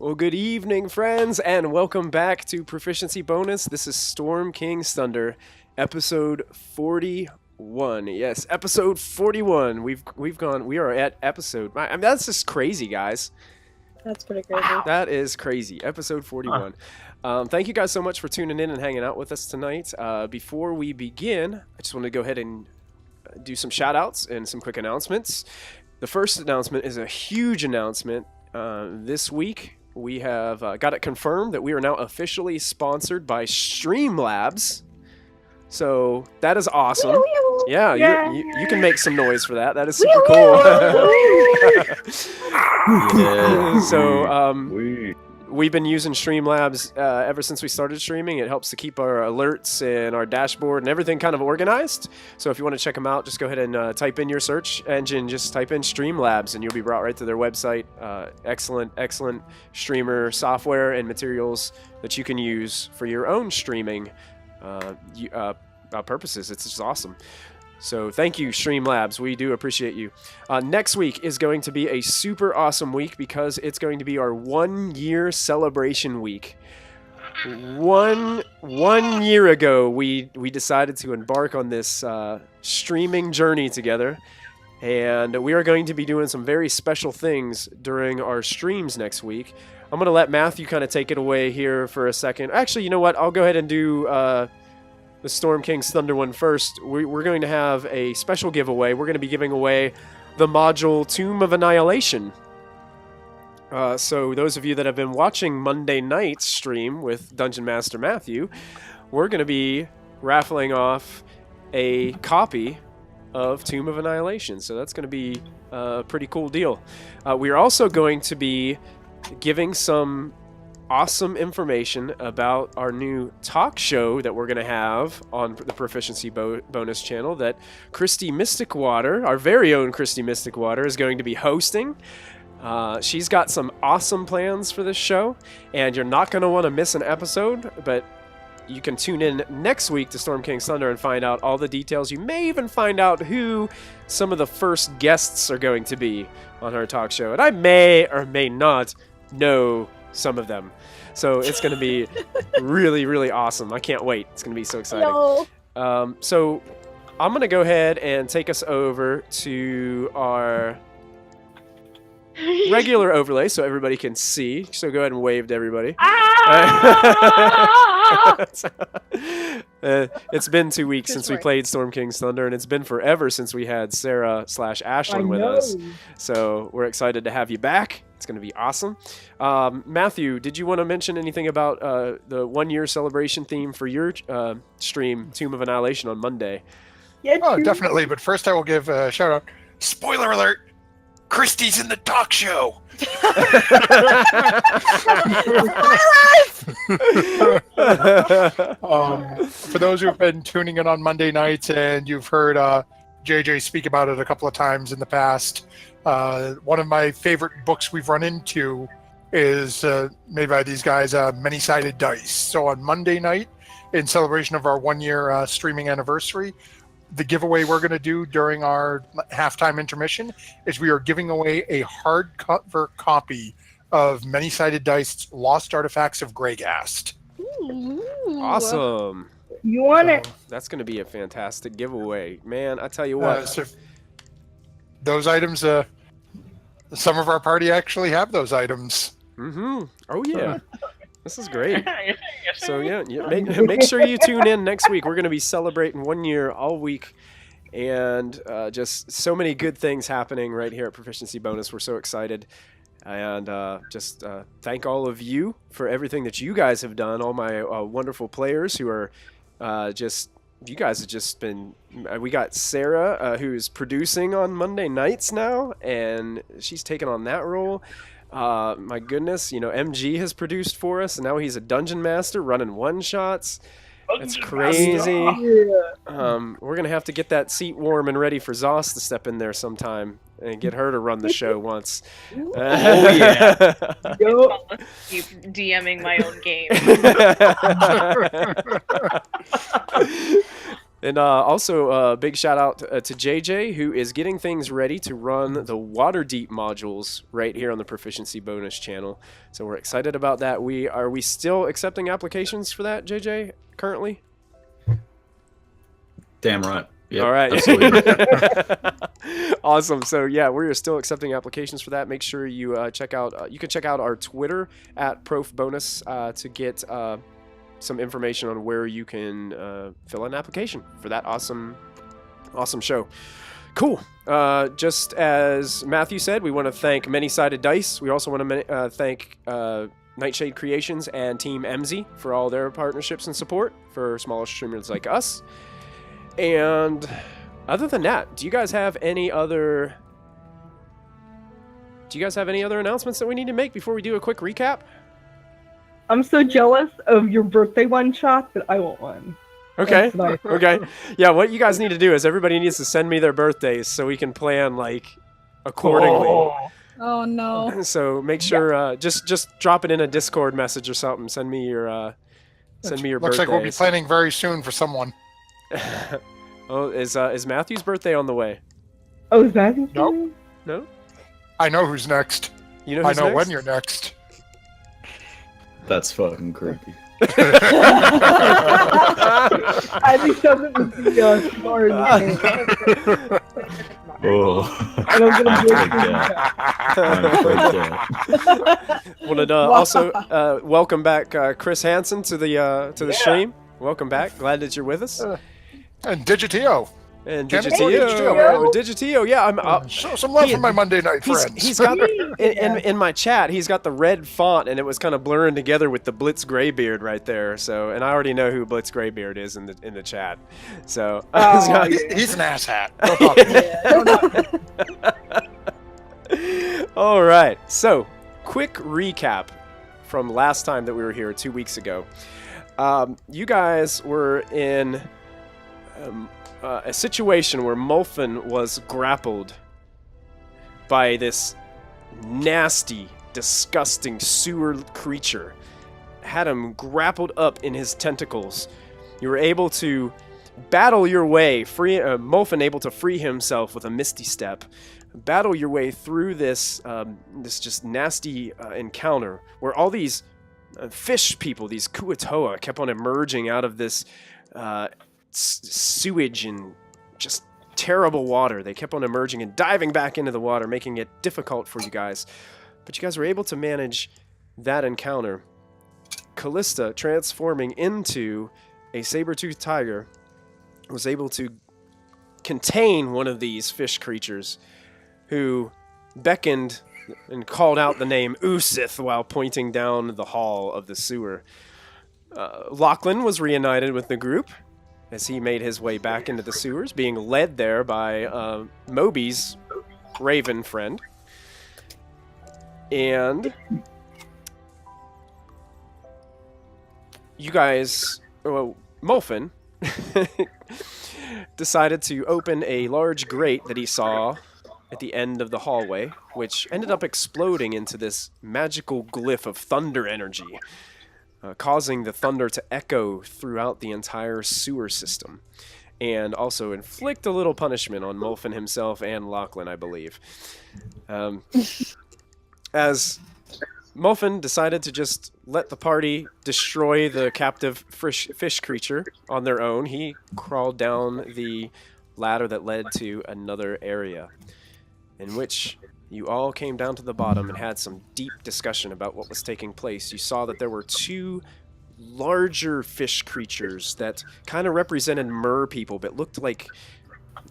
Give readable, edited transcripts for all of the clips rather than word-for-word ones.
Well, good evening, friends, and welcome back to Proficiency Bonus. This is Storm King's Thunder, episode 41. Yes, episode 41. We are at episode. I mean, that's just crazy, guys. That's pretty crazy. That is crazy. Episode 41. Thank you guys so much for tuning in and hanging out with us tonight. Before we begin, I just want to go ahead and do some shout outs and some quick announcements. The first announcement is a huge announcement. This week, we have got it confirmed that we are now officially sponsored by Streamlabs. So that is awesome. Yeah, you can make some noise for that. That is super cool. So we've been using Streamlabs ever since we started streaming. It helps to keep our alerts and our dashboard and everything kind of organized. So if you want to check them out, just go ahead and type in your search engine. Just type in Streamlabs and you'll be brought right to their website. Excellent streamer software and materials that you can use for your own streaming purposes. It's just awesome. So thank you, Streamlabs. We do appreciate you. Next week is going to be a super awesome week because it's going to be our 1 year celebration week. One year ago, we decided to embark on this streaming journey together, and we are going to be doing some very special things during our streams next week. I'm going to let Matthew kind of take it away here for a second. Actually, you know what? I'll go ahead and do the Storm King's Thunder one first. We're going to have a special giveaway. We're going to be giving away the module Tomb of Annihilation. So those of you that have been watching Monday night's stream with Dungeon Master Matthew, we're going to be raffling off a copy of Tomb of Annihilation. So that's going to be a pretty cool deal. We are also going to be giving some awesome information about our new talk show that we're going to have on the Proficiency Bonus channel that Christy Mysticwater, our very own Christy Mysticwater, is going to be hosting. She's got some awesome plans for this show, and you're not going to want to miss an episode, but you can tune in next week to Storm King's Thunder and find out all the details. You may even find out who some of the first guests are going to be on her talk show, and I may or may not know some of them. So it's going to be really, really awesome. I can't wait. It's going to be so exciting. No. So I'm going to go ahead and take us over to our regular overlay so everybody can see. So go ahead and wave to everybody. It's been 2 weeks since we played Storm King's Thunder, and it's been forever since we had Sarah/Ashlyn with us. So we're excited to have you back. It's going to be awesome. Matthew, did you want to mention anything about the 1 year celebration theme for your stream, Tomb of Annihilation, on Monday? Yeah, Oh, definitely. But first I will give a shout out. Spoiler alert! Christy's in the talk show! For those who have been tuning in on Monday nights and you've heard JJ speak about it a couple of times in the past, one of my favorite books we've run into is made by these guys, Many-Sided Dice. So on Monday night, in celebration of our 1 year streaming anniversary, the giveaway we're going to do during our halftime intermission is we are giving away a hardcover copy of Many-Sided Dice Lost Artifacts of Greygast. Ooh. Awesome. You want it? That's going to be a fantastic giveaway. Man, I tell you what. So those items, some of our party actually have those items. Mm-hmm. Oh, yeah. This is great. So, yeah, make sure you tune in next week. We're going to be celebrating 1 year all week, and just so many good things happening right here at Proficiency Bonus. We're so excited. And just thank all of you for everything that you guys have done, all my wonderful players who are you guys have just been, we got Sarah, who's producing on Monday nights now, and she's taken on that role. My goodness, MG has produced for us, and now he's a dungeon master running one-shots. That's crazy. We're going to have to get that seat warm and ready for Zoss to step in there sometime and get her to run the show once. Oh, yeah. Keep DMing my own game. And also a big shout out to JJ, who is getting things ready to run the Waterdeep modules right here on the Proficiency Bonus channel. So we're excited about that. Are we still accepting applications for that, JJ, currently? Damn right. Yep, All right. absolutely. Awesome. So yeah, we're still accepting applications for that. Make sure you check out. You can check out our Twitter at ProfBonus to get some information on where you can fill an application for that awesome show. Cool. Just as Matthew said, we want to thank Many Sided Dice. We also want to thank Nightshade Creations and Team MZ for all their partnerships and support for smaller streamers like us. And other than that, do you guys have any other announcements that we need to make before we do a quick recap? I'm so jealous of your birthday one shot that I want one. Okay. That's nice. Okay. Yeah, what you guys need to do is everybody needs to send me their birthdays so we can plan like accordingly. Oh no. So make sure just drop it in a Discord message or something. Send me your Looks birthdays. like we'll be planning very soon for someone. Oh, is Matthew's birthday on the way? Oh, is that? Nope. No? I know who's next. You know I who's know next? when you're next. That's fucking creepy. I think doesn't be smart. Oh. I don't I'm freaked out. Wanted to also welcome back Chris Hansen to the stream. Welcome back. Glad that you're with us. And Digitio. And Can't Digitio. afford Digitio. Yeah, I'm. Show some love for my Monday night friends. He's got in my chat. He's got the red font, and it was kind of blurring together with the Blitz Greybeard right there. So, and I already know who Blitz Greybeard is in the chat. So, He's an asshat. Don't talk to me. all right. So, quick recap from last time that we were here 2 weeks ago. You guys were in a situation where Mulfin was grappled by this nasty, disgusting sewer creature. Had him grappled up in his tentacles. You were able to battle your way, Mulfin able to free himself with a misty step. Battle your way through this just nasty encounter where all these fish people, these Kuatoa, kept on emerging out of this sewage and just terrible water. They kept on emerging and diving back into the water, making it difficult for you guys. But you guys were able to manage that encounter. Callista, transforming into a saber-toothed tiger, was able to contain one of these fish creatures who beckoned and called out the name Oosith while pointing down the hall of the sewer. Lachlan was reunited with the group as he made his way back into the sewers, being led there by Moby's raven friend. And you guys, Mulfin, decided to open a large grate that he saw at the end of the hallway, which ended up exploding into this magical glyph of thunder energy, causing the thunder to echo throughout the entire sewer system, and also inflict a little punishment on Mulfin himself and Lachlan, I believe. As Mulfin decided to just let the party destroy the captive fish creature on their own, he crawled down the ladder that led to another area, in which you all came down to the bottom and had some deep discussion about what was taking place. You saw that there were two larger fish creatures that kind of represented mer people, but looked like,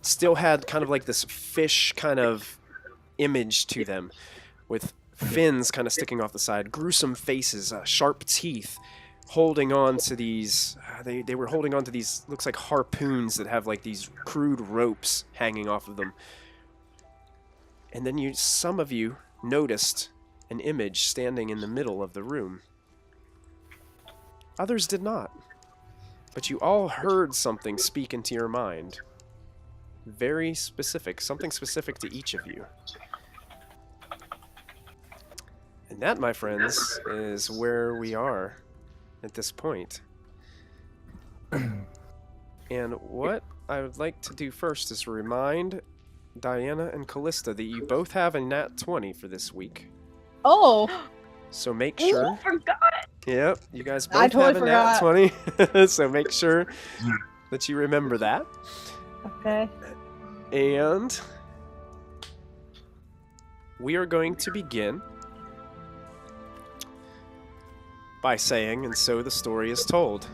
still had kind of like this fish kind of image to them, with fins kind of sticking off the side, gruesome faces, sharp teeth, holding on to these, they were holding on to these, looks like harpoons that have like these crude ropes hanging off of them. And then some of you noticed an image standing in the middle of the room. Others did not. But you all heard something speak into your mind. Very specific, something specific to each of you. And that, my friends, is where we are at this point. And what I would like to do first is remind Diana and Callista that you both have a nat 20 for this week. Oh, So make Oh, sure. forgot. Yep, you guys I both have a totally nat forgot. 20. So make sure that you remember that. okay. And we are going to begin by saying, and so the story is told.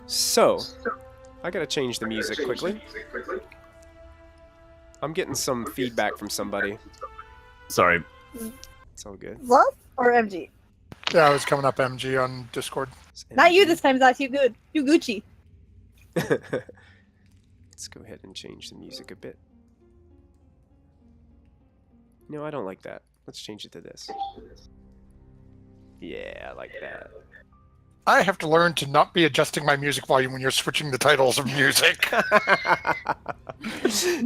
So, I gotta change the music quickly. I'm getting some feedback from somebody. Sorry. It's all good. Love or MG? Yeah, I was coming up MG on Discord. Not you this time, Zach. You good. You Gucci. Let's go ahead and change the music a bit. No, I don't like that. Let's change it to this. Yeah, I like that. I have to learn to not be adjusting my music volume when you're switching the titles of music.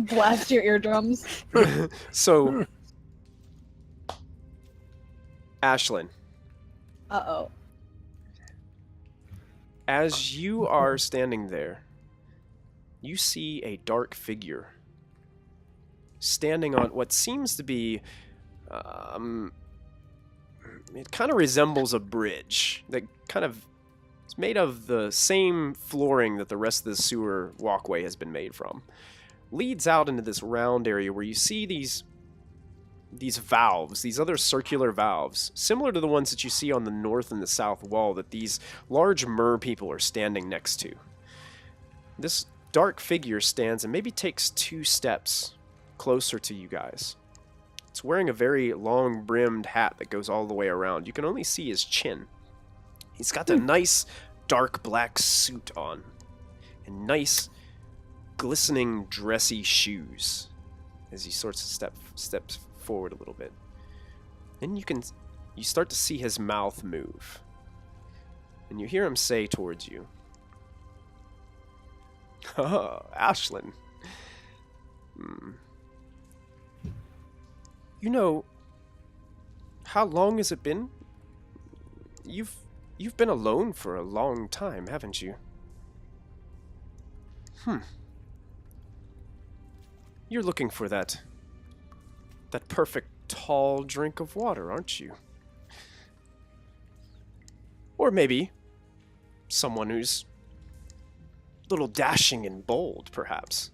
Blast your eardrums. So, Ashlyn, Uh-oh. as you are standing there, you see a dark figure standing on what seems to be, it kind of resembles a bridge that kind of is made of the same flooring that the rest of the sewer walkway has been made from. Leads out into this round area where you see these valves, these other circular valves, similar to the ones that you see on the north and the south wall that these large mer people are standing next to. This dark figure stands and maybe takes 2 steps closer to you guys. It's wearing a very long-brimmed hat that goes all the way around. You can only see his chin. He's got a nice dark black suit on and nice glistening dressy shoes as he sorts of steps forward a little bit. Then you start to see his mouth move. And you hear him say towards you, "Oh, Ashlyn. You know, how long has it been? You've been alone for a long time, haven't you? You're looking for that perfect tall drink of water, aren't you? Or maybe someone who's a little dashing and bold, perhaps.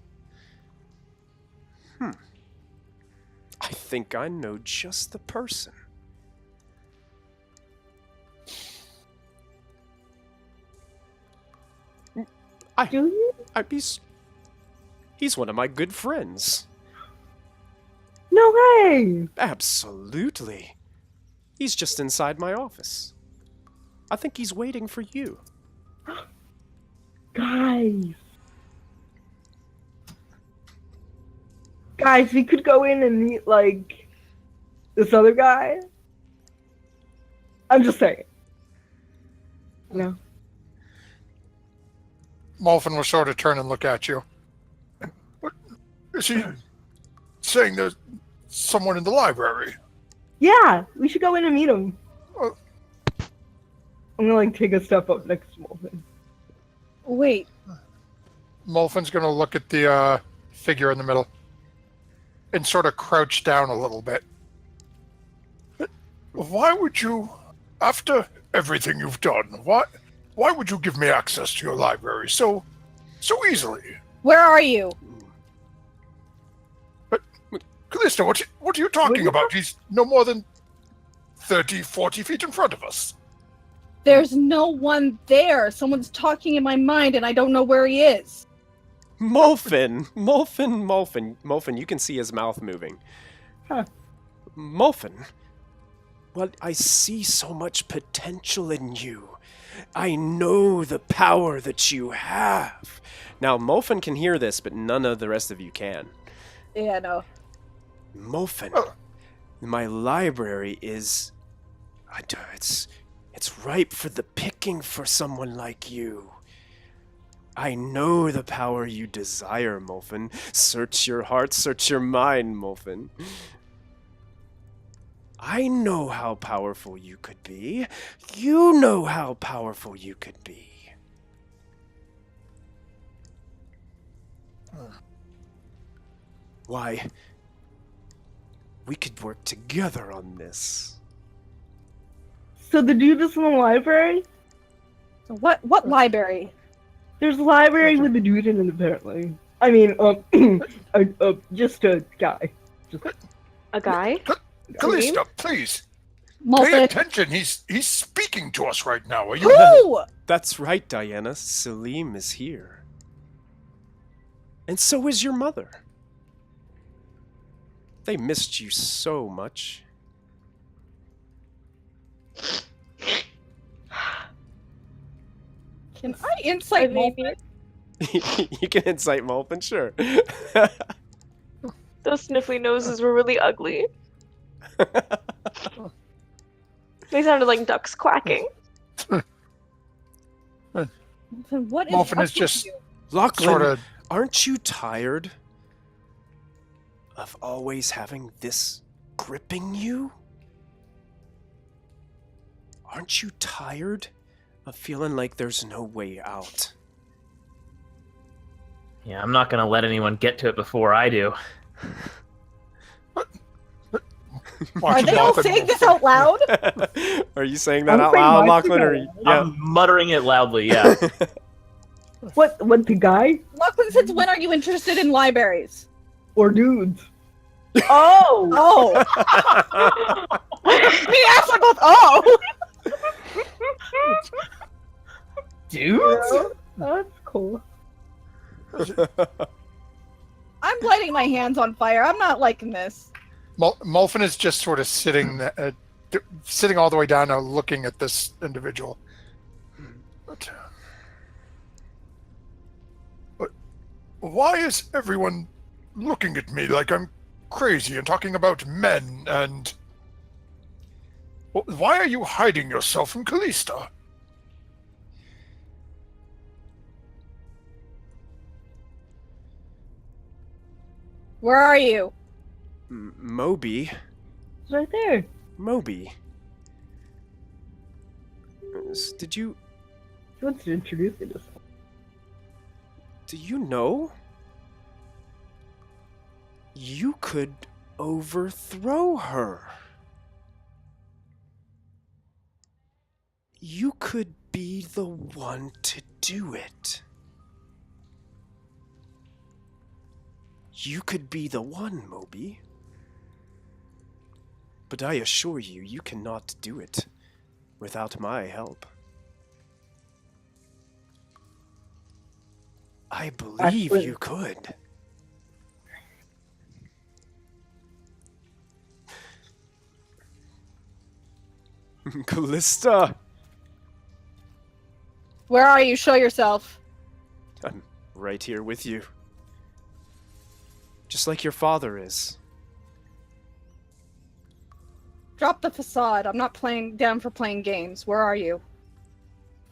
I think I know just the person. Do you? He's one of my good friends. No way! Absolutely. He's just inside my office. I think he's waiting for you. Guys, we could go in and meet, like, this other guy. I'm just saying. No. Molphin will sort of turn and look at you. What, is he saying there's someone in the library? Yeah, we should go in and meet him. Oh. I'm gonna, like, take a step up next to Molphin. Wait. Molphin's going to look at the figure in the middle and sort of crouch down a little bit. Why would you, after everything you've done, why would you give me access to your library so easily? Where are you? But, Callista, what are you talking about? He's no more than 30, 40 feet in front of us. There's no one there. Someone's talking in my mind and I don't know where he is. Molphin, you can see his mouth moving. Huh. Molphin, well, I see so much potential in you. I know the power that you have. Now, Molphin can hear this, but none of the rest of you can. Yeah, no. Molphin, my library is... It's ripe for the picking for someone like you. I know the power you desire, Molphin. Search your heart, search your mind, Molphin. I know how powerful you could be. You know how powerful you could be. Why, we could work together on this. So the dude is in the library? So what library? There's a library with a dude in it, apparently. I mean, just a guy. A guy? Callista, please. Pay Molten. attention. He's speaking to us right now. Are you? Who? That's right, Diana. Selim is here. And so is your mother. They missed you so much. Can I insight Maybe. Molten? You can incite Mulpin, sure. Those sniffly noses were really ugly. They sounded like ducks quacking. Molten, what is Molten up is with just you? Lachlan, sort of. aren't you tired of always having this gripping you? Aren't you tired of feeling like there's no way out? Yeah, I'm not gonna let anyone get to it before I do. Are they all saying this out loud? Are you saying that I'm out saying loud, mine Lachlan? Or too. yeah. I'm muttering it loudly, yeah. What the guy? Lachlan, since when are you interested in libraries? Or dudes? Oh! Oh! Me asked for both. Oh! Dudes? That's cool. I'm lighting my hands on fire. I'm not liking this. Molphin is just sort of sitting all the way down now, looking at this individual. But why is everyone looking at me like I'm crazy and talking about men and... Why are you hiding yourself from Callista? Where are you? Moby. It's right there. Moby. Did you... He wants to introduce me to someone. Do you know? You could overthrow her. You could be the one to do it. You could be the one, Moby. But I assure you, you cannot do it without my help. I believe Actually- you could. Callista! Where are you? Show yourself. I'm right here with you. Just like your father is. Drop the facade. I'm not down for playing games. Where are you?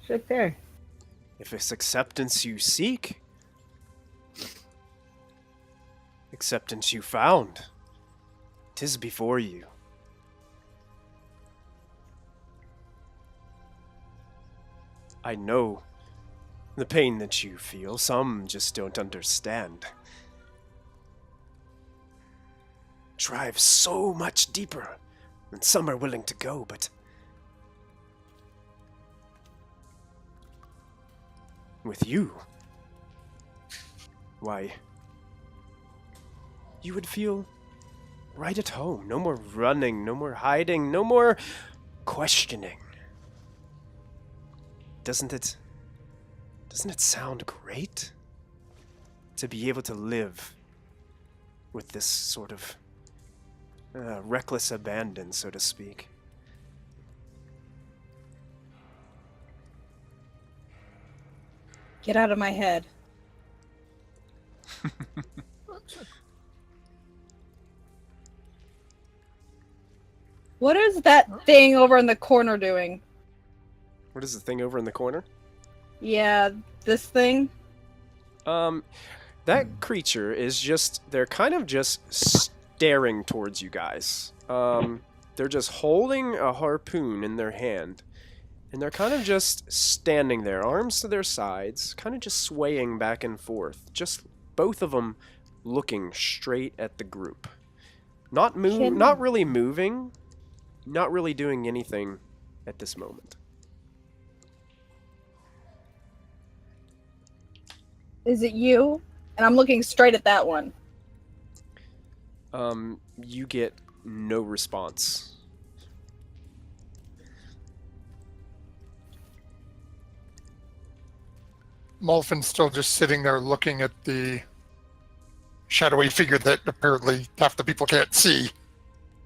It's right there. If it's acceptance you seek, acceptance you found, 'tis before you. I know the pain that you feel. Some just don't understand. Drive so much deeper than some are willing to go, but with you, why, you would feel right at home. No more running, no more hiding, no more questioning. Doesn't it sound great to be able to live with this sort of reckless abandon, so to speak? Get out of my head. What is that thing over in the corner doing? What is the thing over in the corner? Yeah, this thing. That creature is just, they're kind of just staring towards you guys. They're they're just holding a harpoon in their hand. And they're kind of just standing there, arms to their sides, kind of just swaying back and forth. Just both of them looking straight at the group. Not really moving, not really doing anything at this moment. Is it you? And I'm looking straight at that one. You get no response. Molfin's still just sitting there looking at the shadowy figure that apparently half the people can't see.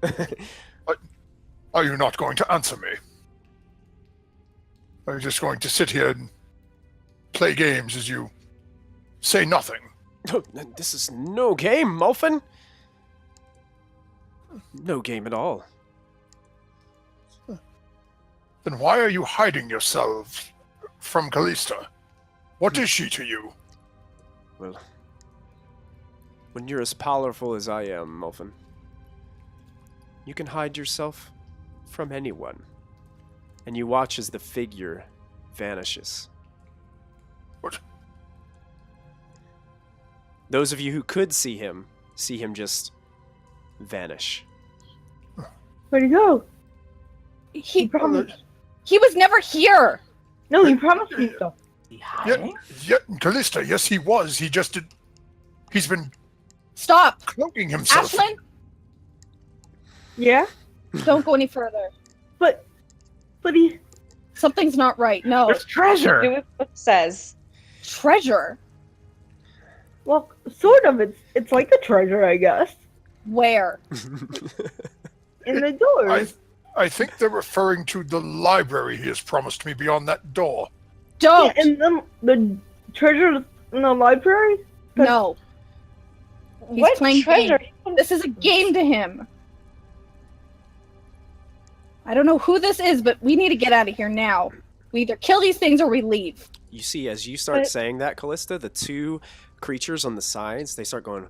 But are you not going to answer me? Are you just going to sit here and play games as you say nothing? This is no game, Molfin. No game at all. Then why are you hiding yourself from Callista? What is she to you? Well, when you're as powerful as I am, Molfin, you can hide yourself from anyone. And you watch as the figure vanishes. What? Those of you who could see him just vanish. Where'd he go? He promised. He was never here. No, he promised me stuff. Yeah, Callista, yes he was. He just did... He's been Stop. cloaking himself. Ashlyn, Yeah? don't go any further. But he... Something's not right. No. There's treasure. Do what it says. Treasure. Well, sort of. It's like a treasure, I guess. Where? In the doors. I think they're referring to the library he has promised me beyond that door. Don't. Yeah, and then the treasure in the library? No. He's What playing treasure? game. This is a game to him. I don't know who this is, but we need to get out of here now. We either kill these things or we leave. You see, as you start But- saying that, Callista, the two creatures on the sides, they start going...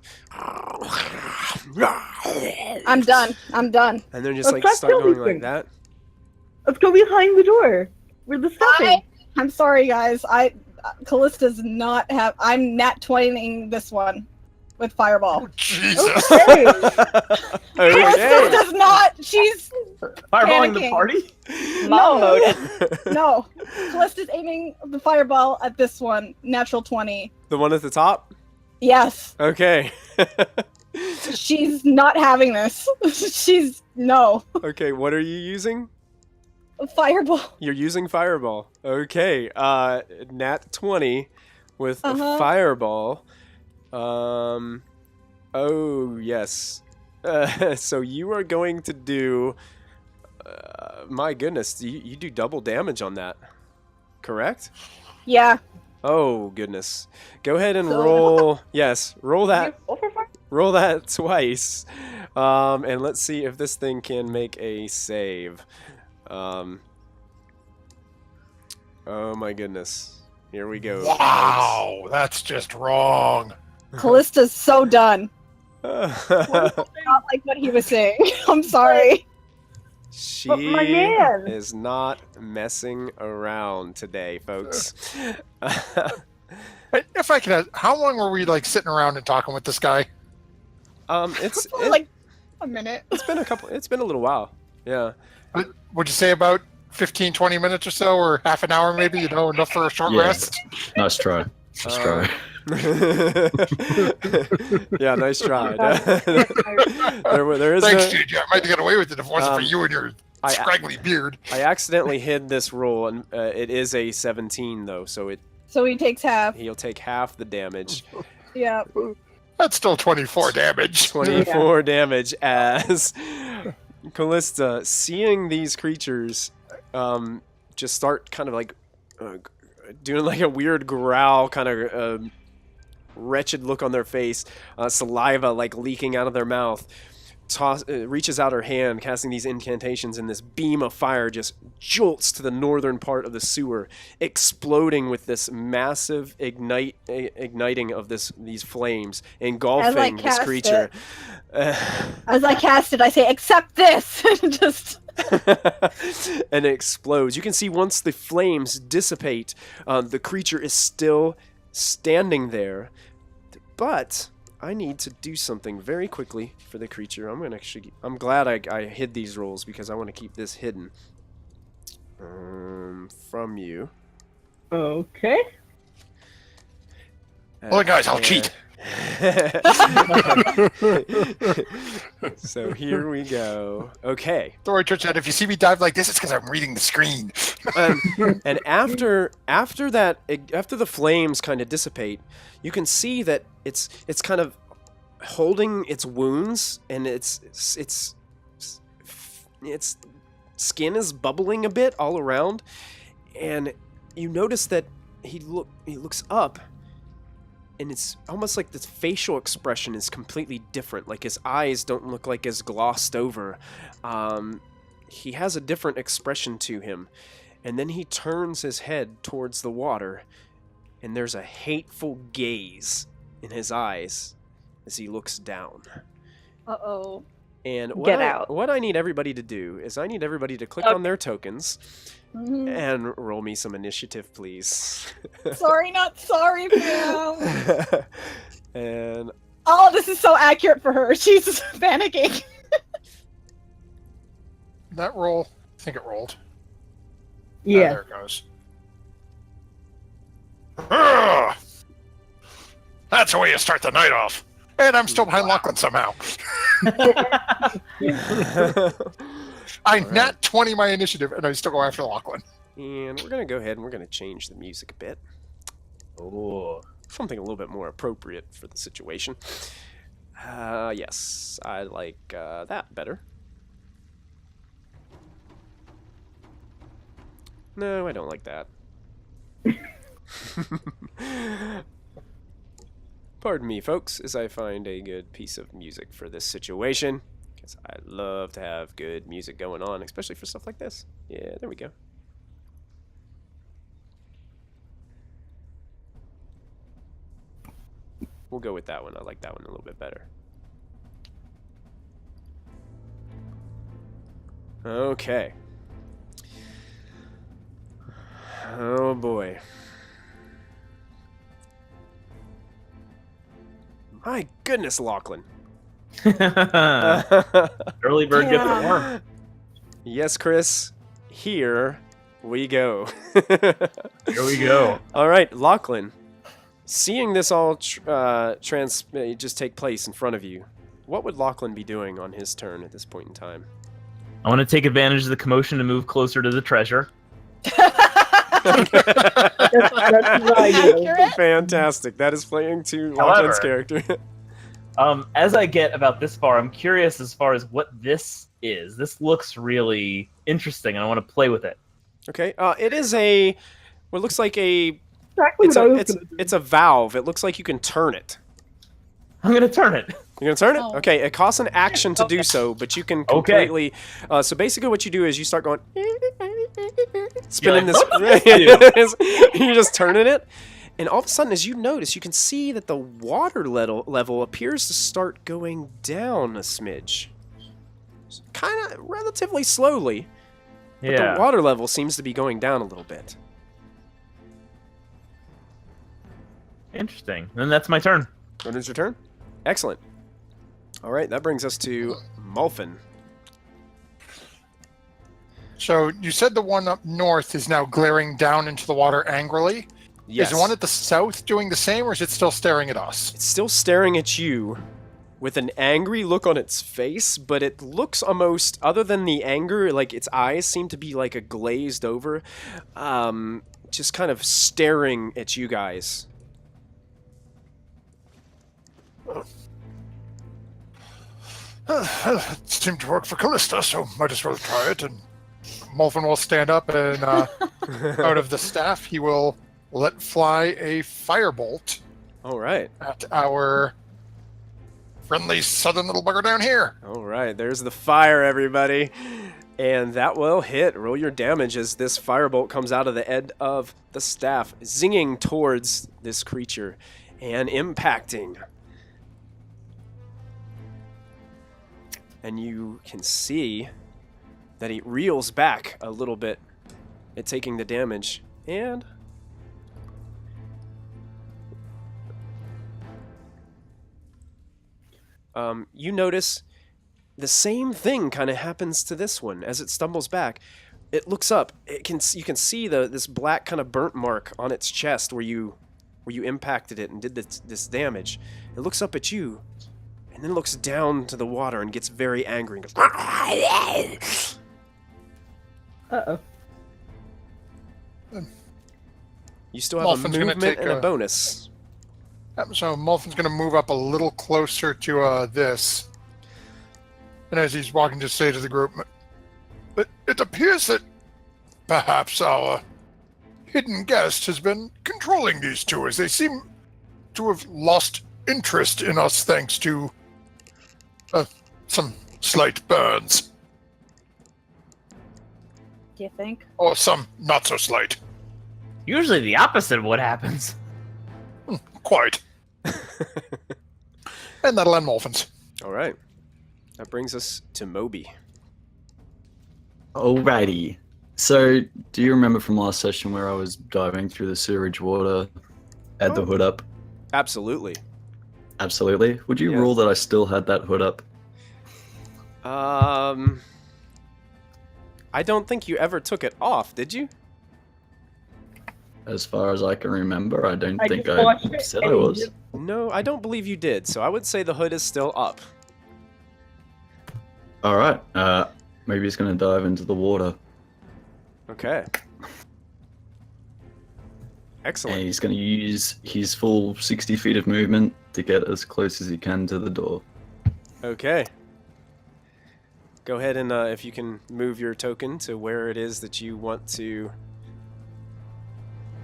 I'm done. I'm done. And they're just Let's like not start kill going these like things. that. Let's go behind the door. Where the stuff is. I'm sorry, guys. Callista's not have. I'm nat 20ing this one with Fireball. Oh, Jesus. Hey, Callista Okay. does not. She's Fireballing the Panicking. party? Mom mode. no. Callista's aiming the Fireball at this one. Natural 20. The one at the top? Yes. Okay. She's not having this. She's no. Okay, what are you using? Fireball. You're using Fireball. Okay, nat 20 with a Uh-huh. Fireball. Oh, yes. So you are going to do... my goodness, you do double damage on that. Correct? Yeah. Oh, goodness. Go ahead and So- roll... Yes, roll that. You over for- Roll that twice. And let's see if this thing can make a save. Oh my goodness. Here we go. Wow, that's just wrong. Callista's so done. folks. Not like what he was saying. I'm sorry. She But my man. is not messing around today, folks. If I could ask, how long were we like sitting around and talking with this guy? It's Like a minute. it's been a little while. Yeah. Would you say about 15, 20 minutes or so, or half an hour maybe, enough for a short Yeah. rest? Nice try. Nice try. Yeah, nice try. there is Thanks, a, JJ. I might have got away with it if it wasn't for you and your I- scraggly beard. I accidentally hid this roll, and it is a 17 though, so So he takes half. he'll take half the damage. Yeah. That's still 24 damage. 24 damage as Callista, seeing these creatures just start kind of like doing like a weird growl, kind of wretched look on their face, saliva like leaking out of their mouth. reaches out her hand, casting these incantations, and this beam of fire just jolts to the northern part of the sewer, exploding with this massive igniting of these flames, engulfing this creature. As I cast it, I say, "Accept this!" Just... and it explodes. You can see once the flames dissipate, the creature is still standing there, but I need to do something very quickly for the creature. I'm glad I hid these rolls because I want to keep this hidden from you. Okay. Well, guys, I'll cheat. So here we go. Okay. Don't worry, Church, if you see me dive like this, it's because I'm reading the screen. And after the flames kind of dissipate, you can see that it's kind of holding its wounds, and its skin is bubbling a bit all around, and you notice that he looks up, and it's almost like the facial expression is completely different. Like his eyes don't look like as glossed over. He has a different expression to him. And then he turns his head towards the water, and there's a hateful gaze in his eyes as he looks down. Uh-oh. And Get out. what I need everybody to do is I need everybody to click on their tokens and roll me some initiative, please. Sorry, not sorry, ma'am. And Oh, this is so accurate for her. She's panicking. That roll, I think it rolled. Yeah. There it goes. Ugh! That's the way you start the night off. And I'm still behind Lachlan somehow. I nat 20 my initiative, and I still go after Lachlan. And we're going to go ahead and we're going to change the music a bit. Oh. Something a little bit more appropriate for the situation. Yes, I like that better. No, I don't like that. Pardon me, folks, as I find a good piece of music for this situation. Because I love to have good music going on, especially for stuff like this. Yeah, there we go. We'll go with that one. I like that one a little bit better. Okay. Oh boy. My goodness, Lachlan. Early bird gets the worm. Yes, Chris. Here we go. Here we go. All right, Lachlan. Seeing this all just take place in front of you, what would Lachlan be doing on his turn at this point in time? I want to take advantage of the commotion to move closer to the treasure. That's what I do. Accurate. Fantastic. That is playing to However- Lachlan's character. As I get about this far, I'm curious as far as what this is. This looks really interesting, and I want to play with it. Okay. It is a what looks like a Exactly what I was gonna do. it's a valve. It looks like you can turn it. I'm going to turn it. You're gonna turn it? Oh. Okay, it costs an action to do so, but you can completely. So basically, what you do is you start going, spinning You're this. like, "What You're just turning it, and all of a sudden, as you notice, you can see that the water level appears to start going down a smidge, kind of relatively slowly. But Yeah. the water level seems to be going down a little bit. Interesting. Then that's my turn. When is your turn? Excellent. All right, that brings us to Mulfin. So you said the one up north is now glaring down into the water angrily. Yes. Is the one at the south doing the same, or is it still staring at us? It's still staring at you with an angry look on its face, but it looks almost, other than the anger, like its eyes seem to be like a glazed over, just kind of staring at you guys. It seemed to work for Callista, so might as well try it. And Mulfin will stand up, and out of the staff, he will let fly a firebolt All right. at our friendly southern little bugger down here. All right, there's the fire, everybody. And that will hit. Roll your damage as this firebolt comes out of the end of the staff, zinging towards this creature and impacting. And you can see that he reels back a little bit at taking the damage. And you notice the same thing kind of happens to this one as it stumbles back. It looks up. You can see this black kind of burnt mark on its chest where you impacted it and did this damage. It looks up at you, and then looks down to the water and gets very angry and goes. Uh-oh. You still have Molfin's a gonna movement take and a a- bonus. So Molfin's going to move up a little closer to this. And as he's walking, just say to the group, it appears that perhaps our hidden guest has been controlling these two, as they seem to have lost interest in us thanks to some slight burns. Do you think? Or some not so slight. Usually the opposite of what happens. Quite. And that'll end Molfin's. All right. That brings us to Moby. Alrighty. So, do you remember from last session where I was diving through the sewerage water, had the hood up? Absolutely. Absolutely. Would you Yes. rule that I still had that hood up? I don't think you ever took it off, did you? As far as I can remember, I don't I think just I watched it said and I it was. just- No, I don't believe you did. So I would say the hood is still up. Alright, maybe he's gonna dive into the water. Okay. And Excellent. he's gonna use his full 60 feet of movement to get as close as he can to the door. Okay. Go ahead and if you can move your token to where it is that you want to.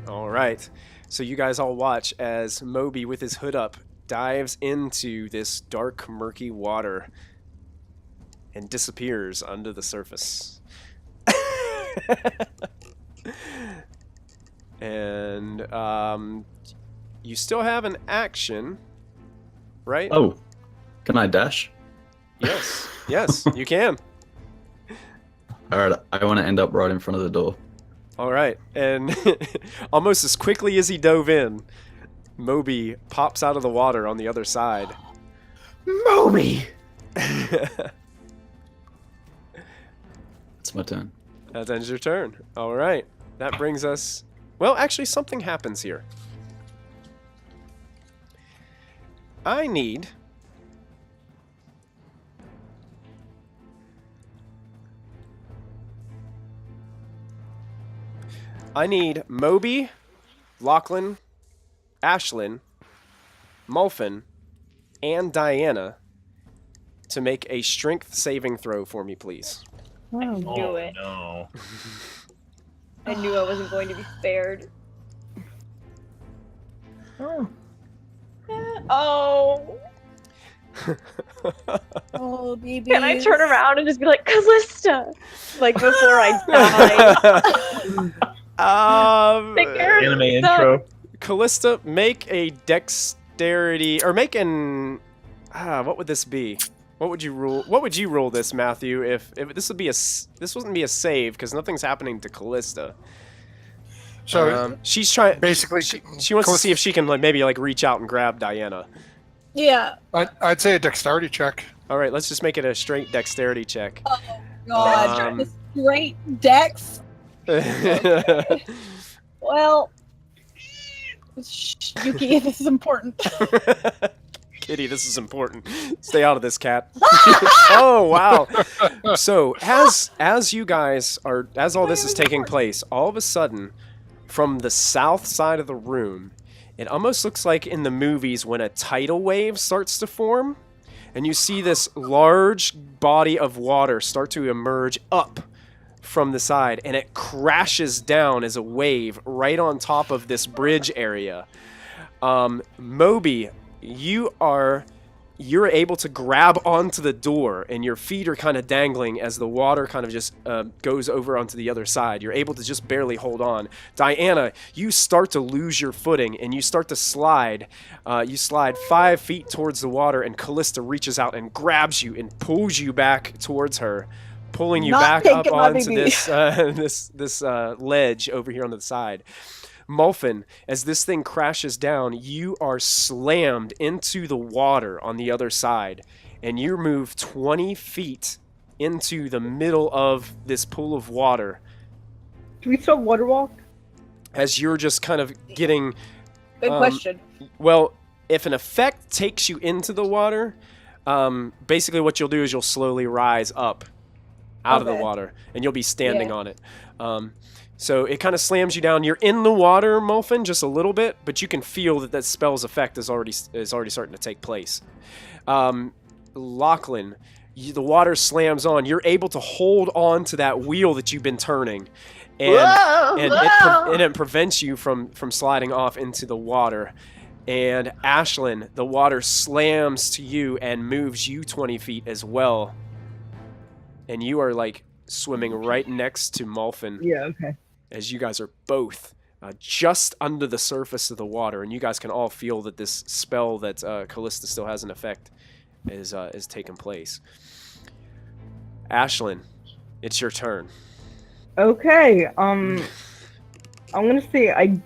All right. So you guys all watch as Moby, with his hood up, dives into this dark, murky water and disappears under the surface. And you still have an action, right? Oh, can I dash? Yes. Yes, you can. Alright, I want to end up right in front of the door. All right, and almost as quickly as he dove in, Moby pops out of the water on the other side. Moby! It's my turn. That ends your turn. All right, that brings us... Well, actually, something happens here. I need... Moby, Lachlan, Ashlyn, Molfin, and Diana to make a strength saving throw for me, please. Wow. knew it. No. I knew I wasn't going to be spared. Oh. Oh, Oh, baby. can I turn around and just be like, Callista? Like before I die. Take care of Anime yourself. intro. Callista, make a dexterity, or make an... what would this be? What would you rule? What would you rule this, Matthew? If this would be this wouldn't be a save because nothing's happening to Callista. So She's trying. basically, She wants to see if she can maybe reach out and grab Diana. Yeah. I'd say a dexterity check. All right, let's just make it a straight dexterity check. Oh, God. Um, The straight dex? Well. Shh, Yuki, this is important. Kitty, this is important. Stay out of this, cat. Oh wow! So as you guys are, as all this is taking place, all of a sudden, from the south side of the room, it almost looks like in the movies when a tidal wave starts to form, and you see this large body of water start to emerge up from the side, and it crashes down as a wave right on top of this bridge area. Moby, you are you're able to grab onto the door, and your feet are kind of dangling as the water kind of just goes over onto the other side. You're able to just barely hold on. Diana, you start to lose your footing, and you start to slide. You slide 5 feet towards the water, and Callista reaches out and grabs you and pulls you back towards her, pulling you Not back up taking my onto baby. this ledge over here on the side. Molphin, as this thing crashes down, you are slammed into the water on the other side, and you move 20 feet into the middle of this pool of water Do we still water walk? as you're just kind of getting... Good question. Well, if an effect takes you into the water, basically what you'll do is you'll slowly rise up out of the Okay. water, and you'll be standing Yeah. on it. So it kind of slams you down. You're in the water, Molphin, just a little bit, but you can feel that that spell's effect is already starting to take place. Lachlan, the water slams on. You're able to hold on to that wheel that you've been turning, and it prevents you from sliding off into the water. And Ashlyn, the water slams to you and moves you 20 feet as well. And you are like swimming right next to Molphin. Yeah, okay. As you guys are both just under the surface of the water, and you guys can all feel that this spell that Callista still has an effect is taking place. Ashlyn, it's your turn. Okay, I'm gonna say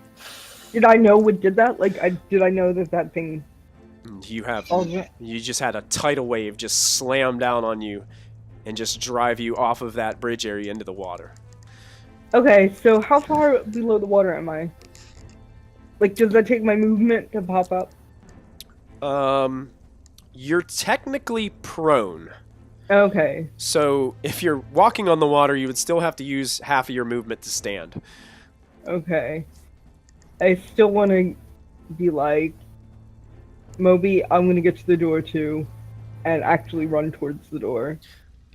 did I know what did that? Like, did I know that thing... You have Oh, yeah. you just had a tidal wave just slam down on you and just drive you off of that bridge area into the water. Okay, so how far below the water am I? Like, does that take my movement to pop up? You're technically prone. Okay. So if you're walking on the water, you would still have to use half of your movement to stand. Okay. I still want to be like, Moby, I'm going to get to the door too, and actually run towards the door.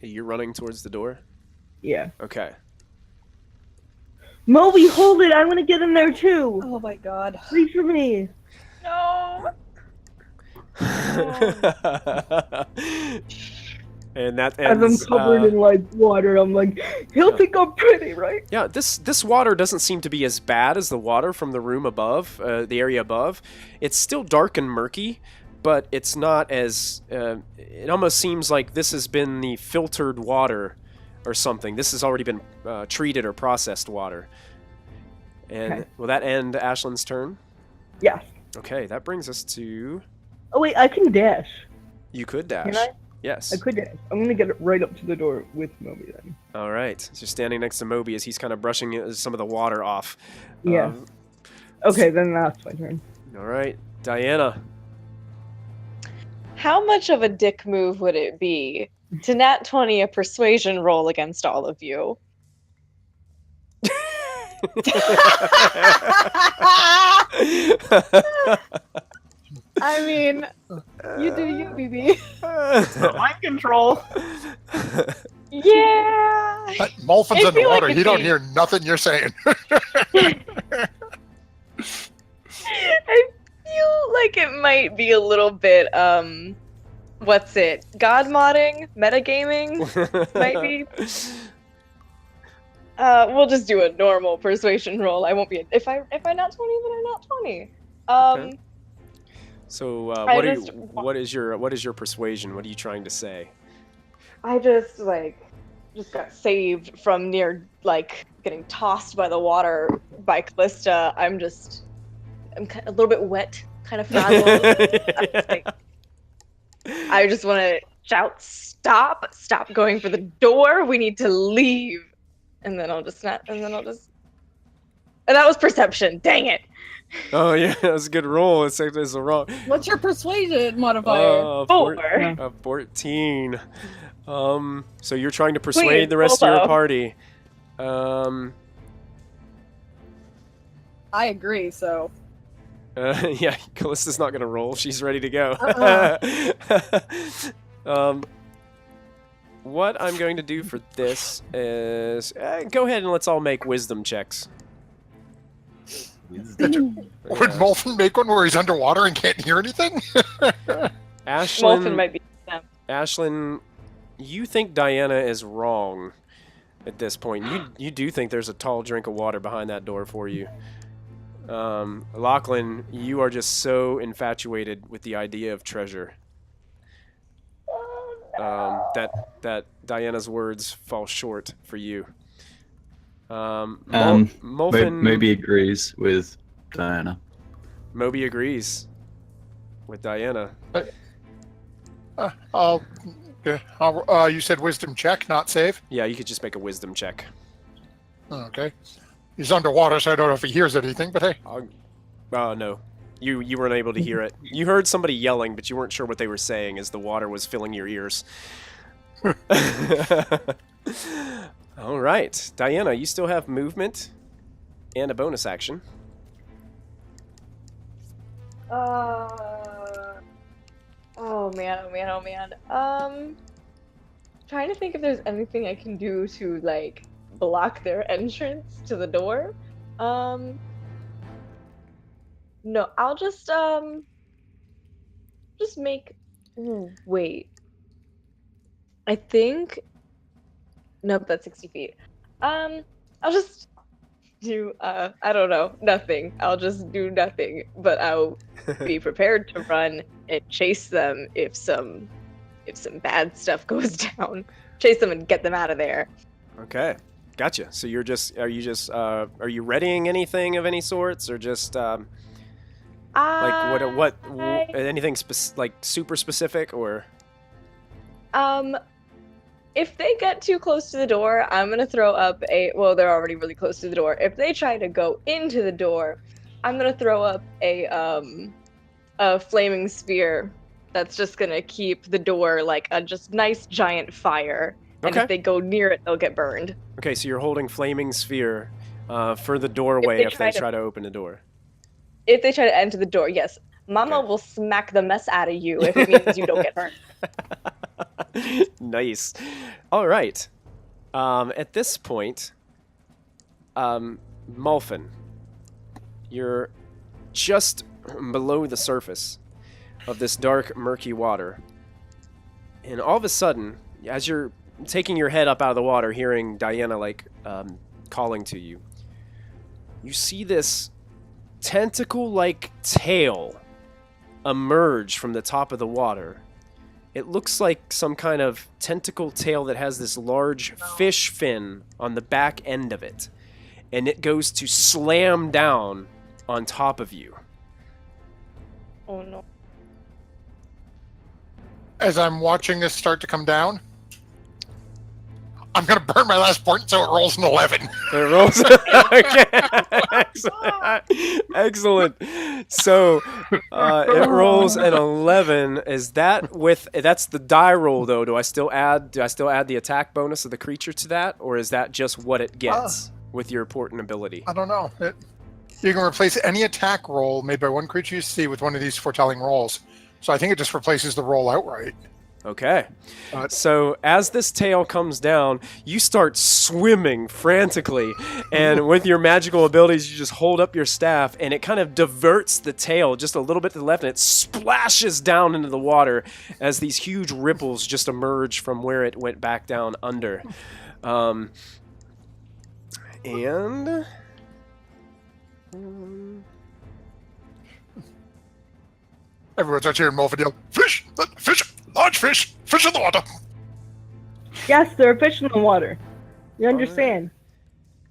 You're running towards the door? Yeah. Okay. Moby, hold it! I want to get in there too! Oh my god. Wait for me! No. And that As I'm ends. covered in like water, I'm like, he'll think I'm pretty, right? Yeah, this water doesn't seem to be as bad as the water from the room above, the area above. It's still dark and murky, but it's not as... it almost seems like this has been the filtered water or something. This has already been treated or processed water. And Okay. will that end Ashlyn's turn? Yes. Okay, that brings us to... Oh wait, I can dash. You could dash. Can I? Yes. I could dash. I'm gonna get it right up to the door with Moby then. All right. So you're standing next to Moby as he's kind of brushing some of the water off. Yeah. Okay, then that's my turn. All right. Diana. How much of a dick move would it be to nat 20 a persuasion roll against all of you? I mean, you do you, BB. Mind control. Yeah. Molphin's I feel underwater. like He don't it'd be- hear nothing you're saying. I feel like it might be a little bit what's it? God modding? Metagaming? Might be. We'll just do a normal persuasion roll. I won't be if I not 20, then I'm not 20. Okay. So I what is your persuasion? What are you trying to say? I just got saved from near getting tossed by the water by Callista. I'm a little bit wet, kind of frazzled. I just want to shout, stop going for the door. We need to leave. And then I'll just and that was perception. Dang it. Oh yeah, that's a good roll. It's a wrong. What's your persuasion modifier? 4. 14. So you're trying to persuade Please, the rest of your Bobo. party. I agree, so. Yeah, Callista's not gonna roll. She's ready to go. What I'm going to do for this is go ahead and let's all make wisdom checks. Would Molphin make one where he's underwater and can't hear anything? Molfin Ashlyn, might be them. Ashlyn, you think Diana is wrong at this point. You do think there's a tall drink of water behind that door for you. Lachlan, you are just so infatuated with the idea of treasure that Diana's words fall short for you. Molfin, Moby agrees with Diana. Moby agrees with Diana. You said wisdom check, not save. Yeah, you could just make a wisdom check. Okay. He's underwater, so I don't know if he hears anything. But hey, No. You weren't able to hear it. You heard somebody yelling, but you weren't sure what they were saying as the water was filling your ears. All right. Diana, you still have movement and a bonus action. Oh man. Trying to think if there's anything I can do to like block their entrance to the door. No, I'll just make. Ooh, wait. I think. Nope, that's 60 feet. I'll just do. I don't know, nothing. I'll just do nothing, but I'll be prepared to run and chase them if some bad stuff goes down. Chase them and get them out of there. Okay. Gotcha. So are you readying anything of any sorts, or just like what anything like super specific, or? If they get too close to the door, I'm gonna throw up well, they're already really close to the door. If they try to go into the door, I'm gonna throw up a flaming spear that's just gonna keep the door like a just nice giant fire. And Okay. if they go near it, they'll get burned. Okay, so you're holding flaming sphere for the doorway if they try to open the door. If they try to enter the door, yes. Mama will smack the mess out of you if it means you don't get burned. Nice. All right. At this point, Molfin, you're just below the surface of this dark, murky water. And all of a sudden, as you're taking your head up out of the water, hearing Diana calling to you, you see this tentacle-like tail emerge from the top of the water. It looks like some kind of tentacle tail that has this large fish fin on the back end of it, and it goes to slam down on top of you. Oh no. as I'm watching this start to come down, I'm going to burn my last point so it rolls an 11. It rolls. Okay. Excellent. So it rolls an 11. Is that with? That's the die roll though. Do I still add the attack bonus of the creature to that, or is that just what it gets with your important ability? I don't know. You can replace any attack roll made by one creature you see with one of these foretelling rolls. So I think it just replaces the roll outright. Okay. So as this tail comes down, you start swimming frantically, and with your magical abilities, you just hold up your staff, and it kind of diverts the tail just a little bit to the left, and it splashes down into the water as these huge ripples just emerge from where it went back down under. Everyone starts hearing Molfin yell, fish, large fish, fish in the water. Yes, there are fish in the water. You understand?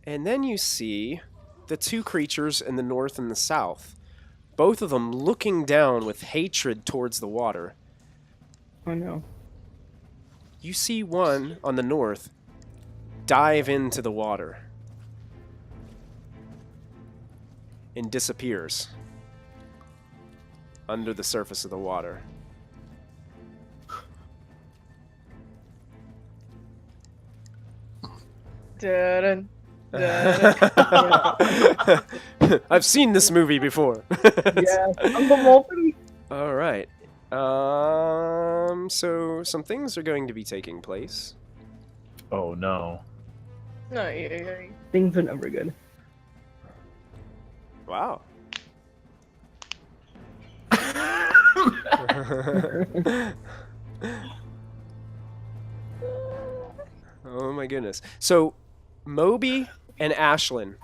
And then you see the two creatures in the north and the south, both of them looking down with hatred towards the water. Oh no. You see one on the north dive into the water and disappears under the surface of the water. Dun, I've seen this movie before. Yeah. Uncle Molfin? All right. So some things are going to be taking place. Oh no. No, you're Things are never good. Wow. Oh my goodness. So, Moby and Ashlyn,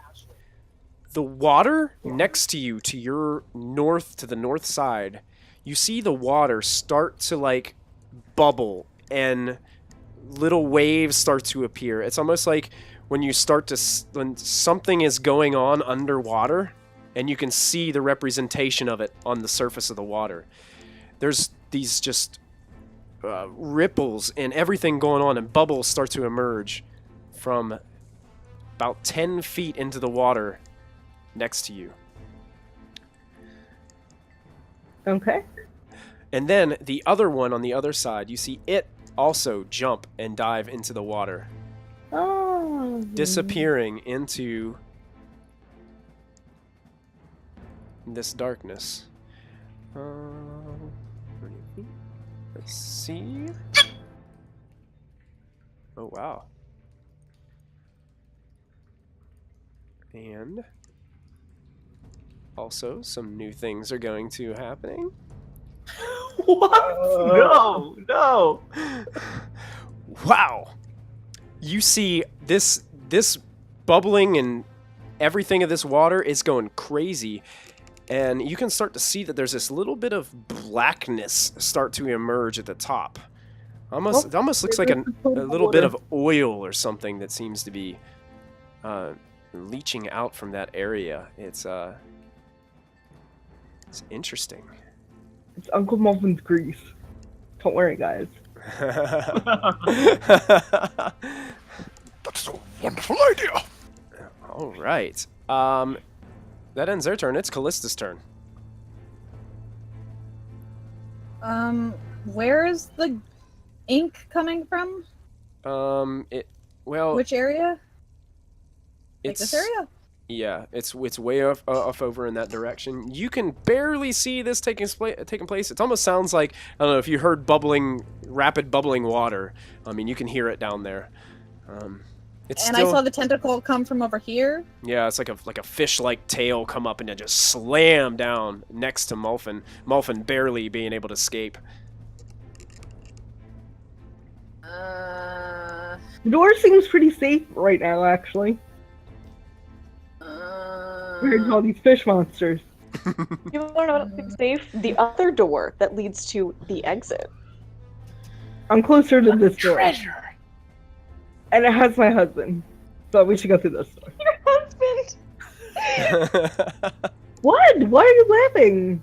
the water next to you, to your north, to the north side, you see the water start to like bubble and little waves start to appear. It's almost like when you start to when something is going on underwater and you can see the representation of it on the surface of the water. There's these just ripples and everything going on, and bubbles start to emerge from about 10 feet into the water next to you. Okay. And then the other one on the other side, you see it also jump and dive into the water, Oh. disappearing into this darkness. Let's see. Oh, wow. And also some new things are going to happening. What? No. Wow. You see this bubbling, and everything of this water is going crazy. And you can start to see that there's this little bit of blackness start to emerge at the top. It almost looks like a little bit of oil or something that seems to be leaching out from that area. It's interesting. It's Uncle Muffin's grease. Don't worry, guys. That's a wonderful idea. All right. That ends their turn. It's Callista's turn. Where is the ink coming from? Which area? Like it's this area? Yeah, it's way off over in that direction. You can barely see this taking place. It almost sounds like, I don't know if you heard rapid bubbling water. I mean, you can hear it down there. I saw the tentacle come from over here. Yeah, it's like a fish-like tail come up and then just slam down next to Mulfin. Mulfin barely being able to escape. The door seems pretty safe right now, actually. Compared to all these fish monsters. You want to know what's safe? The other door that leads to the exit. I'm closer to this door. Treasure. And it has my husband. So we should go through this door. Your husband! What? Why are you laughing?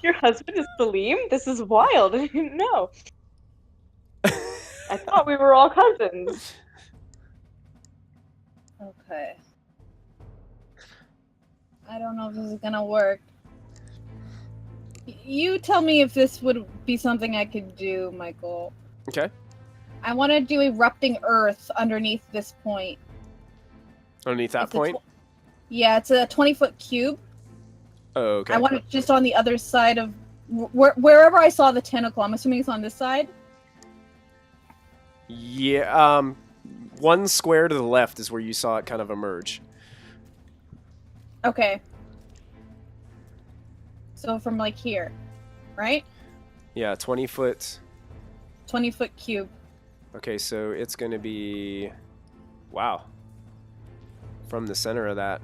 Your husband is Salim? This is wild. I didn't know. I thought we were all cousins. Okay. I don't know if this is gonna work. You tell me if this would be something I could do, Michael. Okay. I want to do erupting earth underneath this point. Underneath that point? Yeah, it's a 20-foot cube. Oh, okay. I want it just on the other side of wherever I saw the tentacle. I'm assuming it's on this side. Yeah, one square to the left is where you saw it kind of emerge. Okay. So from like here, right? Yeah, 20 foot. 20-foot cube. Okay, so it's going to be... Wow. From the center of that.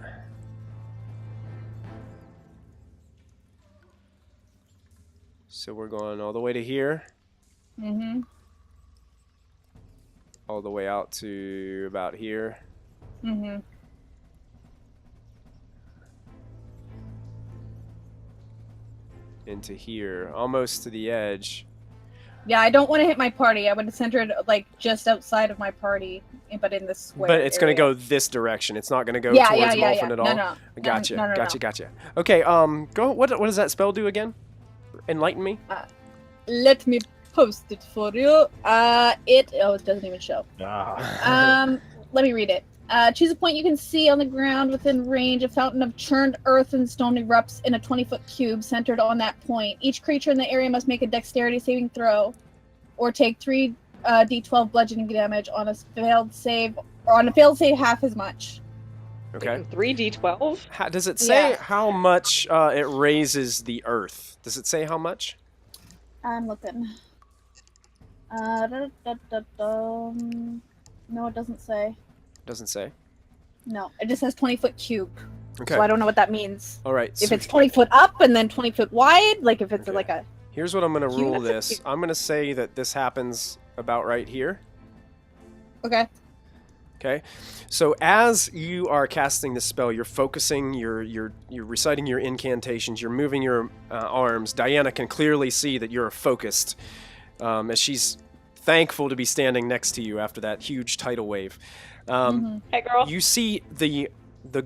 So we're going all the way to here. Mm-hmm. All the way out to about here. Mm-hmm. Into here. Almost to the edge. Yeah, I don't want to hit my party. I would center it like just outside of my party, but in this square. But it's going to area. go this direction. It's not going to go towards Molfen at all. No. Gotcha. No. Gotcha. Okay, go. What does that spell do again? Enlighten me. Let me post it for you. It doesn't even show. Let me read it. Choose a point you can see on the ground within range. A fountain of churned earth and stone erupts in a 20-foot cube centered on that point. Each creature in the area must make a dexterity saving throw or take 3 d12 bludgeoning damage on a failed save, or on a failed save half as much. Okay. 3d12? Does it say Yeah. how much it raises the earth? Does it say how much? I'm looking. No, it doesn't say. Doesn't say. No, it just says 20-foot cube. Okay. So I don't know what that means. All right. If So it's 20 foot up and then 20 foot wide, like if it's Okay. like a. here's what I'm going to rule Cube. this. I'm going to say that this happens about right here. Okay. Okay, so as you are casting this spell, you're focusing, you're reciting your incantations, you're moving your arms. Diana can clearly see that you're focused, as she's thankful to be standing next to you after that huge tidal wave. Hey, girl. You see the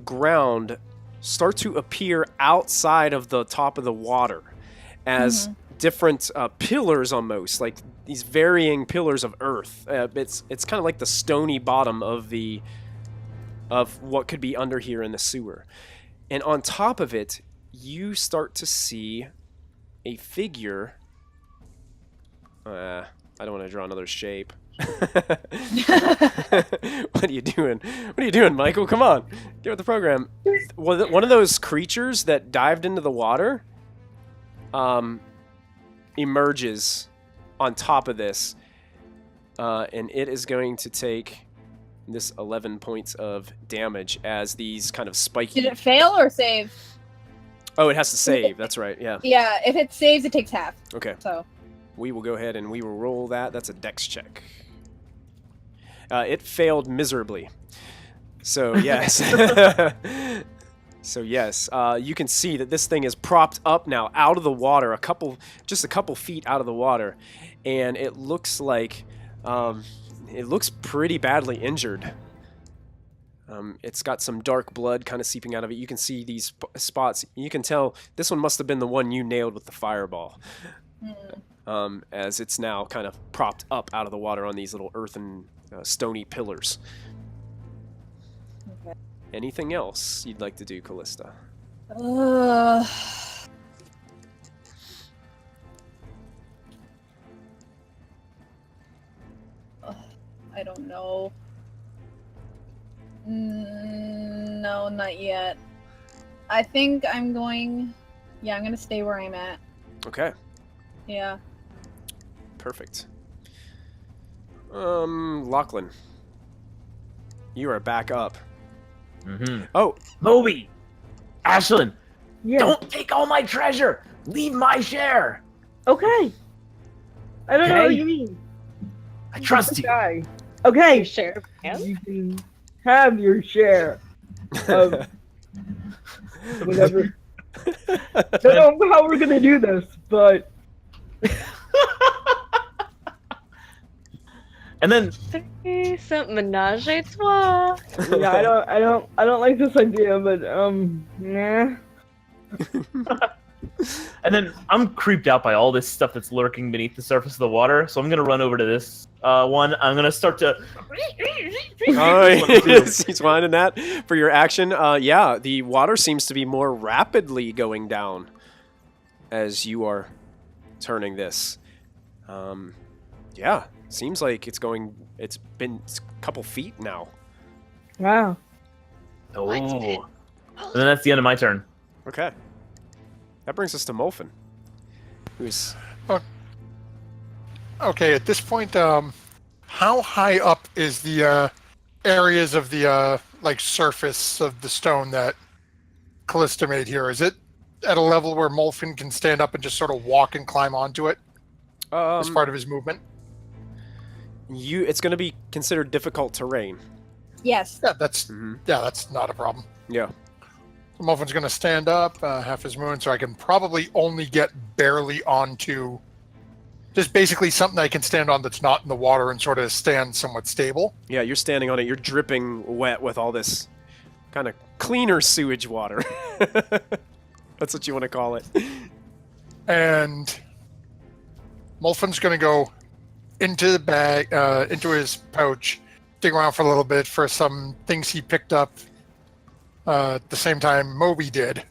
ground start to appear outside of the top of the water as different pillars, almost like these varying pillars of earth. It's kind of like the stony bottom of what could be under here in the sewer. And on top of it, you start to see a figure. I don't want to draw another shape. What are you doing? What are you doing, Michael? Come on, get with the program. One of those creatures that dived into the water emerges on top of this, and it is going to take this 11 points of damage as these kind of spiky... Did it fail or save? Oh, it has to save. That's right, yeah. Yeah, if it saves, it takes half. Okay. So. We will go ahead and we will roll that. That's a dex check. It failed miserably. So, yes. So, yes, you can see that this thing is propped up now out of the water, just a couple feet out of the water. And it looks like, it looks pretty badly injured. It's got some dark blood kind of seeping out of it. You can see these spots. You can tell this one must have been the one you nailed with the fireball. As it's now kind of propped up out of the water on these little earthen, stony pillars. Okay. Anything else you'd like to do, Callista? I don't know. No, not yet. I think I'm going... Yeah, I'm gonna stay where I'm at. Okay, Yeah. perfect. Lachlan, you are back up. Oh, Moby! Ashlyn! Yeah. Don't take all my treasure! Leave my share! Okay. I don't know what Okay. you mean. I trust you. Guy. Okay. You share hands? You can have your share of whatever. I don't know how we're gonna do this, but And then Some menage a trois. yeah, I don't like this idea, but nah. And then I'm creeped out by all this stuff that's lurking beneath the surface of the water, so I'm gonna run over to this one. I'm gonna start to. oh he's finding that for your action. Yeah, the water seems to be more rapidly going down as you are turning this. Yeah, seems like it's been a couple feet now. Wow. Oh. And then that's the end of my turn. Okay. That brings us to Molfin, who's... Okay, at this point, how high up is the areas of the surface of the stone that Callista made here? Is it at a level where Molfin can stand up and just sort of walk and climb onto it as part of his movement? It's going to be considered difficult terrain. Yes. Yeah, that's not a problem. Yeah. So Molfin's going to stand up, half his movement, so I can probably only get barely onto just basically something I can stand on that's not in the water and sort of stand somewhat stable. Yeah, you're standing on it. You're dripping wet with all this kind of cleaner sewage water. That's what you want to call it. And Molfin's going to go into the bag, into his pouch, dig around for a little bit for some things he picked up at the same time Moby did.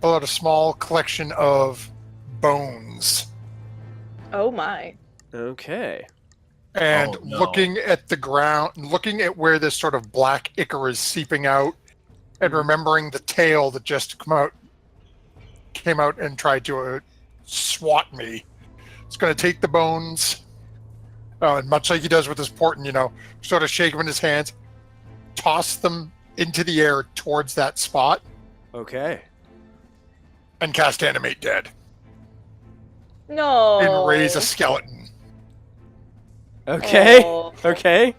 Pull out a small collection of bones. Oh my. Okay. And Oh, no. looking at the ground, looking at where this sort of black ichor is seeping out and remembering the tail that just came out and tried to swat me. It's going to take the bones, and much like he does with his portent, sort of shake them in his hands, toss them into the air towards that spot. Okay. And cast Animate Dead. No. And raise a skeleton. Okay. Oh. Okay.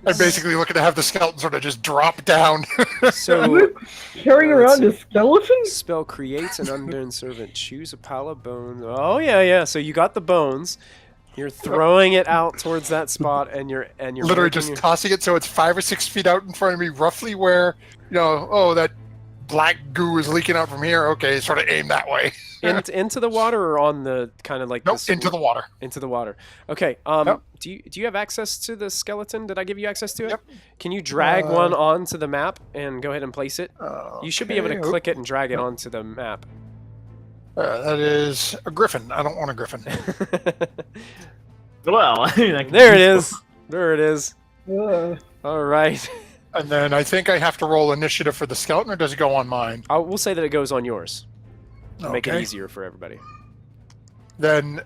I'm basically looking to have the skeleton sort of just drop down. So Carrying around a skeleton? spell creates an undone servant. Choose a pile of bones. Oh yeah. So you got the bones. You're throwing it out towards that spot, and you're literally just tossing it so it's 5 or 6 feet out in front of me, roughly where that black goo is leaking out from here. Okay, sort of aim that way. into the water or on the kind of like Nope, this, into the water. Into the water. Okay. Yep. Do you have access to the skeleton? Did I give you access to it? Yep. Can you drag one onto the map and go ahead and place it? You should be able to Okay. click it and drag it onto the map. That is a griffin. I don't want a griffin. Well, I mean, There it is. There it is. Ugh. All right. And then I think I have to roll initiative for the skeleton, or does it go on mine? We'll say that it goes on yours to make it Okay. easier for everybody. Then,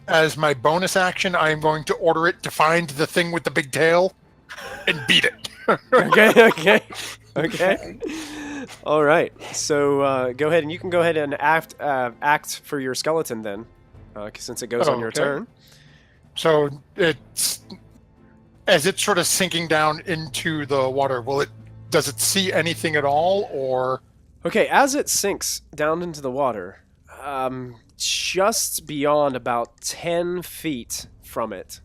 as my bonus action, I am going to order it to find the thing with the big tail and beat it. Okay. All right. So go ahead, and you can go ahead and act for your skeleton then, since it goes on your Okay. turn. So as it's sort of sinking down into the water, does it see anything at all, or? Okay, as it sinks down into the water, just beyond about 10 feet from it,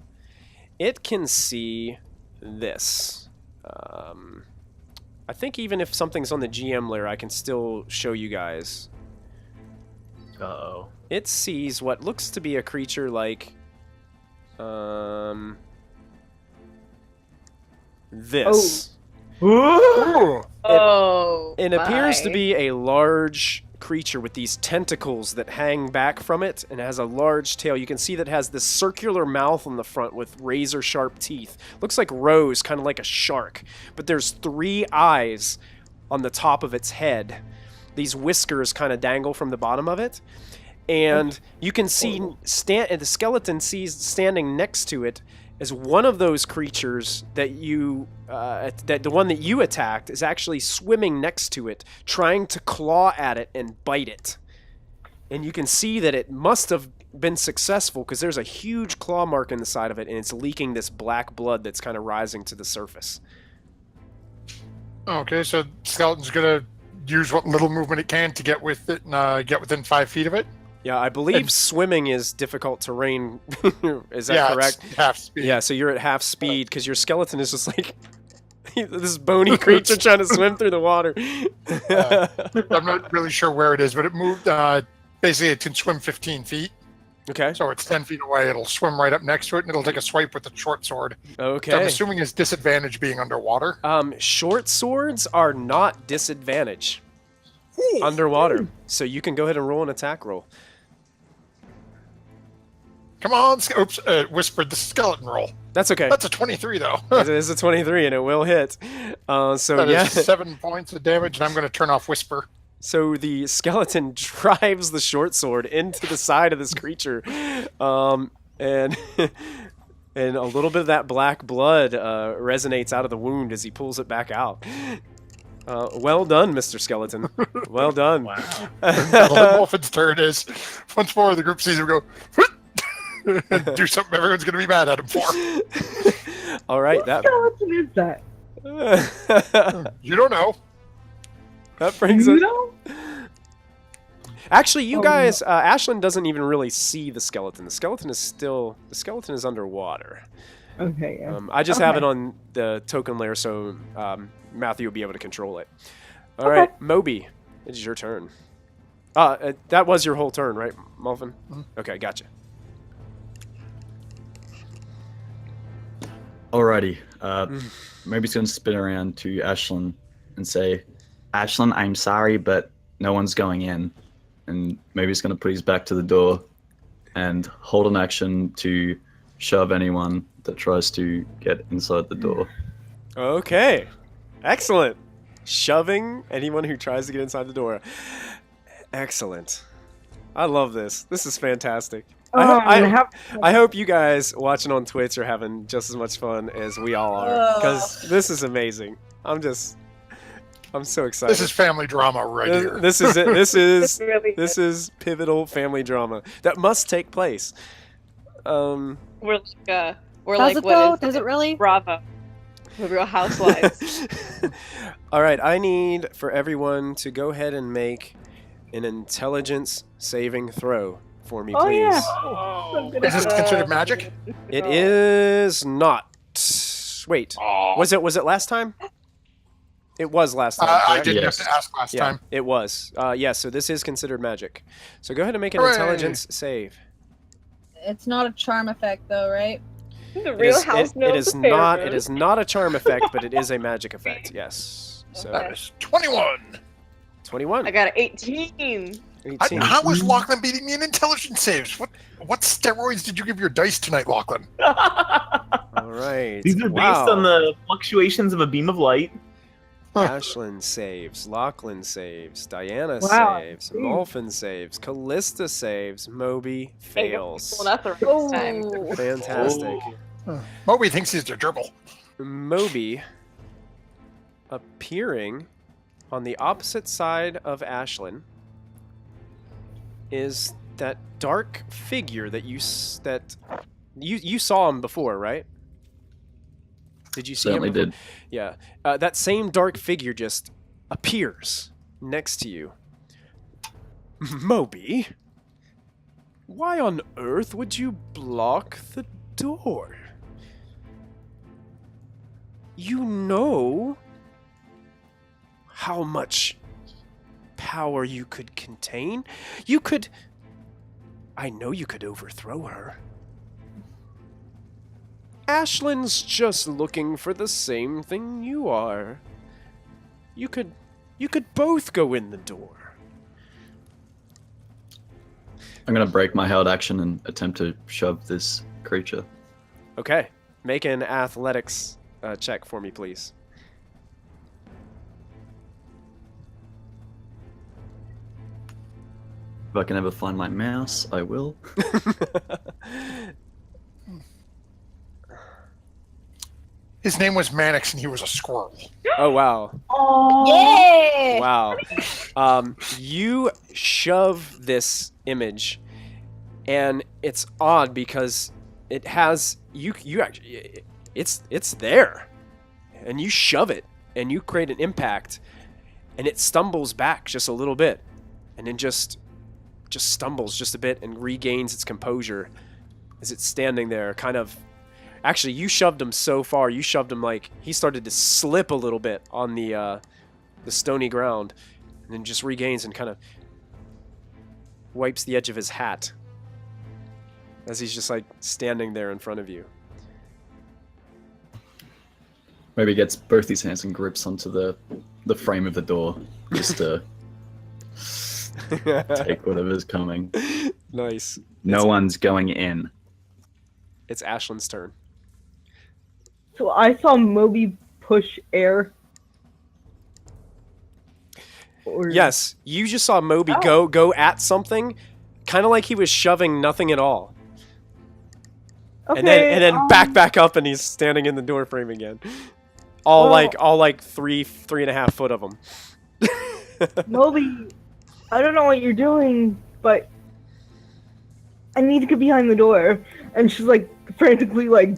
it can see this. I think even if something's on the GM layer, I can still show you guys. Uh-oh. It sees what looks to be a creature like this. Ooh. Oh. It appears to my. be a large creature with these tentacles that hang back from it, and it has a large tail. You can see that it has this circular mouth on the front with razor sharp teeth. Looks like rows, kind of like a shark, but there's 3 eyes on the top of its head. These whiskers kind of dangle from the bottom of it, and you can see the skeleton sees standing next to it is one of those creatures that that the one that you attacked is actually swimming next to it, trying to claw at it and bite it. And you can see that it must have been successful because there's a huge claw mark in the side of it, and it's leaking this black blood that's kind of rising to the surface. Okay, so skeleton's gonna use what little movement it can to get with it and get within 5 feet of it. Yeah, I believe swimming is difficult terrain. Is that Yeah, correct? it's half speed. Yeah, so you're at half speed because your skeleton is just like this bony creature trying to swim through the water. I'm not really sure where it is, but it moved. Basically, it can swim 15 feet. Okay. So it's 10 feet away. It'll swim right up next to it, and it'll take a swipe with the short sword. Okay. So I'm assuming it's disadvantage being underwater. Short swords are not disadvantage underwater, so you can go ahead and roll an attack roll. Come on, oops! Whispered the skeleton roll. That's okay. That's a 23 though. It is a 23, and it will hit. So That yeah. is 7 points of damage, and I'm going to turn off Whisper. So the skeleton drives the short sword into the side of this creature, and and a little bit of that black blood resonates out of the wound as he pulls it back out. Well done, Mr. Skeleton. Well done. Wow. Wolfen's turn is once more the group sees him go and do something everyone's going to be mad at him for. All right, What skeleton is that? You don't know. that brings You us. know? Actually, you Oh, guys, Ashlyn doesn't even really see the skeleton. The skeleton is underwater. Okay, yeah. I just have Okay. it on the token layer, so Matthew will be able to control it. All right, Moby, it is your turn. That was your whole turn, right, Mulvin? Okay, gotcha. Alrighty. Maybe he's going to spin around to Ashlyn and say, Ashlyn, I'm sorry, but no one's going in. And maybe he's going to put his back to the door and hold an action to shove anyone that tries to get inside the door. Okay. Excellent. Shoving anyone who tries to get inside the door. Excellent. I love this. This is fantastic. I hope you guys watching on Twitch are having just as much fun as we all are, because this is amazing. I'm so excited. This is family drama right here. This is it. This is Really this is pivotal family drama that must take place. we're Does like it what though? is Does it really? Bravo. The Real Housewives. All right, I need for everyone to go ahead and make an intelligence saving throw for me, Oh please. yeah. Is this considered magic? It is not. Wait, Oh. was it last time? It was last time. I correct? didn't Yes. have to ask last Yeah, time. it was. Yes, so this is considered magic. So go ahead and make an Hooray. intelligence save. It's not a charm effect though, right? The It Real is, House it knows is the not. It pharaohs. is not a charm effect, but it is a magic effect. Yes. So That is 21. 21. I got an 18. 18. How was Lachlan beating me in intelligence saves? What steroids did you give your dice tonight, Lachlan? All right. These are based Wow. on the fluctuations of a beam of light. Ashlyn saves, Lachlan saves, Diana Wow. saves, Molfin saves, Callista saves, Moby fails. Well, not the first time. Oh. Fantastic. Moby thinks he's a gerbil. Moby appearing on the opposite side of Ashlyn is that dark figure that you saw him before, right? Did you see Certainly him? Before? did. Yeah. That same dark figure just appears next to you. Moby, why on earth would you block the door? You know how much power you could contain? I know you could overthrow her. Ashlyn's just looking for the same thing you are. You could both go in the door. I'm gonna break my held action and attempt to shove this creature. Okay. Make an athletics check for me, please. If I can ever find my mouse, I will. His name was Mannix and he was a squirrel. Oh, wow. Yeah. Wow. You shove this image, and it's odd because it has you actually it's there, and you shove it, and you create an impact, and it stumbles back just a little bit, and then just stumbles just a bit and regains its composure as it's standing there, kind of. Actually, you shoved him so far. You shoved him like he started to slip a little bit on the stony ground, and then just regains and kind of wipes the edge of his hat as he's just like standing there in front of you. Maybe gets both his hands and grips onto the frame of the door just to take whatever's coming. Nice. No one's going in. It's Ashlyn's turn. So I saw Moby push air. Or... Yes, you just saw Moby go at something, kind of like he was shoving nothing at all, Okay, and then back up, and he's standing in the door frame again. All like 3.5 foot of him. Moby, I don't know what you're doing, but I need to get behind the door. And she's like frantically like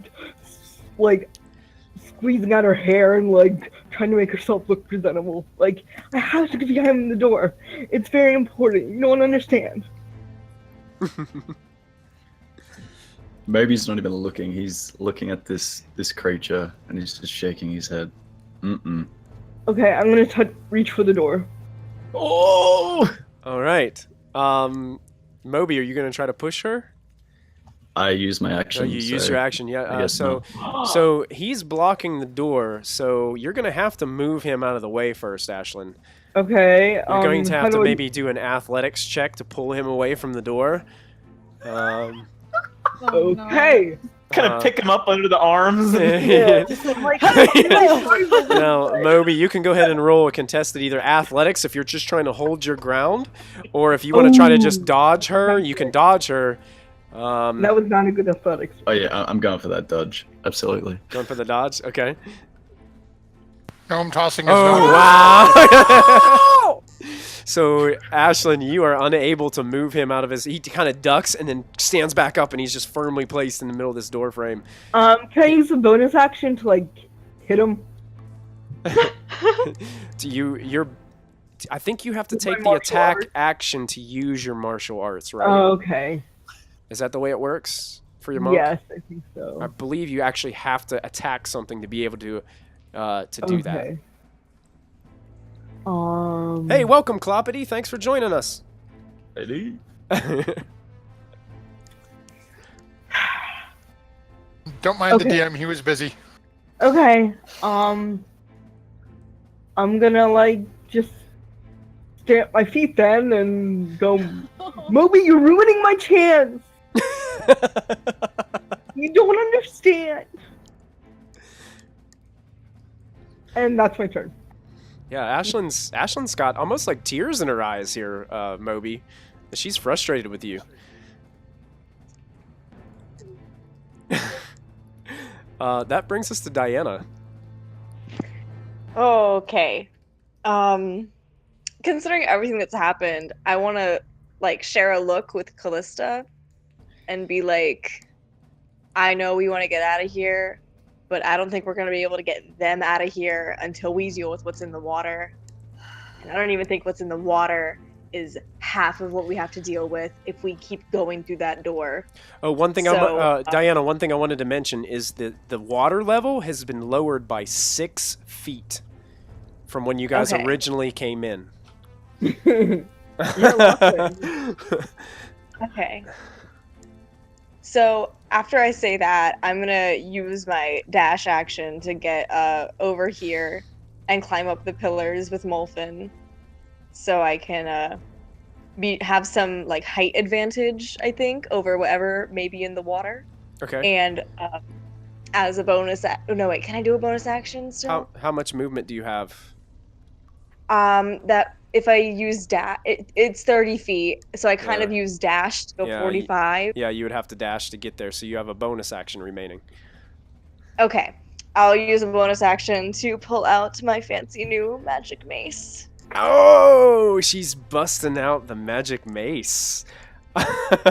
squeezing out her hair and like trying to make herself look presentable. Like, I have to get behind the door. It's very important. You don't understand. Maybe he's not even looking. He's looking at this creature and he's just shaking his head. Mm-mm. Okay, I'm gonna reach for the door. Oh! All right. Moby, are you gonna try to push her? I use my action. Oh, you use your action, yeah. I guess So he's blocking the door. So you're gonna have to move him out of the way first, Ashlyn. Okay. You're going to how have to do I- maybe do an athletics check to pull him away from the door. Oh, no. Okay. Kind of pick him up under the arms. Yeah, just like, Now, Moby, you can go ahead and roll a contested either athletics if you're just trying to hold your ground, or if you want to try to just dodge her, you can dodge her. That was not a good athletics. Oh yeah, I'm going for that dodge. Absolutely. Going for the dodge? Okay. Gnome tossing is Oh, wow! So, Ashlyn, you are unable to move him out of his... He kind of ducks and then stands back up, and he's just firmly placed in the middle of this door frame. Can I use a bonus action to, like, hit him? I think you have to With my take the martial attack arts? action to use your martial arts, right? Oh, okay. Is that the way it works for your monk? Yes, I think so. I believe you actually have to attack something to be able to do that. Okay. Hey, welcome, Cloppity. Thanks for joining us. Ready? Don't mind the Okay. DM, he was busy. Okay. I'm gonna like just stamp my feet then and go. Moby, you're ruining my chance. You don't understand. And that's my turn. Yeah, Ashlyn's got almost like tears in her eyes here, Moby. She's frustrated with you. That brings us to Diana. Okay. Considering everything that's happened, I want to like share a look with Callista and be like, I know we want to get out of here, but I don't think we're going to be able to get them out of here until we deal with what's in the water. And I don't even think what's in the water is half of what we have to deal with if we keep going through that door. Oh, one thing, So, Diana, one thing I wanted to mention is that the water level has been lowered by 6 feet from when you guys Okay. originally came in. You're welcome. Okay. So after I say that, I'm gonna use my dash action to get over here and climb up the pillars with Molfin, so I can have some like height advantage, I think, over whatever may be in the water. Okay. And as a bonus, no wait, can I do a bonus action still? How much movement do you have? That if I use dash, it's 30 feet, so I kind of use dash to go Yeah, 45. Yeah, you would have to dash to get there, so you have a bonus action remaining. Okay, I'll use a bonus action to pull out my fancy new magic mace. Oh, she's busting out the magic mace.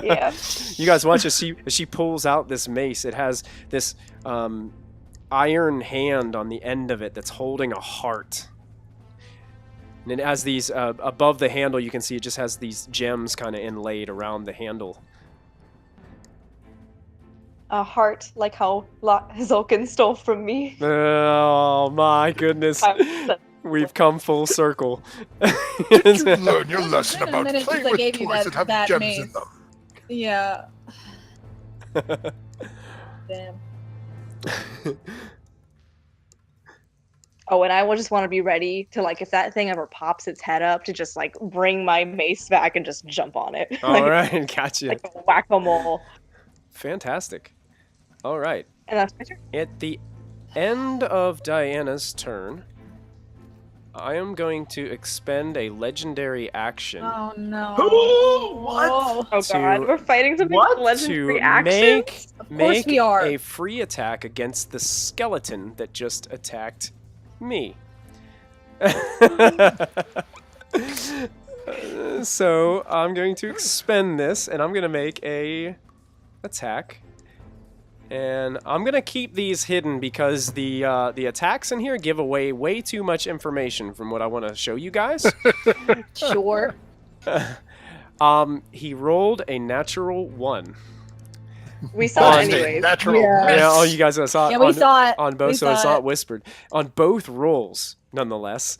Yeah. You guys watch as she pulls out this mace. It has this iron hand on the end of it that's holding a heart. And it has these, above the handle, you can see it just has these gems kind of inlaid around the handle. A heart, like how Zulkin stole from me. Oh my goodness. We've come full circle. Learn your lesson Wait a about minute playing since I with gave you toys that have that gems mace. in them. Yeah. Damn. Oh, and I just want to be ready to, like, if that thing ever pops its head up, to just, like, bring my mace back and just jump on it. All right, gotcha. Like a whack-a-mole. Fantastic. All right. And that's my turn. At the end of Diana's turn, I am going to expend a legendary action Oh no. What? Oh, Oh god, we're fighting something with to legendary actions? make we are. a free attack against the skeleton that just attacked me. So I'm going to expend this, and I'm going to make a attack. And I'm going to keep these hidden because the attacks in here give away way too much information from what I want to show you guys. sure. He rolled a natural 1. We saw On- it anyways. Natural Yeah. miss. Yeah, oh, you guys saw it. Yeah, we on, saw it. on both, We so it's saw not it. whispered. On both rolls, nonetheless.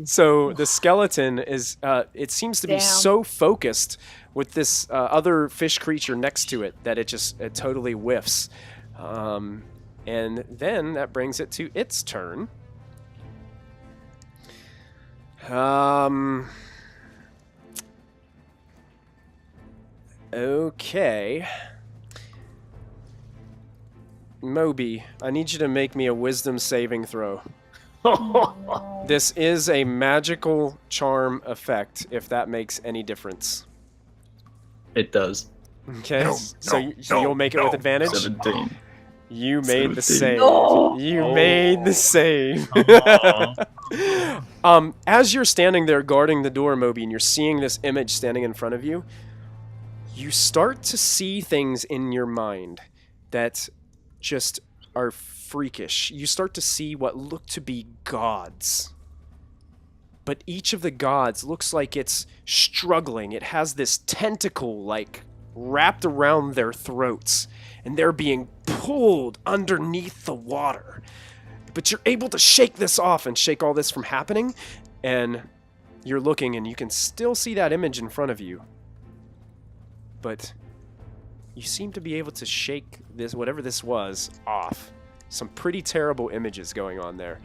So the skeleton is, it seems to be Damn. so focused with this other fish creature next to it that it totally whiffs. And then that brings it to its turn. Okay. Moby, I need you to make me a wisdom saving throw. No. This is a magical charm effect, if that makes any difference. It does. Okay, No, so, no, so you'll make it with no. advantage? 17. You made the 17. save. No. You made the save. Oh. As you're standing there guarding the door, Moby, and you're seeing this image standing in front of you, you start to see things in your mind that just are freakish. You start to see what look to be gods. But each of the gods looks like it's struggling. It has this tentacle, like, wrapped around their throats, and they're being pulled underneath the water. But you're able to shake this off and shake all this from happening, and you're looking and you can still see that image in front of you. But you seem to be able to shake this, whatever this was, off. Some pretty terrible images going on there.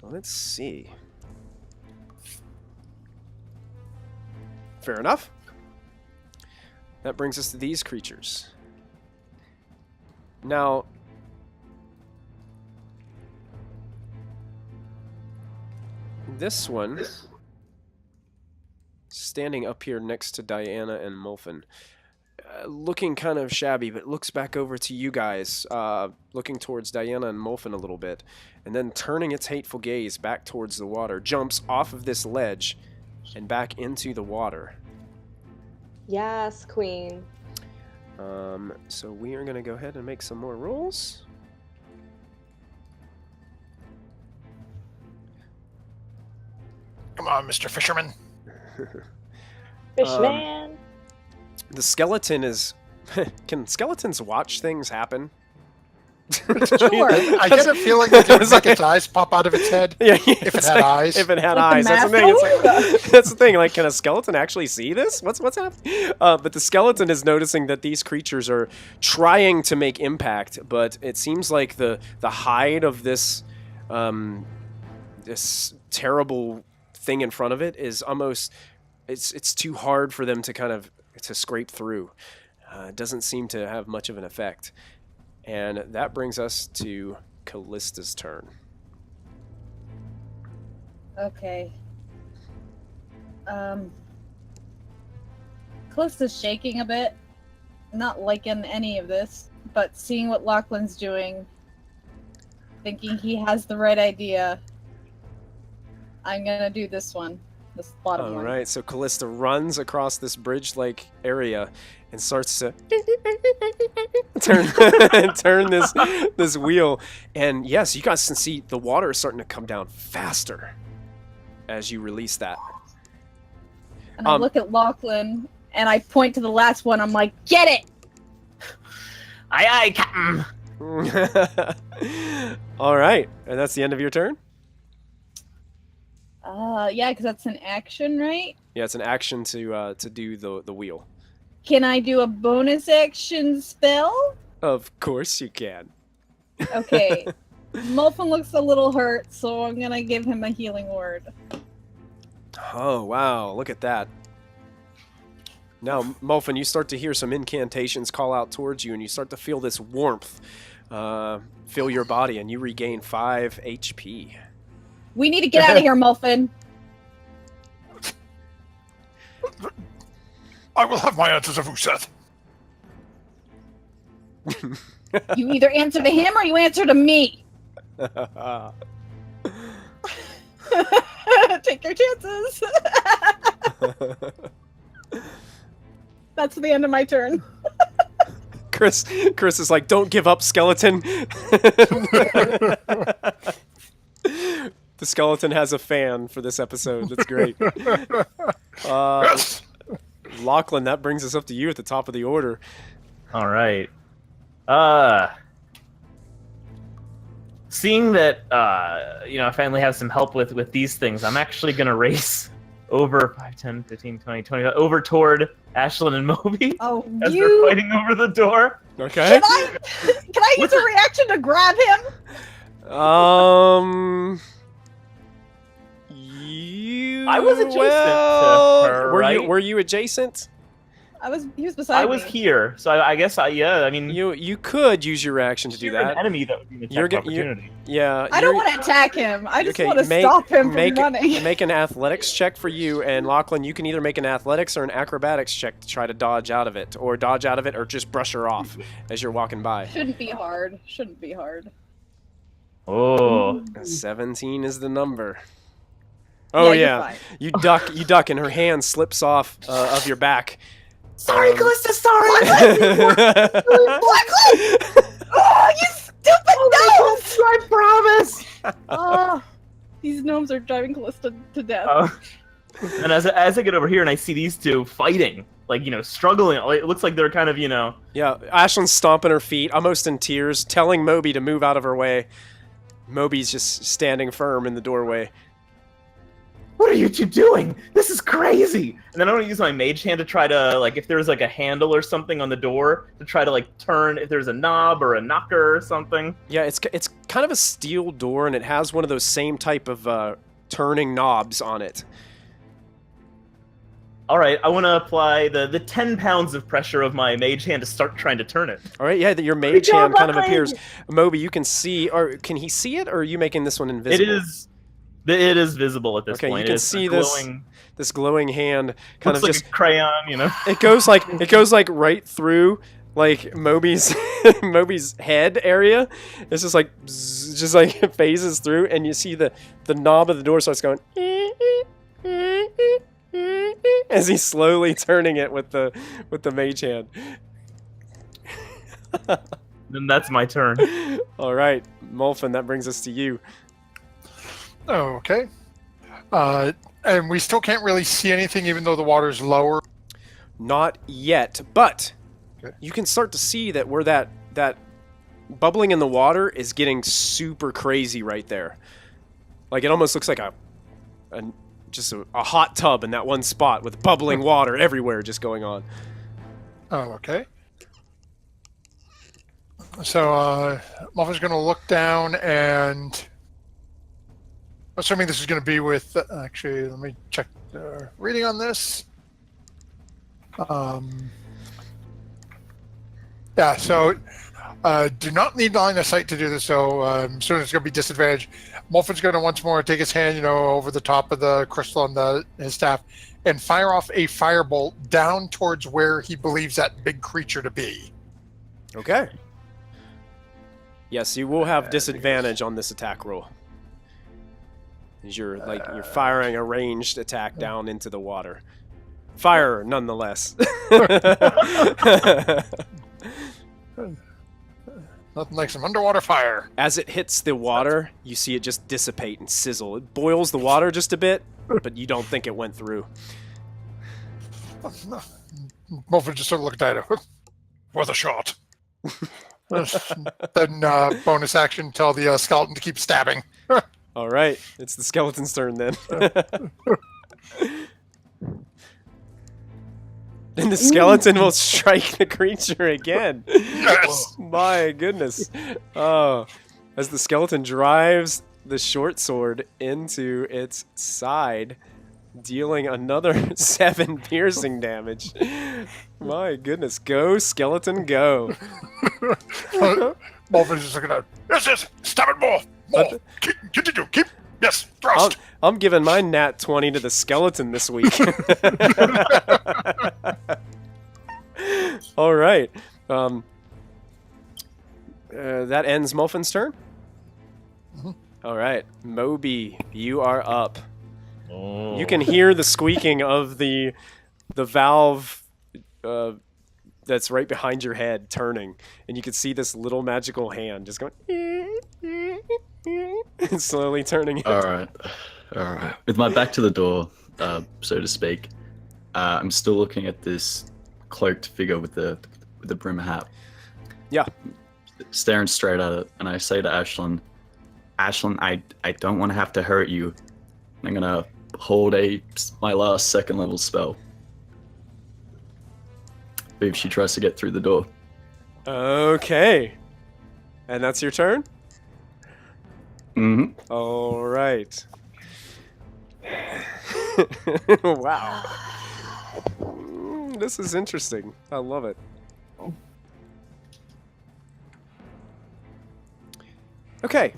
Let's see. Fair enough. That brings us to these creatures. Now, this one, standing up here next to Diana and Mulfin, looking kind of shabby, but looks back over to you guys, looking towards Diana and Mulfin a little bit, and then turning its hateful gaze back towards the water, jumps off of this ledge and back into the water. Yes, queen. So we are going to go ahead and make some more rolls. Come on, Mr. Fisherman. Fishman. The skeleton is... Can skeletons watch things happen? Sure. I get a feeling like it would make its eyes pop out of its head. Yeah, If it had eyes. If it had Like eyes, the that's the thing. It's mask? like, that's the thing. Like, can a skeleton actually see this? What's happening? But the skeleton is noticing that these creatures are trying to make impact, but it seems like the hide of this this terrible thing in front of it is almost it's too hard for them to kind of to scrape through. It doesn't seem to have much of an effect. And that brings us to Callista's turn. Okay. Callista's shaking a bit, not liking any of this, but seeing what Lachlan's doing, thinking he has the right idea. I'm gonna do this one. This bottom All one. right, so Callista runs across this bridge-like area and starts to turn this wheel. And yes, you guys can see the water is starting to come down faster as you release that. And I look at Lachlan and I point to the last one. I'm like, get it! Aye, aye, Captain. All right, and that's the end of your turn? Yeah, because that's an action, right? Yeah, it's an action to do the wheel. Can I do a bonus action spell? Of course you can. Okay. Mulfin looks a little hurt, so I'm gonna give him a healing word. Oh, wow, look at that. Now, Mulfin, you start to hear some incantations call out towards you, and you start to feel this warmth fill your body, and you regain 5 HP. We need to get out of here, Mulfin. I will have my answers of Oosith. You either answer to him or you answer to me. Take your chances. That's the end of my turn. Chris is like, don't give up, skeleton. The skeleton has a fan for this episode. That's great. Yes. Lachlan, that brings us up to you at the top of the order. All right. Seeing that, I finally have some help with these things, I'm actually going to race over 5, 10, 15, 20, 25, over toward Ashlyn and Moby Oh, as they're fighting over the door. Okay. Can I use a reaction to grab him? You. I was adjacent to her, were right? Were you adjacent? He was beside me. I was here, so I guess I mean, You could use your reaction to do you're an that. enemy that would be an attack You're of get- you're- opportunity. Yeah. I don't want to attack him. I just want to make- stop him make, from running. Make an athletics check for you, and Lachlan, you can either make an athletics or an acrobatics check to try to dodge out of it, or just brush her off as you're walking by. Shouldn't be hard. Shouldn't be hard. Oh, 17 is the number. Oh you're yeah, fine. you duck, and her hand slips off of your back. sorry, Callista, sorry. Oh, you stupid gnomes! I promise. Oh, these gnomes are driving Callista to death. And as I get over here and I see these two fighting, like, struggling, it looks like they're kind of, Yeah, Ashlyn's stomping her feet, almost in tears, telling Moby to move out of her way. Moby's just standing firm in the doorway. what are you two doing? This is crazy. And then I'm gonna use my mage hand to try to, like, if there's like a handle or something on the door, to try to like turn if there's a knob or a knocker or something. Yeah, it's kind of a steel door, and it has one of those same type of turning knobs on it. All right, I want to apply the 10 pounds of pressure of my mage hand to start trying to turn it. All right, yeah, your mage hand kind of appears. Moby, you can see, or can he see it, or are you making this one invisible? It is visible at this Okay, point. you can It's see glowing, this glowing hand kind looks of like just a crayon, it goes like right through like Moby's Moby's head area. It's just like bzz, just like phases through, and you see the knob of the door starts going as he's slowly turning it with the mage hand. Then that's my turn. All right, Molfin, that brings us to you. Okay. And we still can't really see anything, even though the water's lower. Not yet, but Okay. you can start to see that where that bubbling in the water is getting super crazy right there. Like it almost looks like a hot tub in that one spot with bubbling water everywhere just going on. Oh, okay. So, Muffin's going to look down and... Assuming this is going to be with... actually, let me check the reading on this. Yeah, so... do not need line of sight to do this, so soon it's going to be disadvantage. Muffin's going to once more take his hand, over the top of the crystal on his staff and fire off a firebolt down towards where he believes that big creature to be. Okay. Yes, you will have disadvantage on this attack roll. You're firing a ranged attack down into the water. Fire nonetheless. Nothing like some underwater fire. As it hits the water, you see it just dissipate and sizzle. It boils the water just a bit, but you don't think it went through. Muffin just sort of looked at it. Worth a shot. Then bonus action, tell the skeleton to keep stabbing. All right, it's the skeleton's turn then. And the skeleton will strike the creature again. Yes. My goodness. Oh, as the skeleton drives the short sword into its side, dealing another 7 piercing damage. My goodness. Go, skeleton, go. Muffin's just looking at it. Yes, stab it more. More. Continue. Keep. Yes, thrust. I'm giving my nat 20 to the skeleton this week. All right. That ends Muffin's turn. All right, Moby, you are up. Oh. You can hear the squeaking of the valve that's right behind your head turning, and you can see this little magical hand just going and slowly turning it. All right. With my back to the door, so to speak, I'm still looking at this cloaked figure with the brim hat. Yeah. Staring straight at it, and I say to Ashlyn, I don't want to have to hurt you. I'm gonna hold my last second level spell. If she tries to get through the door. Okay. And that's your turn? Mm-hmm. All right. Wow. This is interesting. I love it. Okay.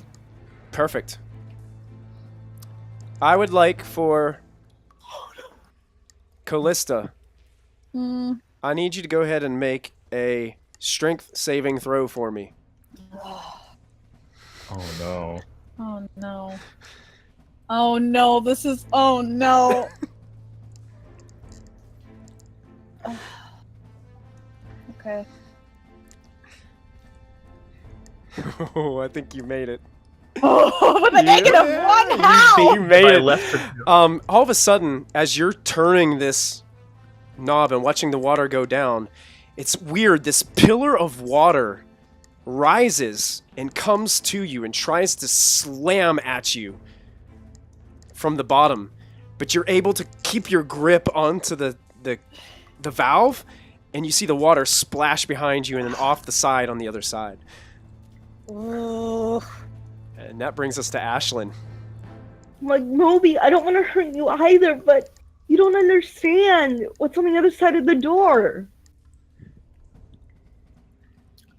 Perfect. I would like for Callista. I need you to go ahead and make a strength saving throw for me. Oh no. Oh no. Oh no, this is. Oh no. Okay. Oh, I think you made it. Oh, with a -1? How? You made By it. left for two. All of a sudden, as you're turning this knob and watching the water go down, it's weird. This pillar of water rises and comes to you and tries to slam at you from the bottom, but you're able to keep your grip onto the valve, and you see the water splash behind you and then off the side on the other side. And that brings us to Ashlyn. Like, Moby, I don't want to hurt you either, but you don't understand what's on the other side of the door.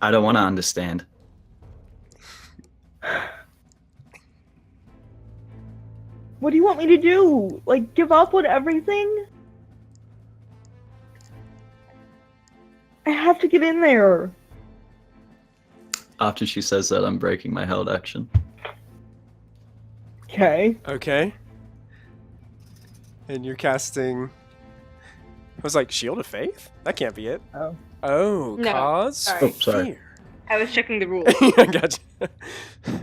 I don't want to understand. What do you want me to do? Like, give up on everything? I have to get in there. After she says that, I'm breaking my held action. Okay. Okay. And you're casting... I was like, Shield of Faith? That can't be it. Oh. Oh, No, cause sorry. Oh, sorry. fear. I was checking the rules. I got you.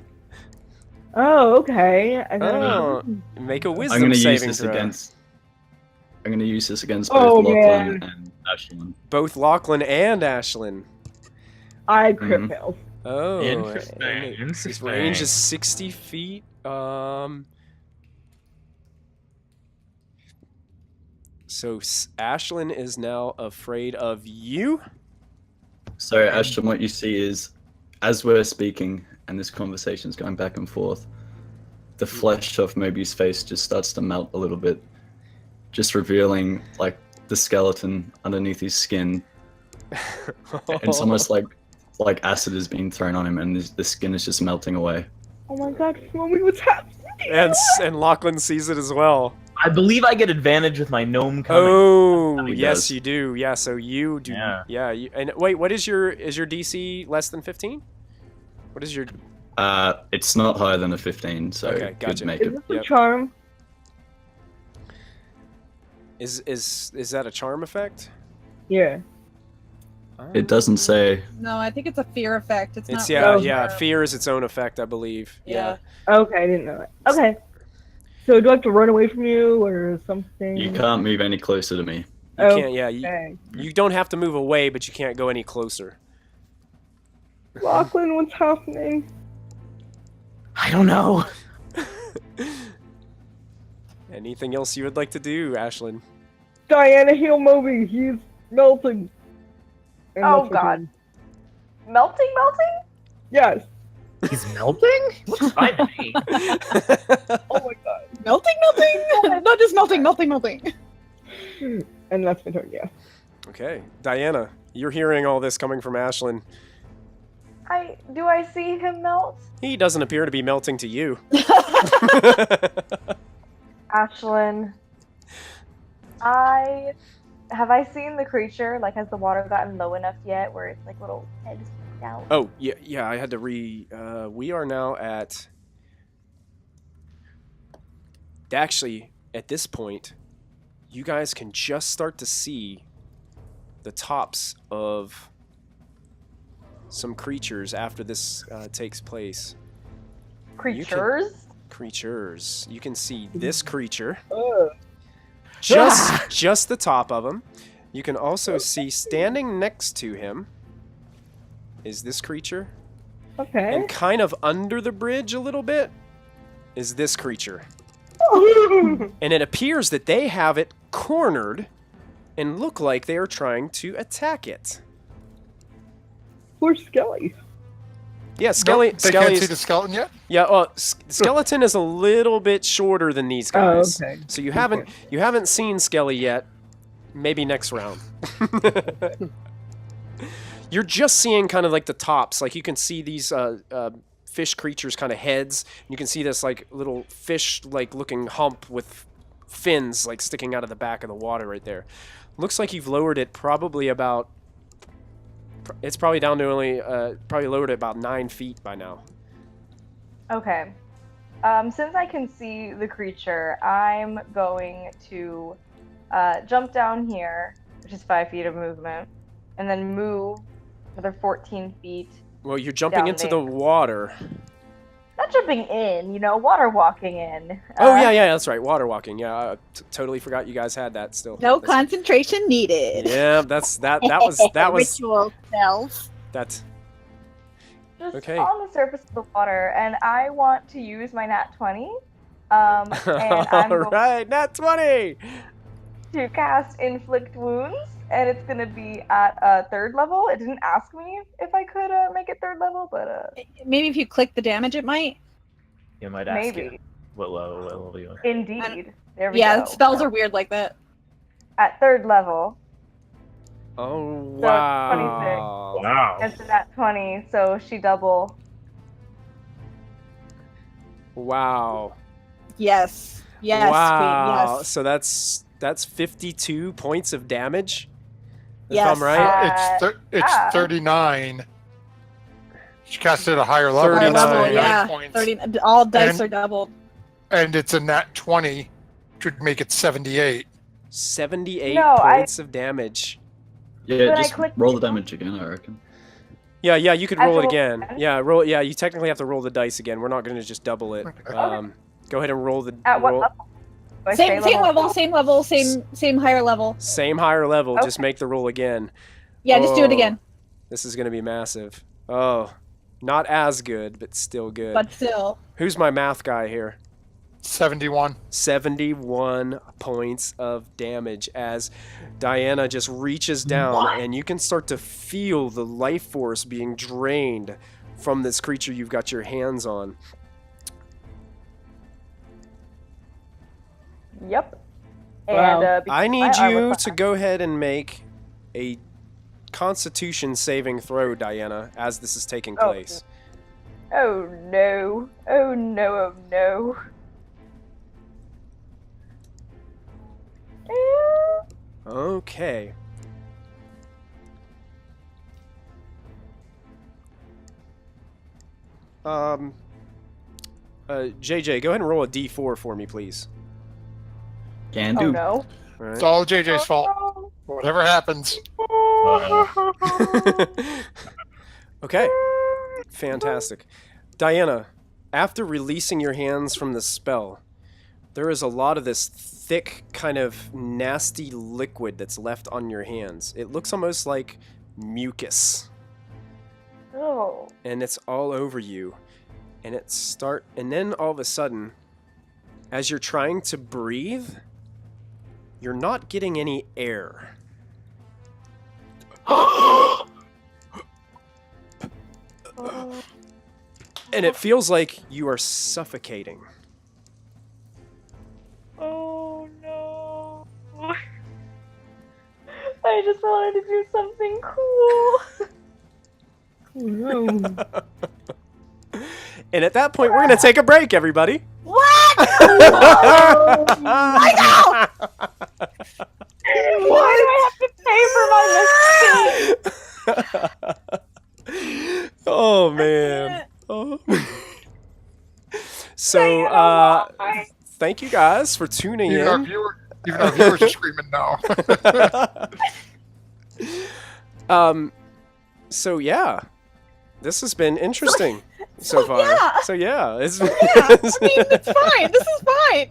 Oh, okay. I thought- Oh, make a I'm wisdom going to use saving this throw. against... I'm going to use this against Oh, both Lachlan man. and Ashlyn. Both Lachlan and Ashlyn. I crit Mhm. failed. Oh, Interesting, and His interesting. range is 60 feet. So Ashlyn is now afraid of you. So, Ashlyn, what you see is, as we're speaking and this conversation's going back and forth, the flesh of Moby's face just starts to melt a little bit, just revealing, like, the skeleton underneath his skin. It's almost like acid is being thrown on him, and the skin is just melting away. Oh my god, Moby, what's happening? and Lachlan sees it as well. I believe I get advantage with my gnome coming. Oh, He yes, does. you do. Yeah, so you do. Yeah. You, and wait, what is your DC less than 15? What is your? It's not higher than a 15, so Okay, gotcha. could make Is it. this a Yep. charm? Is that a charm effect? Yeah. It doesn't say. No, I think it's a fear effect. It's not. Yeah, really yeah. a- Fear is its own effect, I believe. Yeah. Okay, I didn't know that. Okay. So do I have to run away from you or something? You can't move any closer to me. You Oh, can't. Yeah, Okay. you don't have to move away, but you can't go any closer. Lachlan, what's happening? I don't know. Anything else you would like to do, Ashlyn? Diana, heal Moby. He's melting. And Oh, that's what God. he- Melting? Yes. He's melting? Looks fine to me. Oh my god. Melting. Not just melting. And that's my turn, yeah. Okay, Diana, you're hearing all this coming from Ashlyn. Do I see him melt? He doesn't appear to be melting to you. Ashlyn, have I seen the creature? Like, has the water gotten low enough yet where it's like little eggs out? Oh, yeah, I had to we are now at... Actually, at this point, you guys can just start to see the tops of some creatures after this takes place. Creatures? Creatures. You can see this creature. Oh. Just the top of him. You can also see standing next to him is this creature. Okay. And kind of under the bridge a little bit is this creature. And it appears that they have it cornered and look like they are trying to attack it. Poor Skelly. Yeah, Skelly. Nope, they can't see Skelly's, the skeleton yet? yeah, well, Skeleton is a little bit shorter than these guys. Oh, okay. So you haven't seen Skelly yet. maybe next round. You're just seeing kind of like the tops. Like you can see these fish creatures kind of heads. You can see this like little fish like looking hump with fins like sticking out of the back of the water right there. Looks like you've lowered it probably about. It's probably down to only probably lowered it about 9 feet by now. Okay. Since I can see the creature, I'm going to jump down here, which is 5 feet of movement, and then move another 14 feet. Well, you're jumping Down into there. the water. Not jumping in, water walking in. Oh yeah, that's right. Water walking. Yeah, I totally forgot you guys had that still. No That's- concentration needed. Yeah, that was Ritual spells. that's Just okay. on the surface of the water, and I want to use my nat 20. And I'm all right. Nat 20. to cast Inflict Wounds, and it's going to be at 3rd level. It didn't ask me if I could make it 3rd level, but Maybe if you click the damage, it might. You might ask maybe. you what level you are. Indeed. There we Yeah, go. spells are weird like that. At 3rd level. Oh wow. Wow. It's a nat 20, so she double. Wow. Yes. Yes, wow. Queen, yes. So that's 52 points of damage. If Yes. I'm right. It's 39. She cast it at a higher level. Higher That's level, 39 yeah. points. 30, all dice And- are doubled. And it's a nat 20, which would make it 78. 78 No, points of damage. Yeah, When I just click- roll the damage again, I reckon. Yeah, you could I roll it roll again. again? Yeah, roll. Yeah, you technically have to roll the dice again. We're not going to just double it. Okay. Go ahead and roll the. At what roll- level? Do I say Same level, same higher level. Same higher level. Just Okay. make the roll again. Yeah, just do it Oh, again. This is going to be massive. Oh, not as good, but still good. But still. Who's my math guy here? 71. 71 points of damage as Diana just reaches down and you can start to feel the life force being drained from this creature you've got your hands on. Yep. Wow. And I need my armor you class- to go ahead and make a Constitution saving throw, Diana, as this is taking Oh. place. Oh no. Oh no, oh no. Okay. JJ, go ahead and roll a d4 for me, please. Can Oh do. no. All It's right. all JJ's fault. Oh, Whatever happens. Okay. Fantastic. Diana, after releasing your hands from the spell, there is a lot of this thick, kind of nasty liquid that's left on your hands. It looks almost like mucus, oh. and it's all over you. And and then all of a sudden, as you're trying to breathe, you're not getting any air. And it feels like you are suffocating. Oh no. I just wanted to do something cool. No. And at that point, we're going to take a break, everybody. What? Whoa. I know! Why do I have to pay for my mistake? Oh, man. Oh. So, Diana, why? thank you guys for tuning Even our, in. even our viewers are screaming no. So, yeah. This has been interesting so far. yeah. So, yeah. It's, Yeah, I mean, it's fine. This is fine.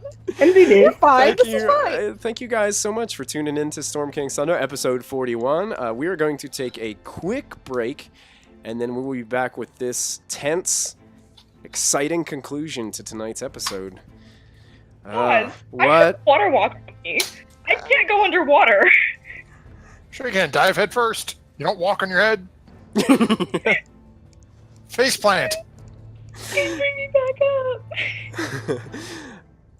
NBD. We're fine. Thank This you, is fine. thank you guys so much for tuning in to Storm King's Thunder, episode 41. We are going to take a quick break, and then we will be back with this tense, exciting conclusion to tonight's episode. Guys, I What? have water walk with me. I can't go underwater. Sure you can. Dive head first. You don't walk on your head. Face plant. Please bring me back up.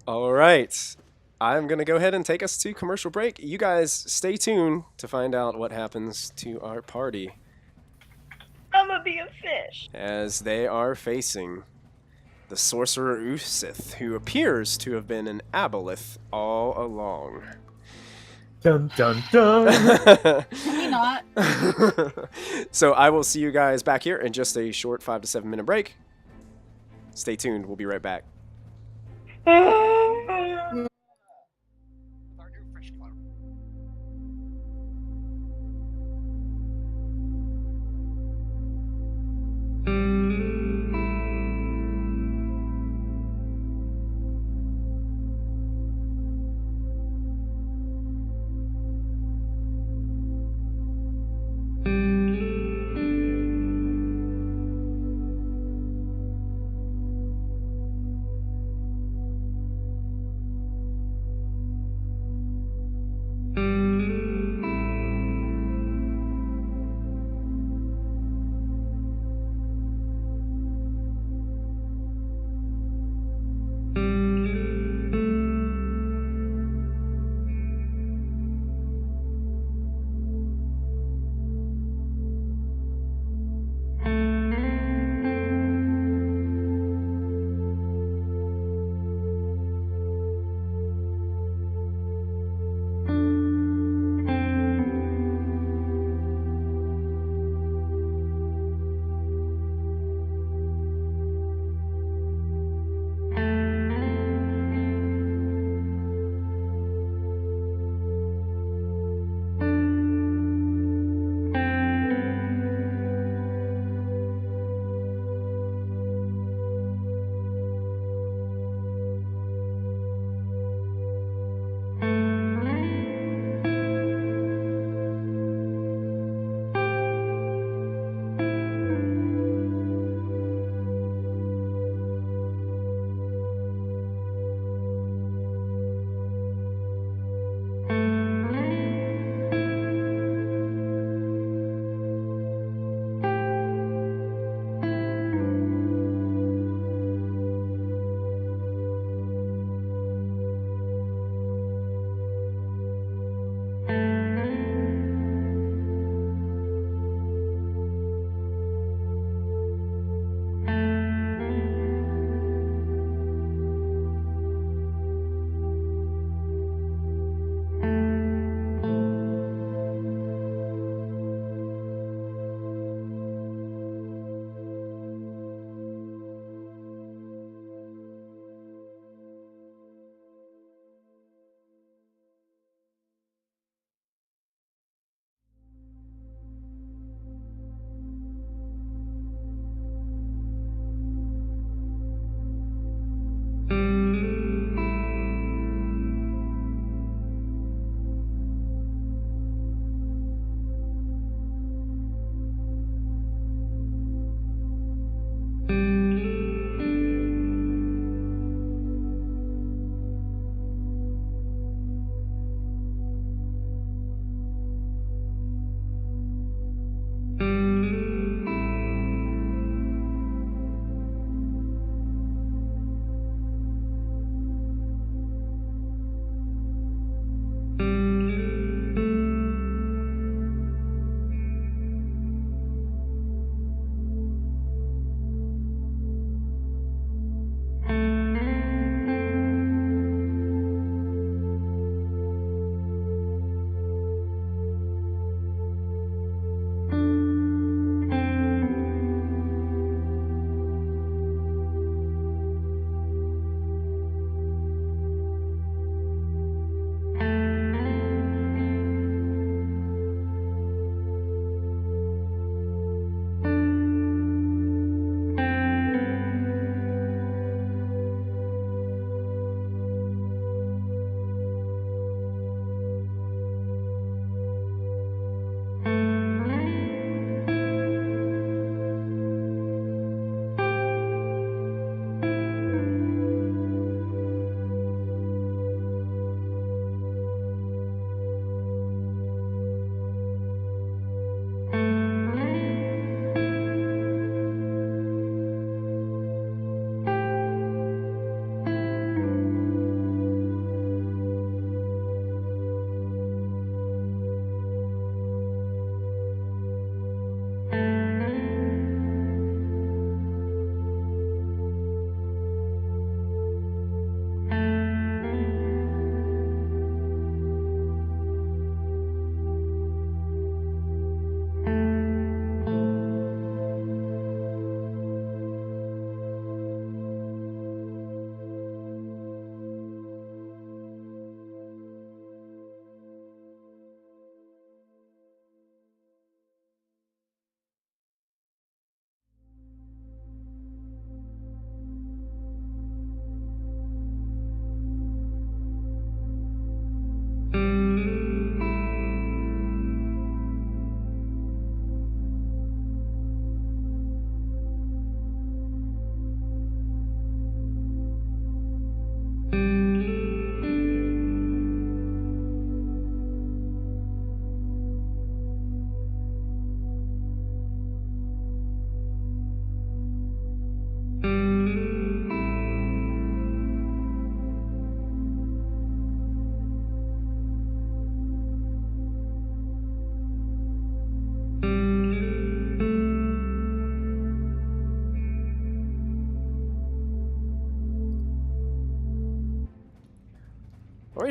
All right. I'm going to go ahead and take us to commercial break. You guys stay tuned to find out what happens to our party I'm gonna be a fish. as they are facing the sorcerer Oosith, who appears to have been an aboleth all along. Dun dun dun. Maybe not. So I will see you guys back here in just a short 5 to 7 minute break. Stay tuned. We'll be right back.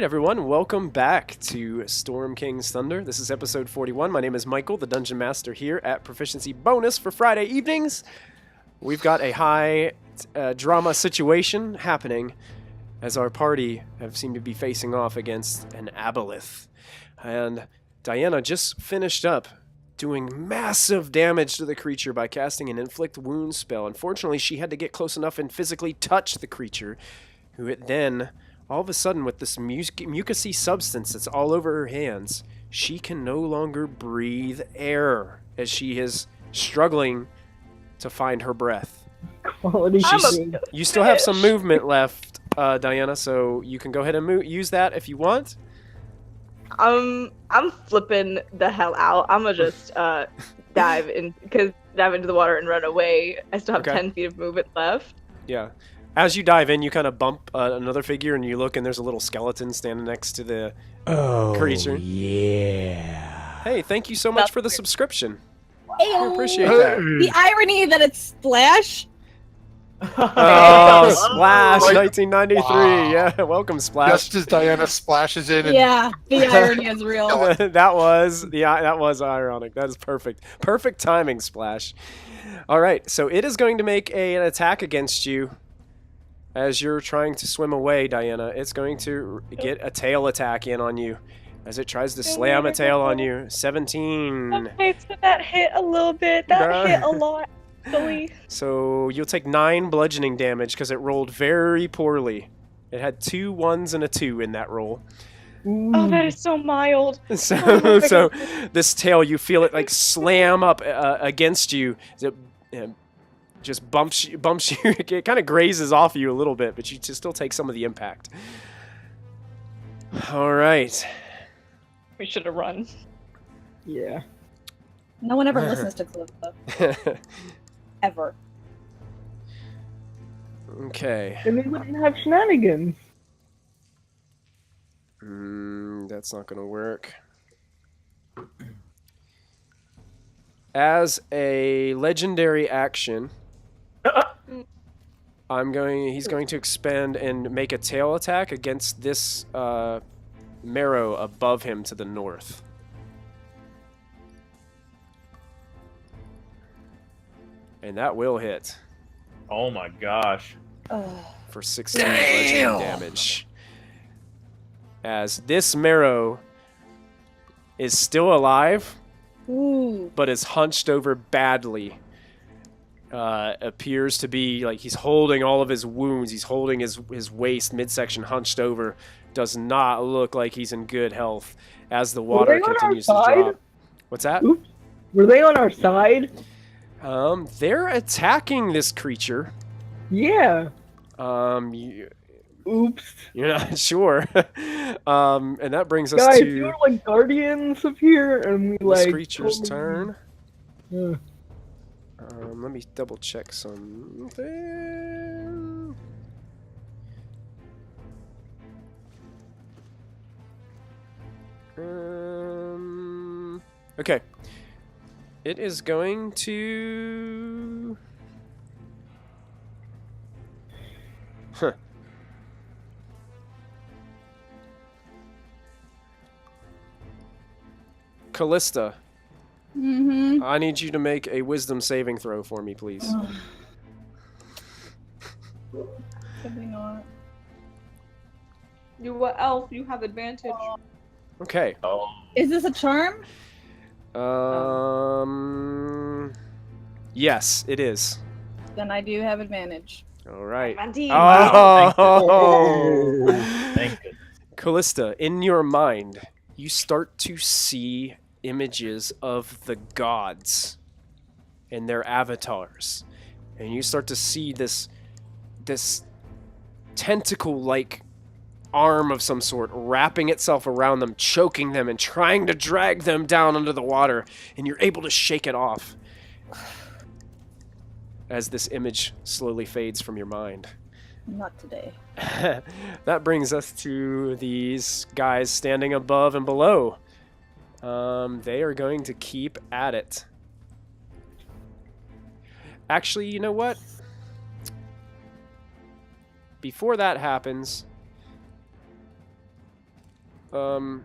right, everyone, welcome back to Storm King's Thunder. This is episode 41. My name is Michael, the Dungeon Master here at Proficiency Bonus for Friday evenings. We've got a high drama situation happening as our party have seemed to be facing off against an aboleth. And Diana just finished up doing massive damage to the creature by casting an inflict wound spell. Unfortunately, she had to get close enough and physically touch the creature, who it then, all of a sudden, with this mucousy substance that's all over her hands, she can no longer breathe air as she is struggling to find her breath. Quality. You still have some movement left, Diana, so you can go ahead and use that if you want. I'm flipping the hell out. I'm gonna just dive into the water and run away. I still have 10 feet of movement left. Yeah. As you dive in, you kind of bump another figure, and you look, and there's a little skeleton standing next to the creature. Yeah. Hey, thank you so much for the subscription. Ayo. I appreciate that. The irony that it's Splash. Oh, Splash, Like, 1993. wow. Yeah, welcome, Splash. Just as Diana splashes in and Yeah, the irony is real. that was ironic. That is perfect. Perfect timing, Splash. All right, so it is going to make an attack against you as you're trying to swim away, Diana. It's going to get a tail attack in on you as it tries to slam a tail on you. 17. Okay, so that hit a little bit. That hit a lot. Actually. So you'll take 9 bludgeoning damage because it rolled very poorly. It had 2 1s and a 2 in that roll. Oh, that is so mild. So this tail, you feel it like slam up against you. It just bumps you. It kind of grazes off you a little bit, but you just still take some of the impact. All right. We should have run. Yeah. No one ever listens to Calista. Ever. Okay. And we wouldn't have shenanigans. That's not going to work. As a legendary action, he's going to expand and make a tail attack against this marrow above him to the north. And that will hit. Oh my gosh. For 16 bludgeoning damage. As this marrow is still alive, but is hunched over badly. Appears to be like he's holding all of his wounds. He's holding his waist midsection hunched over. Does not look like he's in good health as the water continues to drop. What's that? Oops. Were they on our side? They're attacking this creature. Yeah. Oops. You're not sure. And that brings us Guys, to you were like guardians of here, and we like. this creature's turn. Yeah. Let me double check something. Okay. It is going to... Huh. Callista, I need you to make a wisdom saving throw for me, please. Probably not. What else? You have advantage. Okay. Is this a charm? Yes, it is. Then I do have advantage. All right. Oh, thank goodness. Callista, in your mind, you start to see images of the gods and their avatars, and you start to see this tentacle-like arm of some sort wrapping itself around them, choking them, and trying to drag them down under the water, and you're able to shake it off as this image slowly fades from your mind. Not today. That brings us to these guys standing above and below. They are going to keep at it. Actually, you know what? Before that happens, The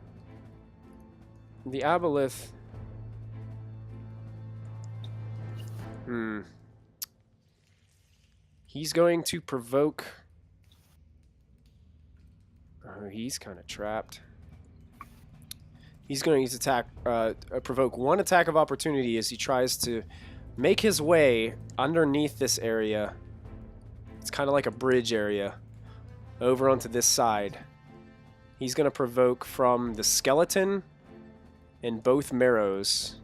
aboleth. He's going to provoke. Oh, he's kind of trapped. He's going to attack, provoke one attack of opportunity as he tries to make his way underneath this area. It's kind of like a bridge area over onto this side. He's going to provoke from the skeleton and both marrows.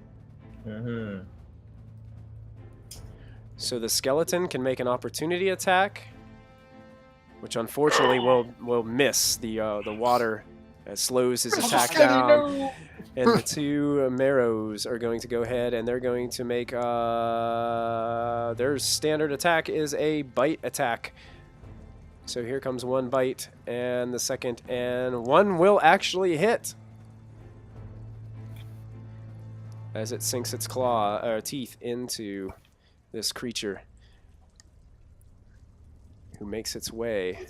So the skeleton can make an opportunity attack, which unfortunately will miss. The water slows his attack down. And the two marrows are going to go ahead and they're going to make their standard attack is a bite attack. So here comes one bite and the second, and one will actually hit as it sinks its teeth into this creature who makes its way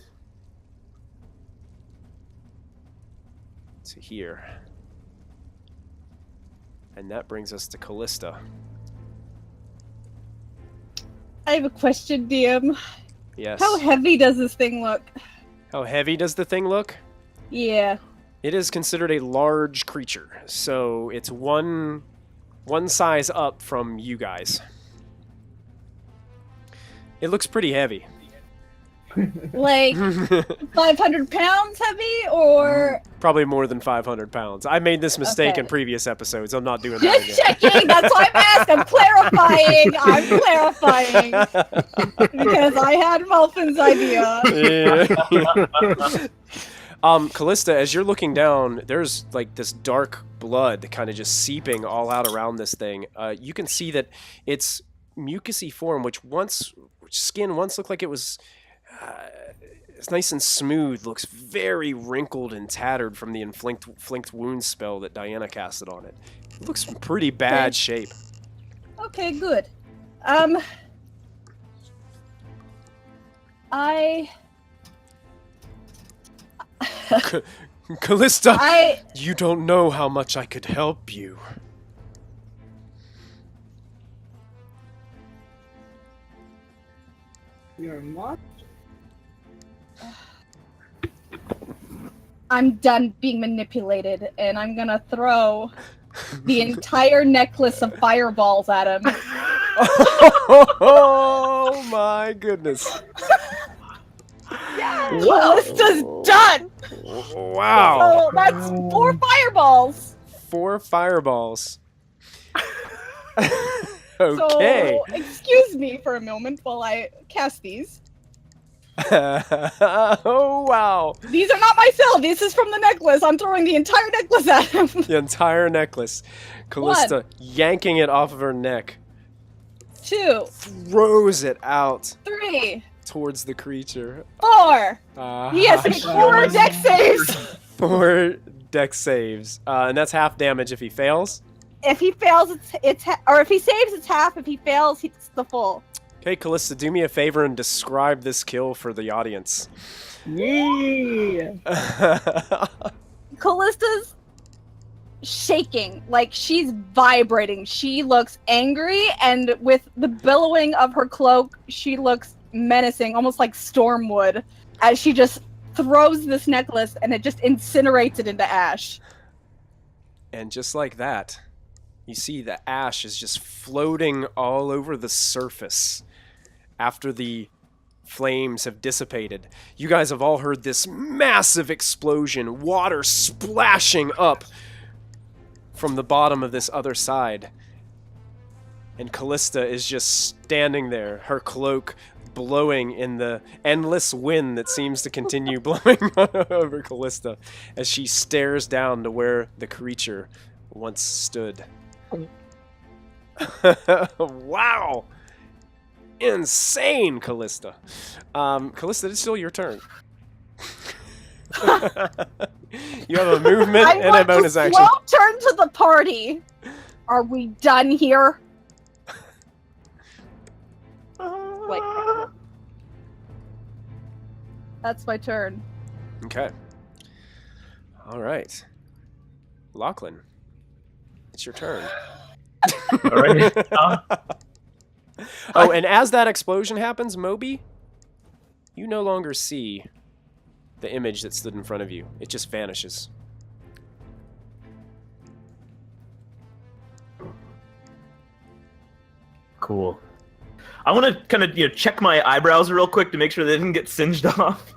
to here. And that brings us to Callista. I have a question, DM. Yes. How heavy does this thing look? How heavy does the thing look? Yeah. It is considered a large creature, so it's one size up from you guys. It looks pretty heavy. Like 500 pounds heavy, or probably more than 500 pounds. I made this mistake in previous episodes. I'm not doing that again. Just checking. That's why I'm asking. I'm clarifying. Because I had Melfin's idea. Yeah. Callista, as you're looking down, there's like this dark blood kind of just seeping all out around this thing. You can see that its mucousy form, which skin once looked like it was it's nice and smooth, looks very wrinkled and tattered from the inflict wound spell that Diana casted on it. It looks in pretty bad shape. Okay, good. Callista, you don't know how much I could help you. You're a monster. I'm done being manipulated, and I'm gonna throw the entire necklace of fireballs at him. Oh my goodness. Yeah, Callista's done! Wow. So that's 4 fireballs. 4 fireballs. Okay. So, excuse me for a moment while I cast these. Oh, wow. These are not myself. This is from the necklace. I'm throwing the entire necklace at him. The entire necklace. Callista yanking it off of her neck. 2. Throws it out. 3. Towards the creature. 4. He has to make 4 dex saves. 4 dex saves. And that's half damage if he fails. If he fails, or if he saves, it's half. If he fails, it's the full. Okay, Callista, do me a favor and describe this kill for the audience. Yeah. Callista's shaking, like she's vibrating. She looks angry, and with the billowing of her cloak, she looks menacing, almost like Stormwood, as she just throws this necklace and it just incinerates it into ash. And just like that, you see the ash is just floating all over the surface after the flames have dissipated. You guys have all heard this massive explosion, water splashing up from the bottom of this other side. And Callista is just standing there, her cloak blowing in the endless wind that seems to continue blowing over Callista as she stares down to where the creature once stood. Wow! Insane, Callista. Callista, it's still your turn. You have a movement and a bonus action. Slow turn to the party. Are we done here? Like, that's my turn. Okay. All right. Lachlan, it's your turn. All right. Oh, and as that explosion happens, Moby, you no longer see the image that stood in front of you. It just vanishes. Cool. I want to kind of check my eyebrows real quick to make sure they didn't get singed off.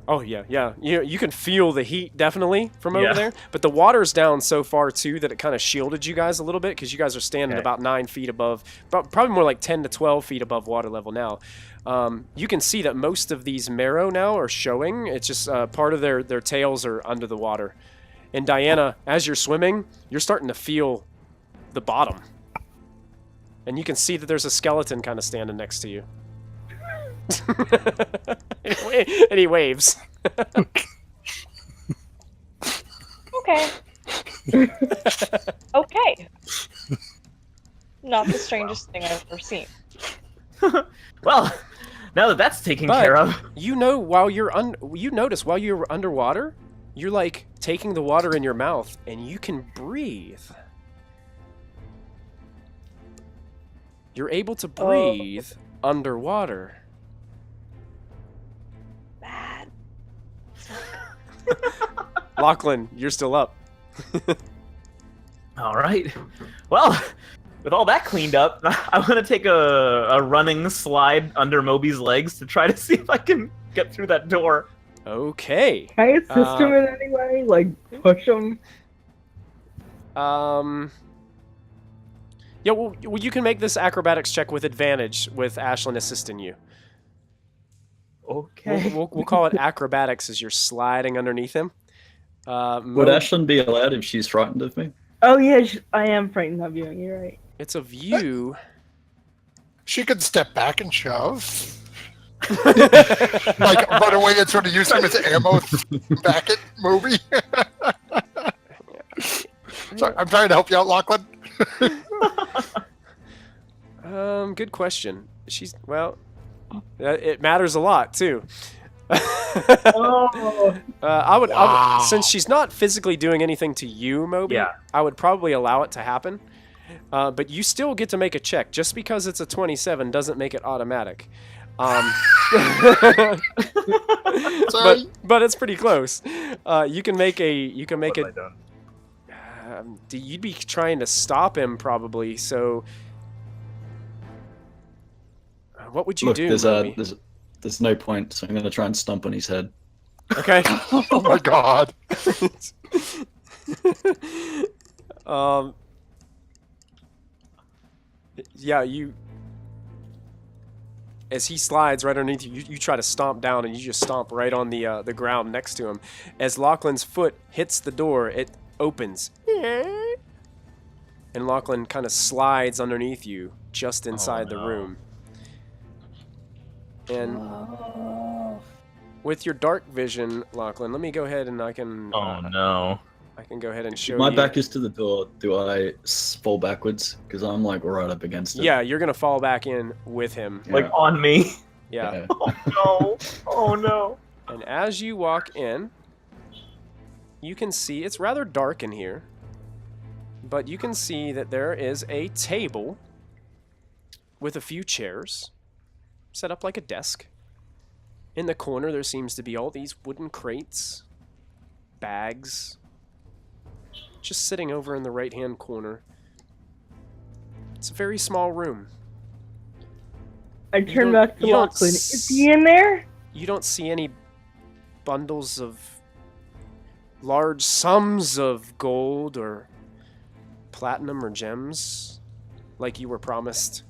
Oh, yeah. You can feel the heat, definitely, from over Yeah. there. But the water's down so far, too, that it kind of shielded you guys a little bit, because you guys are standing Okay. about 9 feet above, probably more like 10 to 12 feet above water level now. You can see that most of these marrow now are showing. It's just part of their tails are under the water. And Diana, as you're swimming, you're starting to feel the bottom. And you can see that there's a skeleton kind of standing next to you. And he waves. Okay. Okay. Not the strangest thing I've ever seen. Well, now that that's taken But care of. you know, you notice while you're underwater, you're like taking the water in your mouth, and you can breathe. You're able to breathe underwater. Bad. Lachlan, you're still up. All right. Well, with all that cleaned up, I want to take a running slide under Moby's legs to try to see if I can get through that door. Okay. Can I assist him in any way? Like, push him? Yeah, well, you can make this acrobatics check with advantage with Ashlyn assisting you. Okay. We'll call it acrobatics as you're sliding underneath him. Would Ashlyn be allowed if she's frightened of me? Oh, yeah, I am frightened of you. You're right. It's a view. She could step back and shove. Like run away and sort of use him as ammo back at Moby. Sorry, I'm trying to help you out, Lachlan. Good question. It matters a lot too. Oh. I would, Wow. since she's not physically doing anything to you, Moby. Yeah. I would probably allow it to happen. But you still get to make a check. Just because it's a 27 doesn't make it automatic. Sorry. but it's pretty close. You can make a. What have I done? You'd be trying to stop him probably. So, what would you Look, do? there's no point, so I'm going to try and stomp on his head. Okay. Oh my god. Yeah, as he slides right underneath you, you try to stomp down, and you just stomp right on the ground next to him. As Lachlan's foot hits the door, it opens. And Lachlan kind of slides underneath you, just inside the room. And with your dark vision, Lachlan, let me go ahead and I can... Oh no. I can go ahead and show My you. back is to the door. Do I fall backwards? Because I'm like right up against it. Yeah, you're going to fall back in with him. Yeah. Like on me. Yeah. Oh no. Oh no. And as you walk in, you can see it's rather dark in here, but you can see that there is a table with a few chairs set up like a desk. In the corner, there seems to be all these wooden crates, bags, just sitting over in the right-hand corner. It's a very small room. I turn don't- back to you don't Lachlan. s- Is he in there? You don't see any bundles of large sums of gold or platinum or gems like you were promised.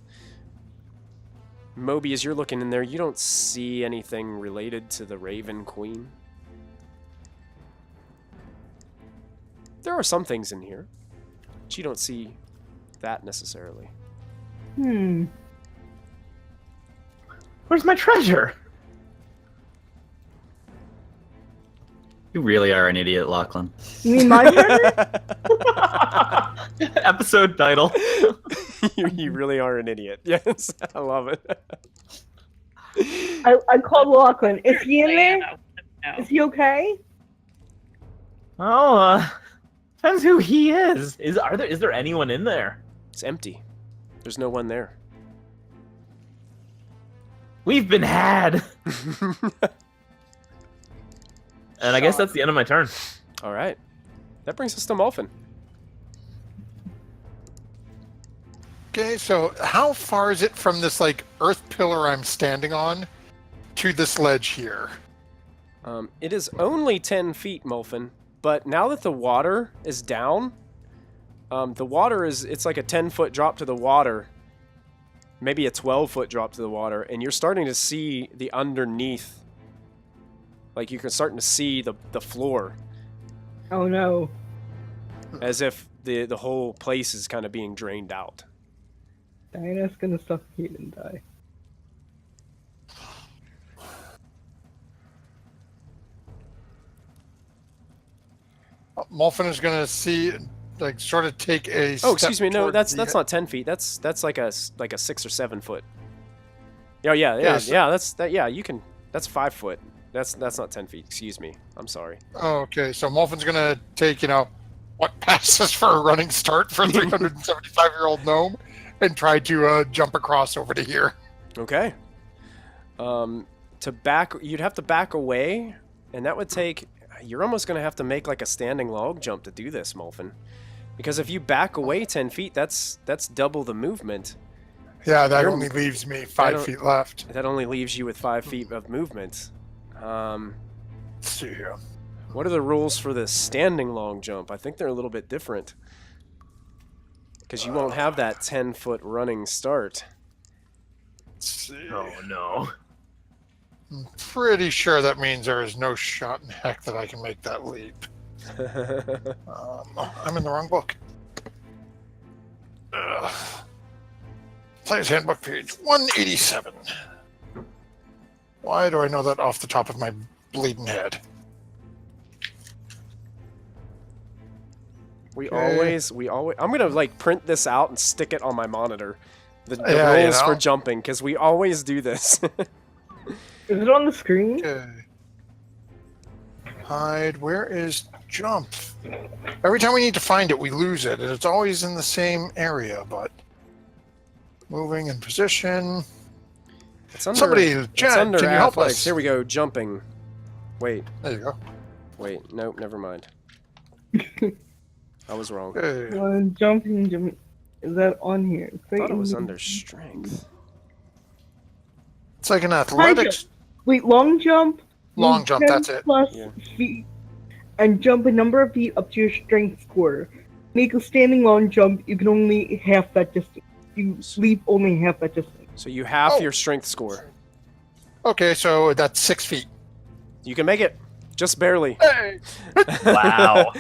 Moby, as you're looking in there, you don't see anything related to the Raven Queen. There are some things in here, but you don't see that necessarily. Where's my treasure? You really are an idiot, Lachlan. You mean my turn? Episode title. You really are an idiot. Yes, I love it. I called Lachlan. Is he in there? Is he okay? Oh, depends who he is. Is there anyone in there? It's empty. There's no one there. We've been had. And I guess that's the end of my turn. All right. That brings us to Molfin. Okay, so how far is it from this like earth pillar I'm standing on to this ledge here? It is only 10 feet, Molfin, but now that the water is down, the water it's like a 10-foot drop to the water, maybe a 12-foot drop to the water, and you're starting to see the underneath. Like you're starting to see the floor. Oh no. As if the whole place is kind of being drained out. Diana's gonna suffocate and die. Molfin is gonna see, like, sort of take a. Oh, excuse me. No, towards that's the- not 10 feet. That's like a 6 or 7 foot. Yeah. Yeah, you can. That's 5 foot. That's not 10 feet. Excuse me. I'm sorry. Oh, okay, so Molfin's gonna take, what passes for a running start for a 375-year-old gnome, and try to jump across over to here. Okay. You'd have to back away, and that would take. You're almost gonna have to make like a standing log jump to do this, Molfin, because if you back away 10 feet, that's double the movement. Yeah, that only leaves me 5 feet left. That only leaves you with 5 feet of movement. Let's see here. What are the rules for the standing long jump? I think they're a little bit different. Because you won't have that 10-foot running start. Let's see. Oh no. I'm pretty sure that means there is no shot in heck that I can make that leap. I'm in the wrong book. Player's Handbook, page 187. Why do I know that off the top of my bleeding head? We always. I'm gonna like print this out and stick it on my monitor. The Yeah, rules for jumping, because we always do this. Is it on the screen? Okay. Hide. Where is jump? Every time we need to find it, we lose it, and it's always in the same area. But moving in position. It's under, Somebody, it's Jen, under can you help athletics. us? Here we go. Jumping. Wait. There you go. Wait. Nope. Never mind. I was wrong. Okay. Jumping. Is that on here? I thought it was under strength. It's like an athletics. Wait, long jump. Long move jump, 10 that's it. Plus Yeah. feet, and jump a number of feet up to your strength score. Make a standing long jump. You can only half that distance. You leap only half that distance. So you half your strength score. Okay, so that's 6 feet. You can make it. Just barely. Hey! Wow.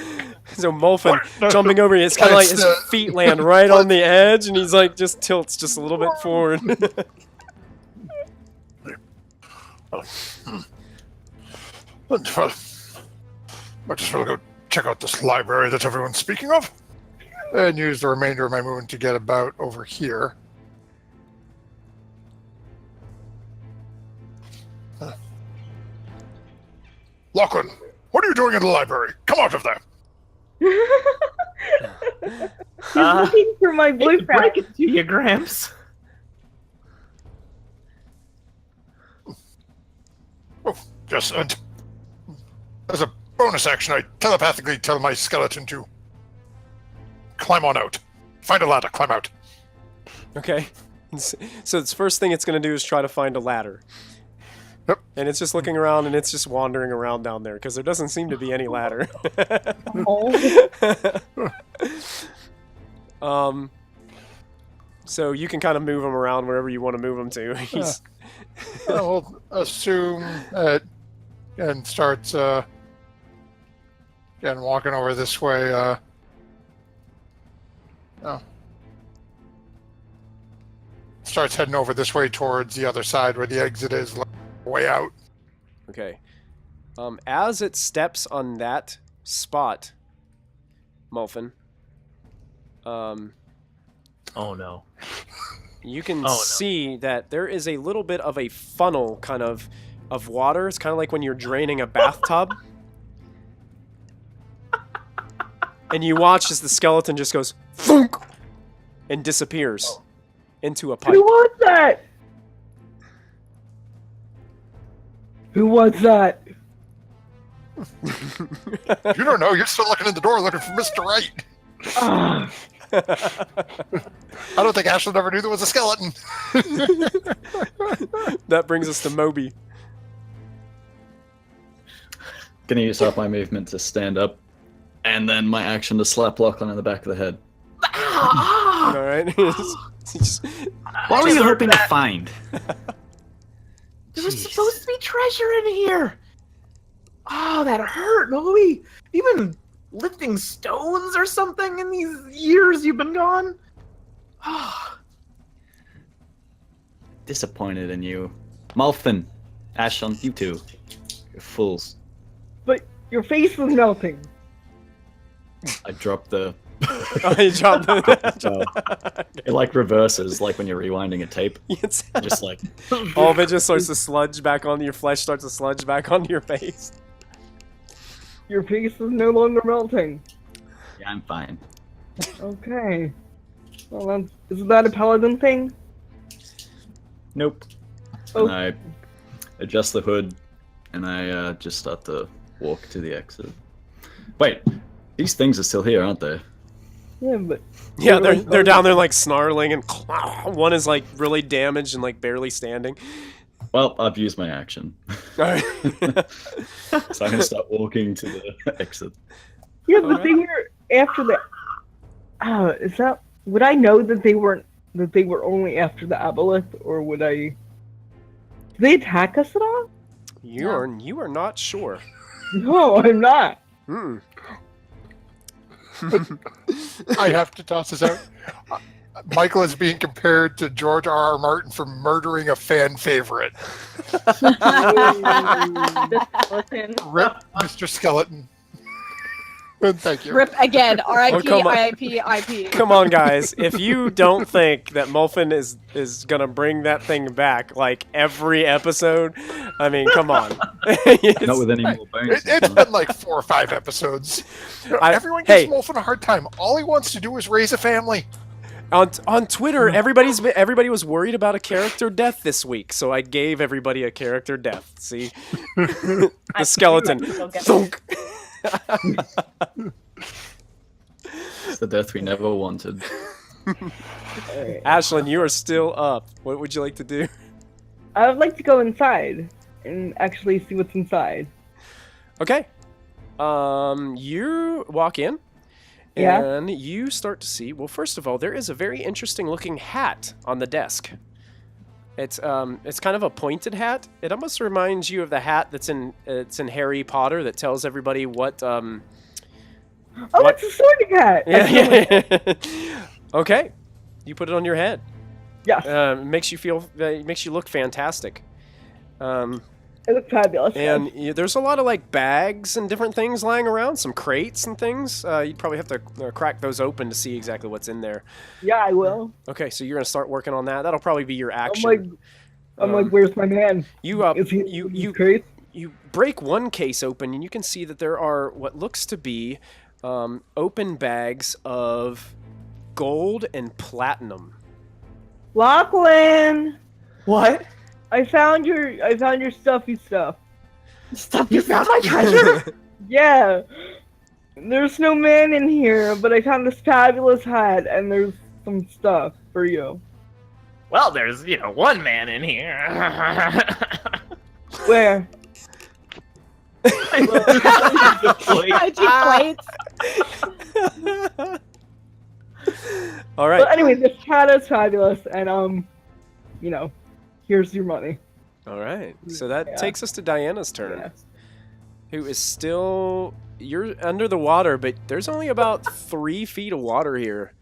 So Molfin jumping over you, it's kind of like It's his feet land right on the edge, and he's like just tilts just a little bit forward. Might just well go check out this library that everyone's speaking of, and use the remainder of my movement to get about over here. Lachlan, what are you doing in the library? Come out of there! He's looking for my boyfriend. Break it to you, Gramps. Oh, yes, and as a bonus action, I telepathically tell my skeleton to climb on out. Find a ladder, climb out. Okay. So the first thing it's going to do is try to find a ladder. Yep. And it's just looking around, and it's just wandering around down there, because there doesn't seem to be any ladder. So you can kind of move him around wherever you want to move him to. He's... I'll assume that and starts again walking over this way. Starts heading over this way towards the other side where the exit is, way out. Okay. As it steps on that spot, Molfin, Oh no. you can Oh, no. see that there is a little bit of a funnel kind of water. It's kind of like when you're draining a bathtub. and you watch as the skeleton just goes thunk and disappears into a pipe. Who was that? Who was that? You don't know. You're still looking in the door looking for Mr. Right. Ah, I don't think Ashlyn ever knew there was a skeleton. That brings us to Moby. Gonna use up my movement to stand up, and then my action to slap Lachlan in the back of the head. All right. What were you hoping to find? There was supposed to be treasure in here. Oh, that hurt, Moby. You been lifting stones or something in these years you've been gone? Oh. Disappointed in you. Malfin, Ashlyn, you two. You're fools. but your face was melting. I dropped the... Oh, you dropped the... It like reverses, like when you're rewinding a tape. It's Just like... all of it just starts to sludge back onto your flesh, starts to sludge back onto your face. Your face is no longer melting. Yeah, I'm fine. Okay. Well, isn't that a paladin thing? Nope. Oh. And I adjust the hood, and I just start to walk to the exit. Wait, these things are still here, aren't they? Yeah, but Yeah, they're down there like snarling, and one is like really damaged and like barely standing. Well, I've used my action. All right. So I'm gonna start walking to the exit. yeah, but they were after the. Is that? Would I know that they weren't? That they were only after the aboleth, or would I? Did they attack us at all? You are not sure. No, I'm not. Hmm. I have to toss this out. Michael is being compared to George R.R. Martin for murdering a fan favorite. Listen. Rip, Mr. Skeleton. Thank you. Rip again. R.I.P. Oh, come on. I.I.P. I.P. Come on, guys. If you don't think that Mulfin is gonna bring that thing back like every episode, I mean, come on. Not with any more bones. It's been like 4 or 5 episodes. Everyone gives Wolfen a hard time. All he wants to do is raise a family. On Twitter, everybody was worried about a character death this week, so I gave everybody a character death. See, the skeleton. Thunk. It's the death we never wanted. Ashlyn, you are still up. What would you like to do? I would like to go inside and actually see what's inside. Okay. You walk in. Yeah. And you start to see, well, first of all, there is a very interesting looking hat on the desk. It's kind of a pointed hat. It almost reminds you of the hat that's in Harry Potter that tells everybody what Oh, it's a sorting hat. Yeah. Okay. You put it on your head. Yeah. Makes you look fantastic. It looks fabulous. And there's a lot of like bags and different things lying around, some crates and things. You'd probably have to crack those open to see exactly what's in there. Yeah, I will. Okay, so you're gonna start working on that. That'll probably be your action. I'm like, where's my man? Is he crazy? You break one case open and you can see that there are what looks to be open bags of gold and platinum. Lachlan, What? I found your stuffy stuff. You found my treasure? Yeah. There's no man in here, but I found this fabulous hat, and there's some stuff for you. Well, there's, one man in here. Where? IG plates. All right. But anyway, this hat is fabulous, and here's your money. All right. So that takes us to Diana's turn. Yeah. Who is still... You're under the water, but there's only about 3 feet of water here.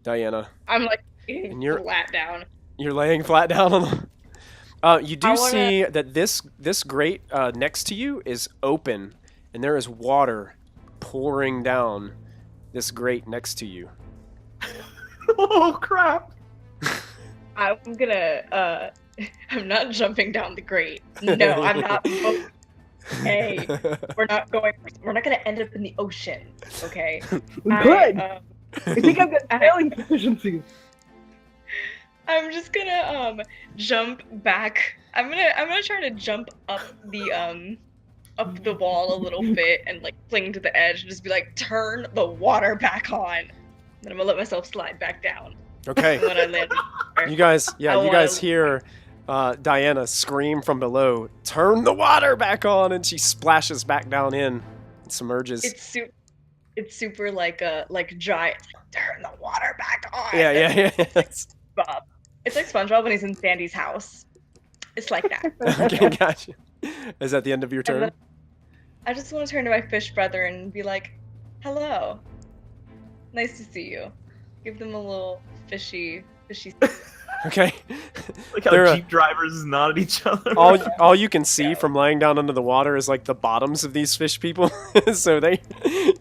Diana. I'm like And you're- flat down. You're laying flat down on the... you do see that this grate next to you is open, and there is water pouring down this grate next to you. Oh, crap. I'm gonna I'm not jumping down the grate. No, I'm not. Hey, we're not going to end up in the ocean, okay? Good. I think I've got sailing proficiency. I'm just gonna jump back. I'm gonna try to jump up the wall a little bit and like cling to the edge and just be like, turn the water back on. Then I'm gonna let myself slide back down. Okay. And when I land, You guys hear Diana scream from below, "Turn the water back on!" and she splashes back down in and submerges. It's super like giant. It's like, turn the water back on. Yeah. Bob. It's like SpongeBob when he's in Sandy's house. It's like that. Okay, gotcha. Is that the end of your turn? I just want to turn to my fish brother and be like, hello. Nice to see you. Give them a little fishy. Okay. Like how Jeep drivers nod at each other. All you can see from laying down under the water is like the bottoms of these fish people. So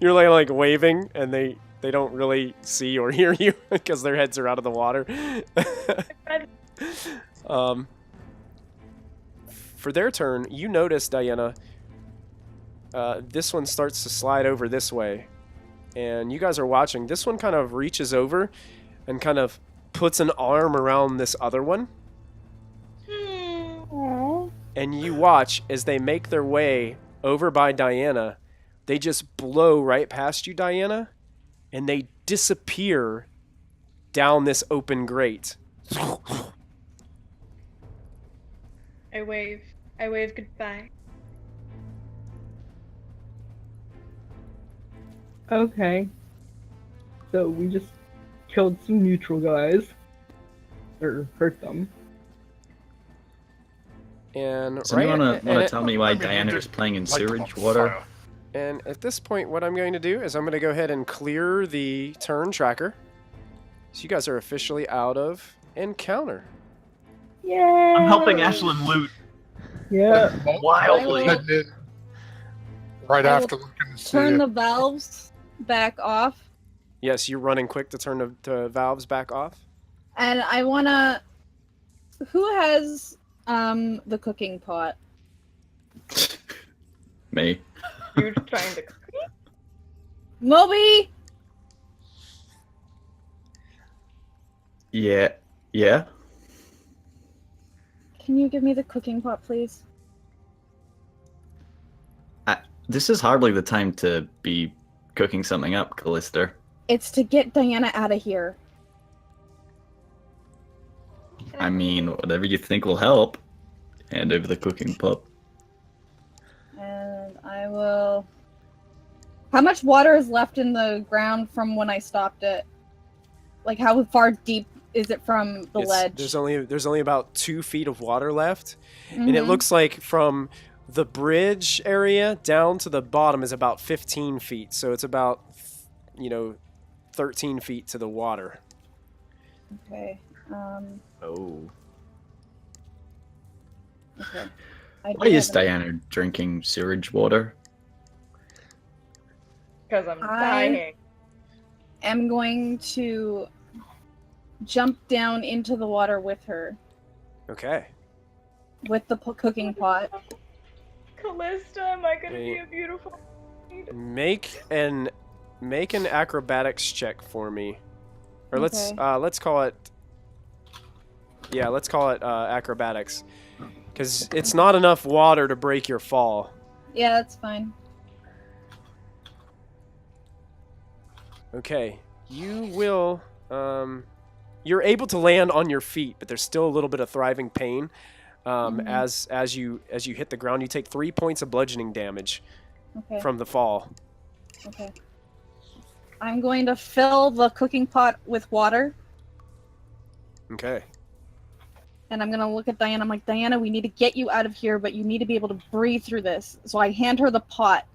you're like waving and they don't really see or hear you because their heads are out of the water. For their turn, you notice, Diana, this one starts to slide over this way. And you guys are watching. This one kind of reaches over and kind of puts an arm around this other one. And you watch as they make their way over by Diana. They just blow right past you, Diana, and they disappear down this open grate. I wave goodbye. Okay. So we just killed some neutral guys. Or hurt them. And Does anyone want to tell me why Diana is playing in sewage water? And at this point, what I'm going to do is I'm going to go ahead and clear the turn tracker. So you guys are officially out of encounter. Yay! I'm helping Ashlyn loot. Yeah. Wildly. Right after looking to see turn the valves back off. Yes, you're running quick to turn the valves back off. And I wanna. Who has the cooking pot? Me. You're trying to cook me? Moby. Yeah. Can you give me the cooking pot, please? This is hardly the time to be cooking something up, Callista. It's to get Diana out of here. I mean, whatever you think will help. Hand over the cooking pot. And I will... How much water is left in the ground from when I stopped it? Like, how far deep is it from the ledge? There's only about 2 feet of water left. Mm-hmm. And it looks like from the bridge area down to the bottom is about 15 feet. So it's about, 13 feet to the water. Okay. Oh. Okay. Why is Diana drinking sewage water? Because I'm dying. I'm going to jump down into the water with her. Okay. With the cooking pot. Callista, am I gonna be a beautiful maid? Make an acrobatics check for me, or let's call it. Yeah, let's call it acrobatics, because it's not enough water to break your fall. Yeah, that's fine. Okay, you will. You're able to land on your feet, but there's still a little bit of thriving pain. As you hit the ground, you take 3 points of bludgeoning damage from the fall. Okay. I'm going to fill the cooking pot with water. Okay. And I'm going to look at Diana. I'm like, Diana, we need to get you out of here, but you need to be able to breathe through this. So I hand her the pot.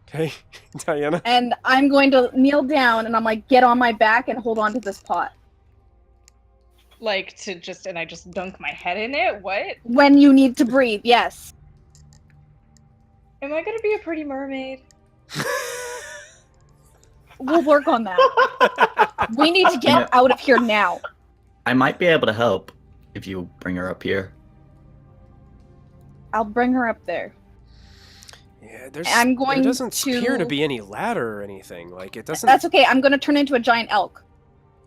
Okay, Diana. And I'm going to kneel down, and I'm like, get on my back and hold on to this pot. Like, and I just dunk my head in it? What? When you need to breathe, yes. Am I gonna be a pretty mermaid? We'll work on that. We need to get out of here now. I might be able to help if you bring her up here. I'll bring her up there. Yeah, I'm going there doesn't to- appear to be any ladder or anything. Like, it doesn't... That's okay. I'm going to turn into a giant elk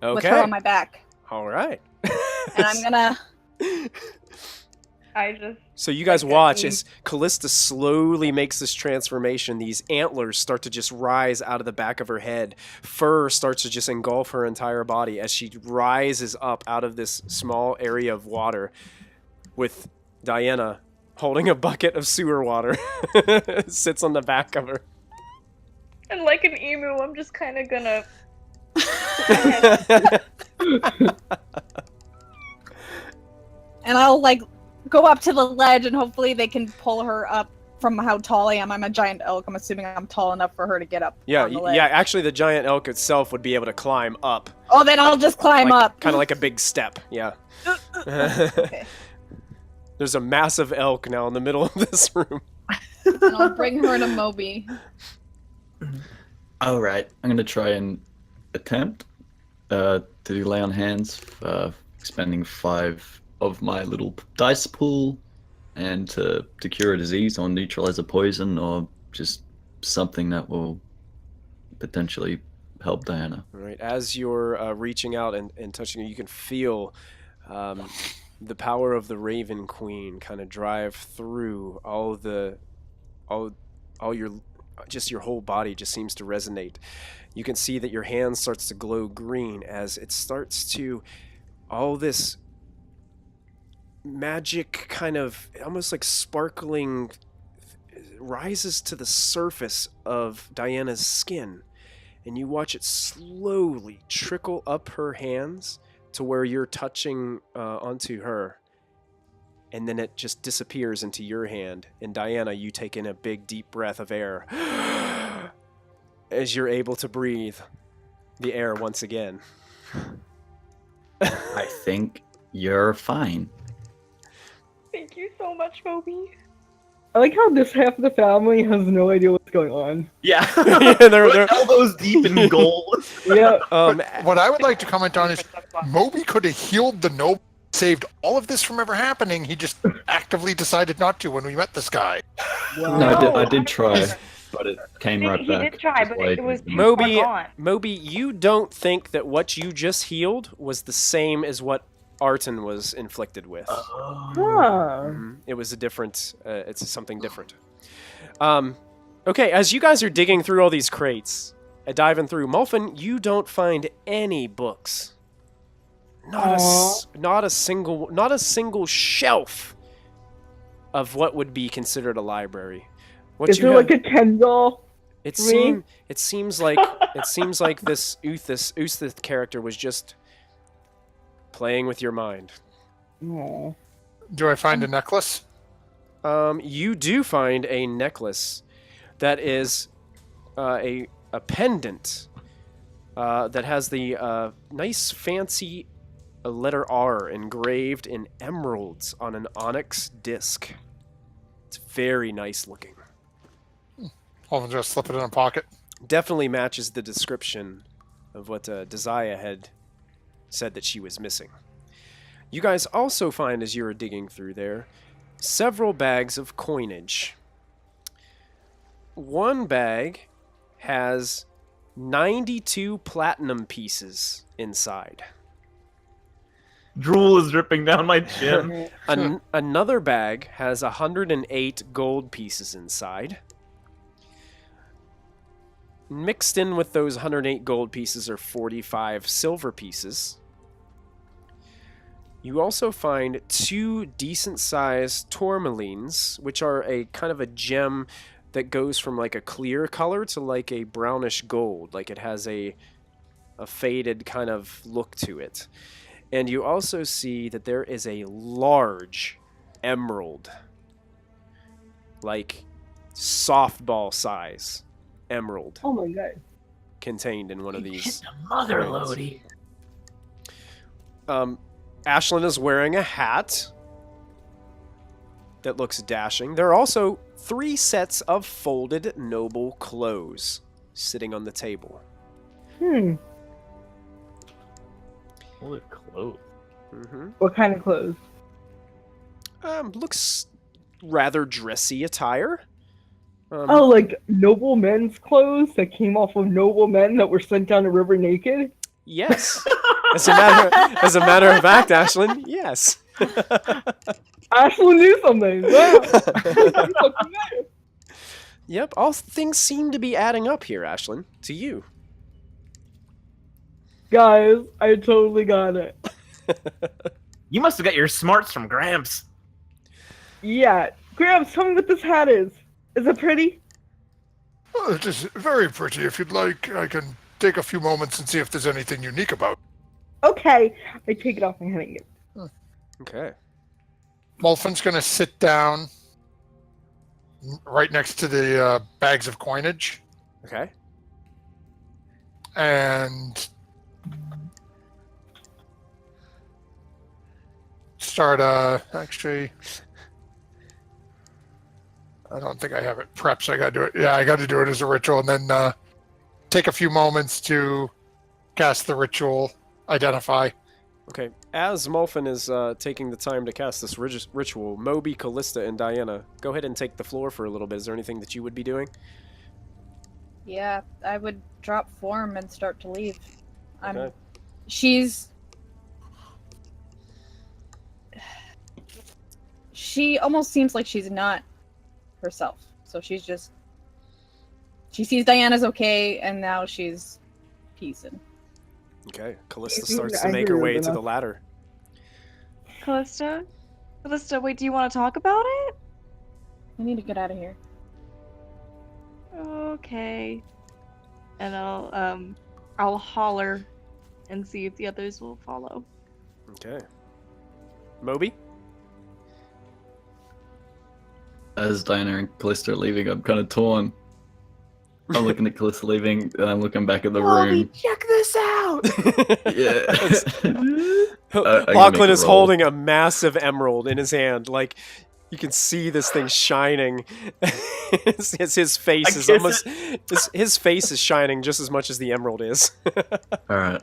with her Okay. on my back. All right. And I'm going to... I just So you guys Okay. watch as Callista slowly makes this transformation. These antlers start to just rise out of the back of her head. Fur starts to just engulf her entire body as she rises up out of this small area of water with Diana holding a bucket of sewer water. Sits on the back of her. and like an emu, I'm just kind of gonna. And I'll, like, go up to the ledge and hopefully they can pull her up from how tall I am. I'm a giant elk. I'm assuming I'm tall enough for her to get up Yeah, on the ledge. yeah. Actually, the giant elk itself would be able to climb up. Oh, then I'll just climb up. Kind of like a big step. Yeah. Okay. There's a massive elk now in the middle of this room. And I'll bring her to Moby. All right, I'm gonna try and attempt to do lay on hands, expending 5 of my little dice pool, and to cure a disease or neutralize a poison or just something that will potentially help Diana. All right. As you're reaching out and touching her, you can feel the power of the Raven Queen kind of drive through all your just your whole body just seems to resonate. You can see that your hand starts to glow green as it starts to all this magic kind of almost like sparkling rises to the surface of Diana's skin, and you watch it slowly trickle up her hands to where you're touching onto her, and then it just disappears into your hand. And Diana, you take in a big deep breath of air as you're able to breathe the air once again. I think you're fine. Thank you so much, Moby. I like how this half of the family has no idea what's going on. Yeah. Yeah, they're- elbows deep in gold. Yeah. What I would like to comment on is Moby could have healed the noble, saved all of this from ever happening. He just actively decided not to when we met this guy. No, I did try, but it came right He back. did try, Just but it was like- too Moby, far gone. Moby, you don't think that what you just healed was the same as what Arton was inflicted with. Huh. Mhm. It was a different, it's something different. Okay, as you guys are digging through all these crates, diving through, Mulfin, you don't find any books. Not a single shelf of what would be considered a library. What Is you there have- like a Kendall? It Me? seems like this Oosith character was just playing with your mind. Aw. Do I find a necklace? You do find a necklace that is a pendant that has the nice fancy letter R engraved in emeralds on an onyx disc. It's very nice looking. I'll just slip it in a pocket. Definitely matches the description of what Desire had said that she was missing. You guys also find, as you were digging through there, several bags of coinage. One bag has 92 platinum pieces inside. Drool is dripping down my chin. Another bag has 108 gold pieces inside. Mixed in with those 108 gold pieces are 45 silver pieces. You also find 2 decent-sized tourmalines, which are a kind of a gem that goes from like a clear color to like a brownish gold. Like it has a faded kind of look to it. And you also see that there is a large emerald, like softball size emerald, Oh my god. contained in one of these. Mother coins. Lodi. Ashlyn is wearing a hat that looks dashing. There are also 3 sets of folded noble clothes sitting on the table. Holy clothes. Mm-hmm. What kind of clothes? Looks rather dressy attire. Oh, like noble men's clothes that came off of noble men that were sent down the river naked? Yes. As a matter of fact, Ashlyn, yes. Ashlyn knew something. Wow. Yep, all things seem to be adding up here, Ashlyn. To you. Guys, I totally got it. You must have got your smarts from Gramps. Yeah. Gramps, tell me what this hat is. Is it pretty? Well, it is very pretty. If you'd like, I can take a few moments and see if there's anything unique about it. Okay. I take it off my head again. Okay. Molfin's going to sit down right next to the bags of coinage Okay. and start, actually, I don't think I have it prepped, so I gotta do it. Yeah, I gotta do it as a ritual, and then take a few moments to cast the ritual, identify. Okay. As Molfin is taking the time to cast this ritual, Moby, Callista, and Diana, go ahead and take the floor for a little bit. Is there anything that you would be doing? Yeah, I would drop form and start to leave. Okay. She almost seems like she's not herself. So she sees Diana's okay, and now she's peacing. Okay. Callista starts to make her way to the ladder. Callista? Callista, wait, do you want to talk about it? I need to get out of here. Okay. And I'll holler and see if the others will follow. Okay. Moby? As Diana and Callista are leaving, I'm kind of torn. I'm looking at Callista leaving, and I'm looking back at the room. Check this out! Yeah. Lachlan is holding a massive emerald in his hand. Like, you can see this thing shining. his face is almost... His face is shining just as much as the emerald is. Alright.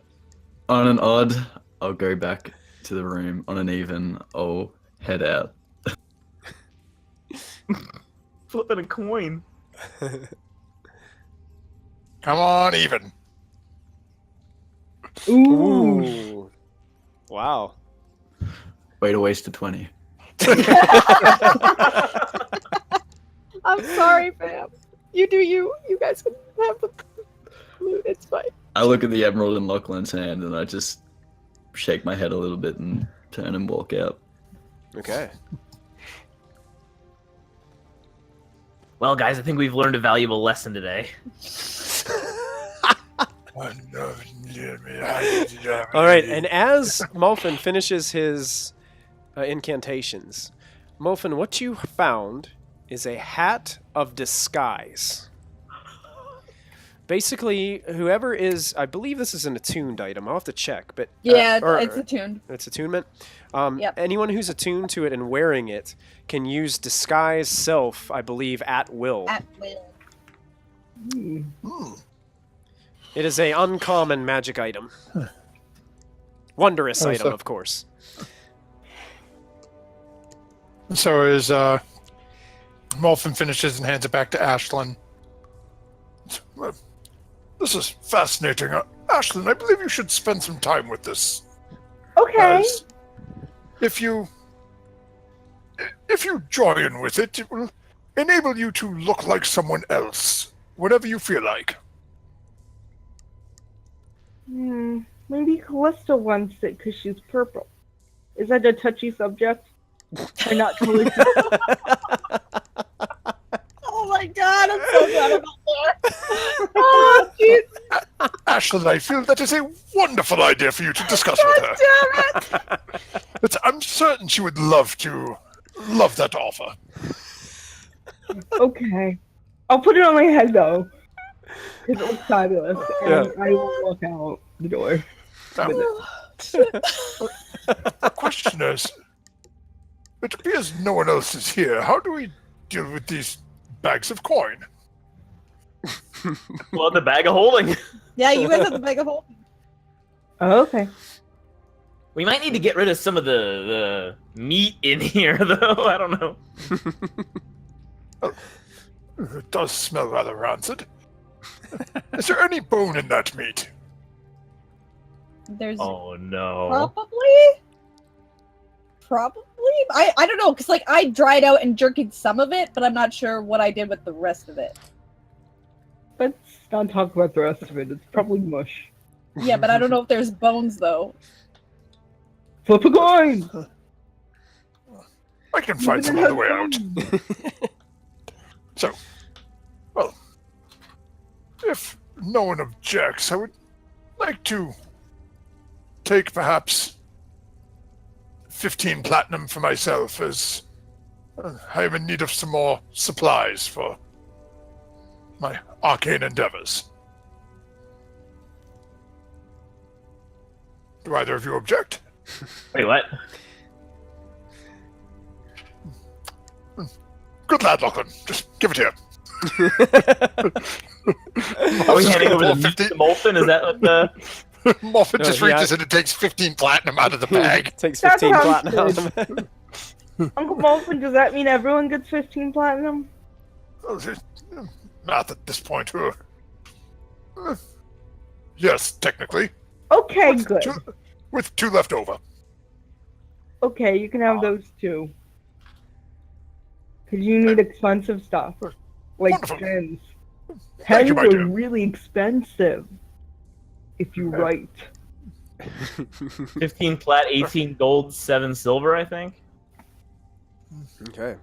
On an odd, I'll go back to the room. On an even, I'll head out. Flipping a coin. Come on, even. Ooh. Wow. Way to waste a 20. I'm sorry, fam. You do you. You guys can have the loot. It's fine. I look at the emerald in Lachlan's hand, and I just shake my head a little bit and turn and walk out. Okay. Well, guys, I think we've learned a valuable lesson today. All right, and as Molfin finishes his incantations, Molfin, what you found is a hat of disguise. Basically, whoever is, I believe this is an attuned item. I'll have to check, but Yeah, it's attuned. It's attunement. Yep. Anyone who's attuned to it and wearing it can use disguise self, I believe, at will. At will. It is a uncommon magic item. Wondrous item, of course. So as Molfin finishes and hands it back to Ashlyn. This is fascinating. Ashlyn, I believe you should spend some time with this. Okay. As if you join with it, it will enable you to look like someone else whenever you feel like. Maybe Callista wants it because she's purple. Is that a touchy subject? I'm not totally sure. Oh my god, I'm so glad about that. Oh, jeez. Ashlyn, I feel that is a wonderful idea for you to discuss with her. Damn it! I'm certain she would love that offer. Okay. I'll put it on my head, though. Because it looks fabulous. And I will walk out the door with it. The question is, it appears no one else is here. How do we deal with these bags of coin? Well, the bag of holding. Yeah, you guys have the bag of holding. Oh, okay. We might need to get rid of some of the meat in here, though. I don't know. It does smell rather rancid. Is there any bone in that meat? There's Oh no. Probably. I don't know, because like I dried out and jerked some of it, but I'm not sure what I did with the rest of it. Let's not talk about the rest of it. It's probably mush. Yeah, but I don't know if there's bones though. Flip a coin! I can find some other way out. So, well, if no one objects, I would like to take perhaps 15 platinum for myself, as I am in need of some more supplies for my arcane endeavors. Do either of you object? Wait, what? Good lad, Lachlan. Just give it here. Are we handing over the meat to Molten? Is that what the... Moffat just reaches and it takes 15 platinum out of the bag. Takes That 15 sounds platinum out of the bag. Uncle Molson, does that mean everyone gets 15 platinum? Math at this point. Yes, technically. Okay, good. With 2 left over. Okay, you can have those too. Because you need expensive stuff. Like Wonderful. pens. Thank you, Pens my are dear. really expensive. If you write. 15 plat, 18 gold, 7 silver, I think. Okay.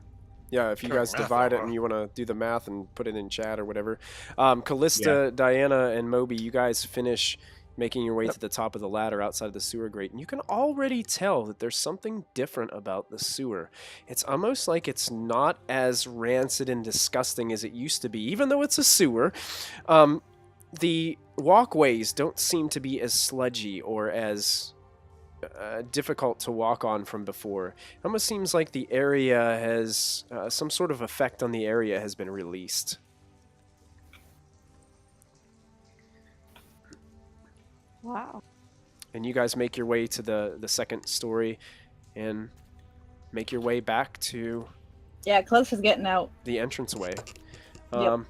Yeah, if you Doing guys math divide it over. and you want to do the math and put it in chat or whatever. Callista, Diana, and Moby, you guys finish making your way to the top of the ladder outside of the sewer grate, and you can already tell that there's something different about the sewer. It's almost like it's not as rancid and disgusting as it used to be, even though it's a sewer. The walkways don't seem to be as sludgy or as difficult to walk on from before. It almost seems like the area has some sort of effect on the area has been released. Wow. And you guys make your way to the second story and make your way back to Yeah, Close is getting out. the entranceway. Yep.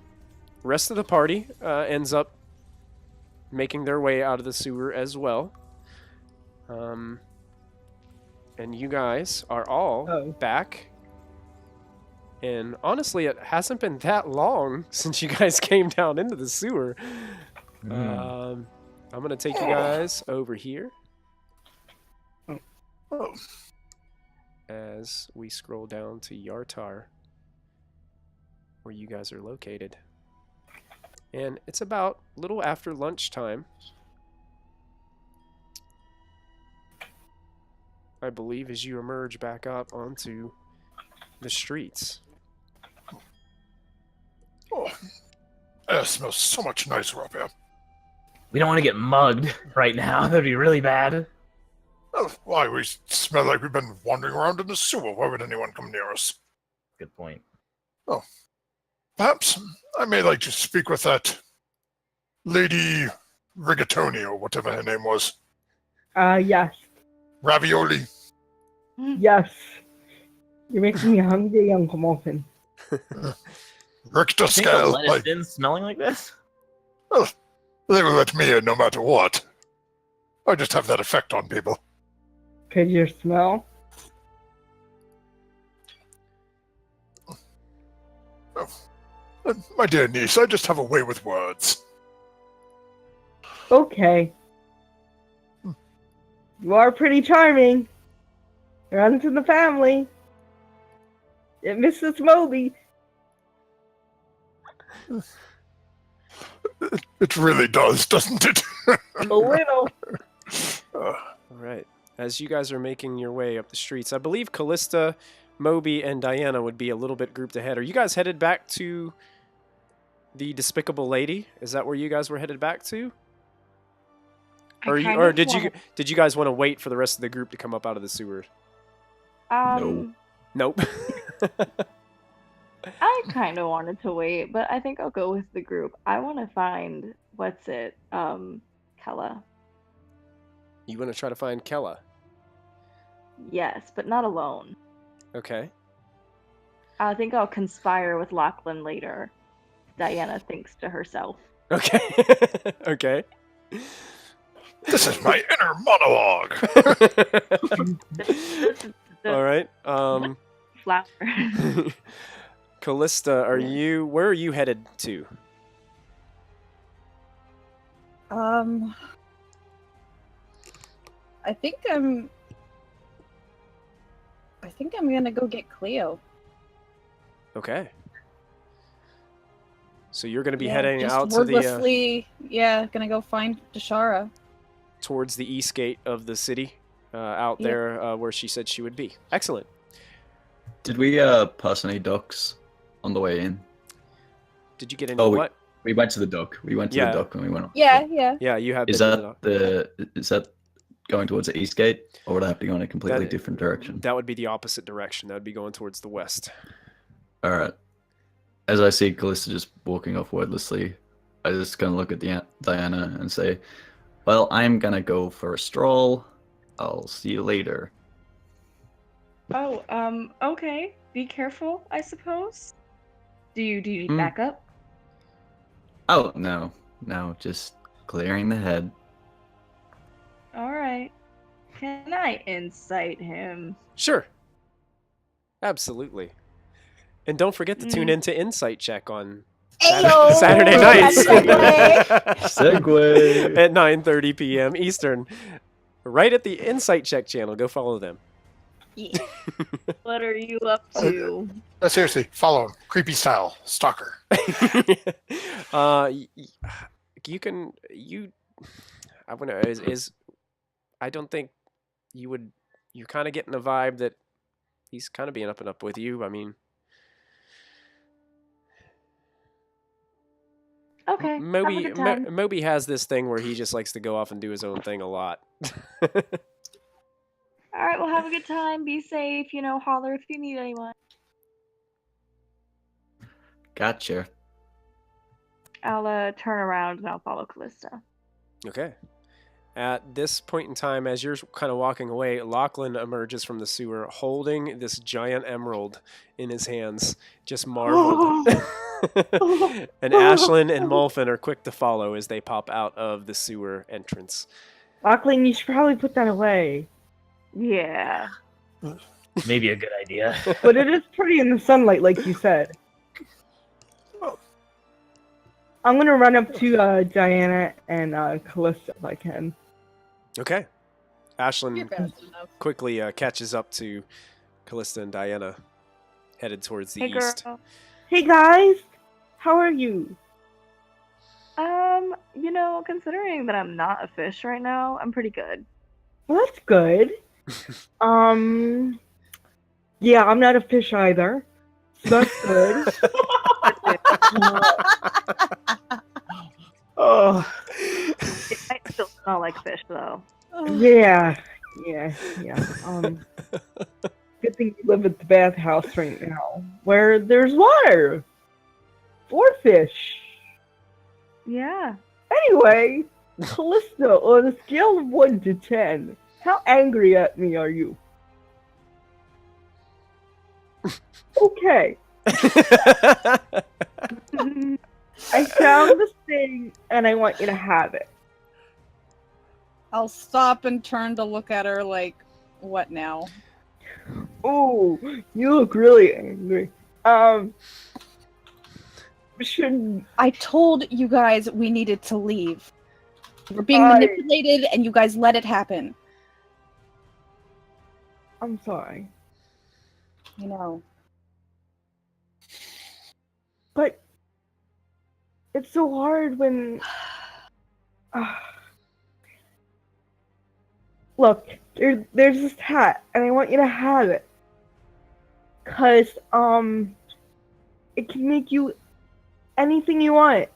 Rest of the party ends up making their way out of the sewer as well. And you guys are all back. And honestly, it hasn't been that long since you guys came down into the sewer. I'm going to take you guys over here. As we scroll down to Yartar, where you guys are located. And it's about a little after lunchtime, I believe, as you emerge back up onto the streets. Oh, it smells so much nicer up here. We don't want to get mugged right now. That'd be really bad. Oh, why? We smell like we've been wandering around in the sewer. Why would anyone come near us? Good point. Oh, perhaps I may like to speak with that Lady Rigatoni, or whatever her name was. Yes. Ravioli. Yes. You're making me hungry, Uncle Molson. Richter Think they'll scale. let us in smelling like this? Oh, they will let me in no matter what. I just have that effect on people. Could you smell? My dear niece, I just have a way with words. Okay. You are pretty charming. Runs in the family. Mrs. Moby. It really does, doesn't it? A little. All right. As you guys are making your way up the streets, I believe Callista, Moby, and Diana would be a little bit grouped ahead. Are you guys headed back to the Despicable Lady? Is that where you guys were headed back to? Or did you guys want to wait for the rest of the group to come up out of the sewer? Nope. I kind of wanted to wait, but I think I'll go with the group. I want to find Kella. You want to try to find Kella? Yes, but not alone. Okay. I think I'll conspire with Lachlan later. Diana thinks to herself. Okay. Okay. This is my inner monologue. All right. Flower. Callista, where are you headed to? I think I'm gonna go get Cleo. Okay. So you're going to be Yeah, heading just out to the wordlessly, gonna go find Dashara. towards the east gate of the city, out Yeah. there where she said she would be. Excellent. Did we pass any docks on the way in? Did you get any Oh, what? We went to the dock. We went to Yeah. the dock when we went up. Yeah. Yeah, you have. Is been to that going towards the east gate, or would I have to go in a completely That- different direction? That would be the opposite direction. That would be going towards the west. All right. As I see Callista just walking off wordlessly, I just gonna look at Diana and say, "Well, I'm gonna go for a stroll. I'll see you later." Oh, okay. Be careful, I suppose. Do you need Hmm. backup? Oh no, just clearing the head. Alright. Can I incite him? Sure. Absolutely. And don't forget to tune into Insight Check on Ayo! Saturday nights Segue. at 9:30 p.m. Eastern. Right at the Insight Check channel. Go follow them. What are you up to? Seriously, follow him. Creepy style. Stalker. I wanna I don't think you would. You're kind of getting the vibe that he's kind of being up and up with you. I mean, Okay. Moby have a good time. Moby has this thing where he just likes to go off and do his own thing a lot. Alright, well, have a good time. Be safe. Holler if you need anyone. Gotcha. I'll turn around and I'll follow Callista. Okay. At this point in time, as you're kind of walking away, Lachlan emerges from the sewer holding this giant emerald in his hands, just marveled. And Ashlyn and Molfin are quick to follow as they pop out of the sewer entrance. Lachlan, you should probably put that away. Yeah. Maybe a good idea. But it is pretty in the sunlight, like you said. I'm gonna run up to Diana and Callista if I can. Okay. You're Ashlyn fast enough. quickly catches up to Callista and Diana, headed towards the Hey, east. girl. Hey guys, how are you? Considering that I'm not a fish right now, I'm pretty good. Well, that's good. Yeah, I'm not a fish either. So that's good. Oh, It might still smell like fish, though. yeah. Good thing you live at the bathhouse right now, where there's water for fish. Yeah. Anyway, Callista, on a scale of 1 to 10, how angry at me are you? Okay, I found this thing and I want you to have it. I'll stop and turn to look at her like, what now? Oh, you look really angry. Shouldn't I told you guys we needed to leave. We're being I- manipulated and you guys let it happen. I'm sorry, You know. but it's so hard when. Look, there's this hat, and I want you to have it, cause it can make you anything you want,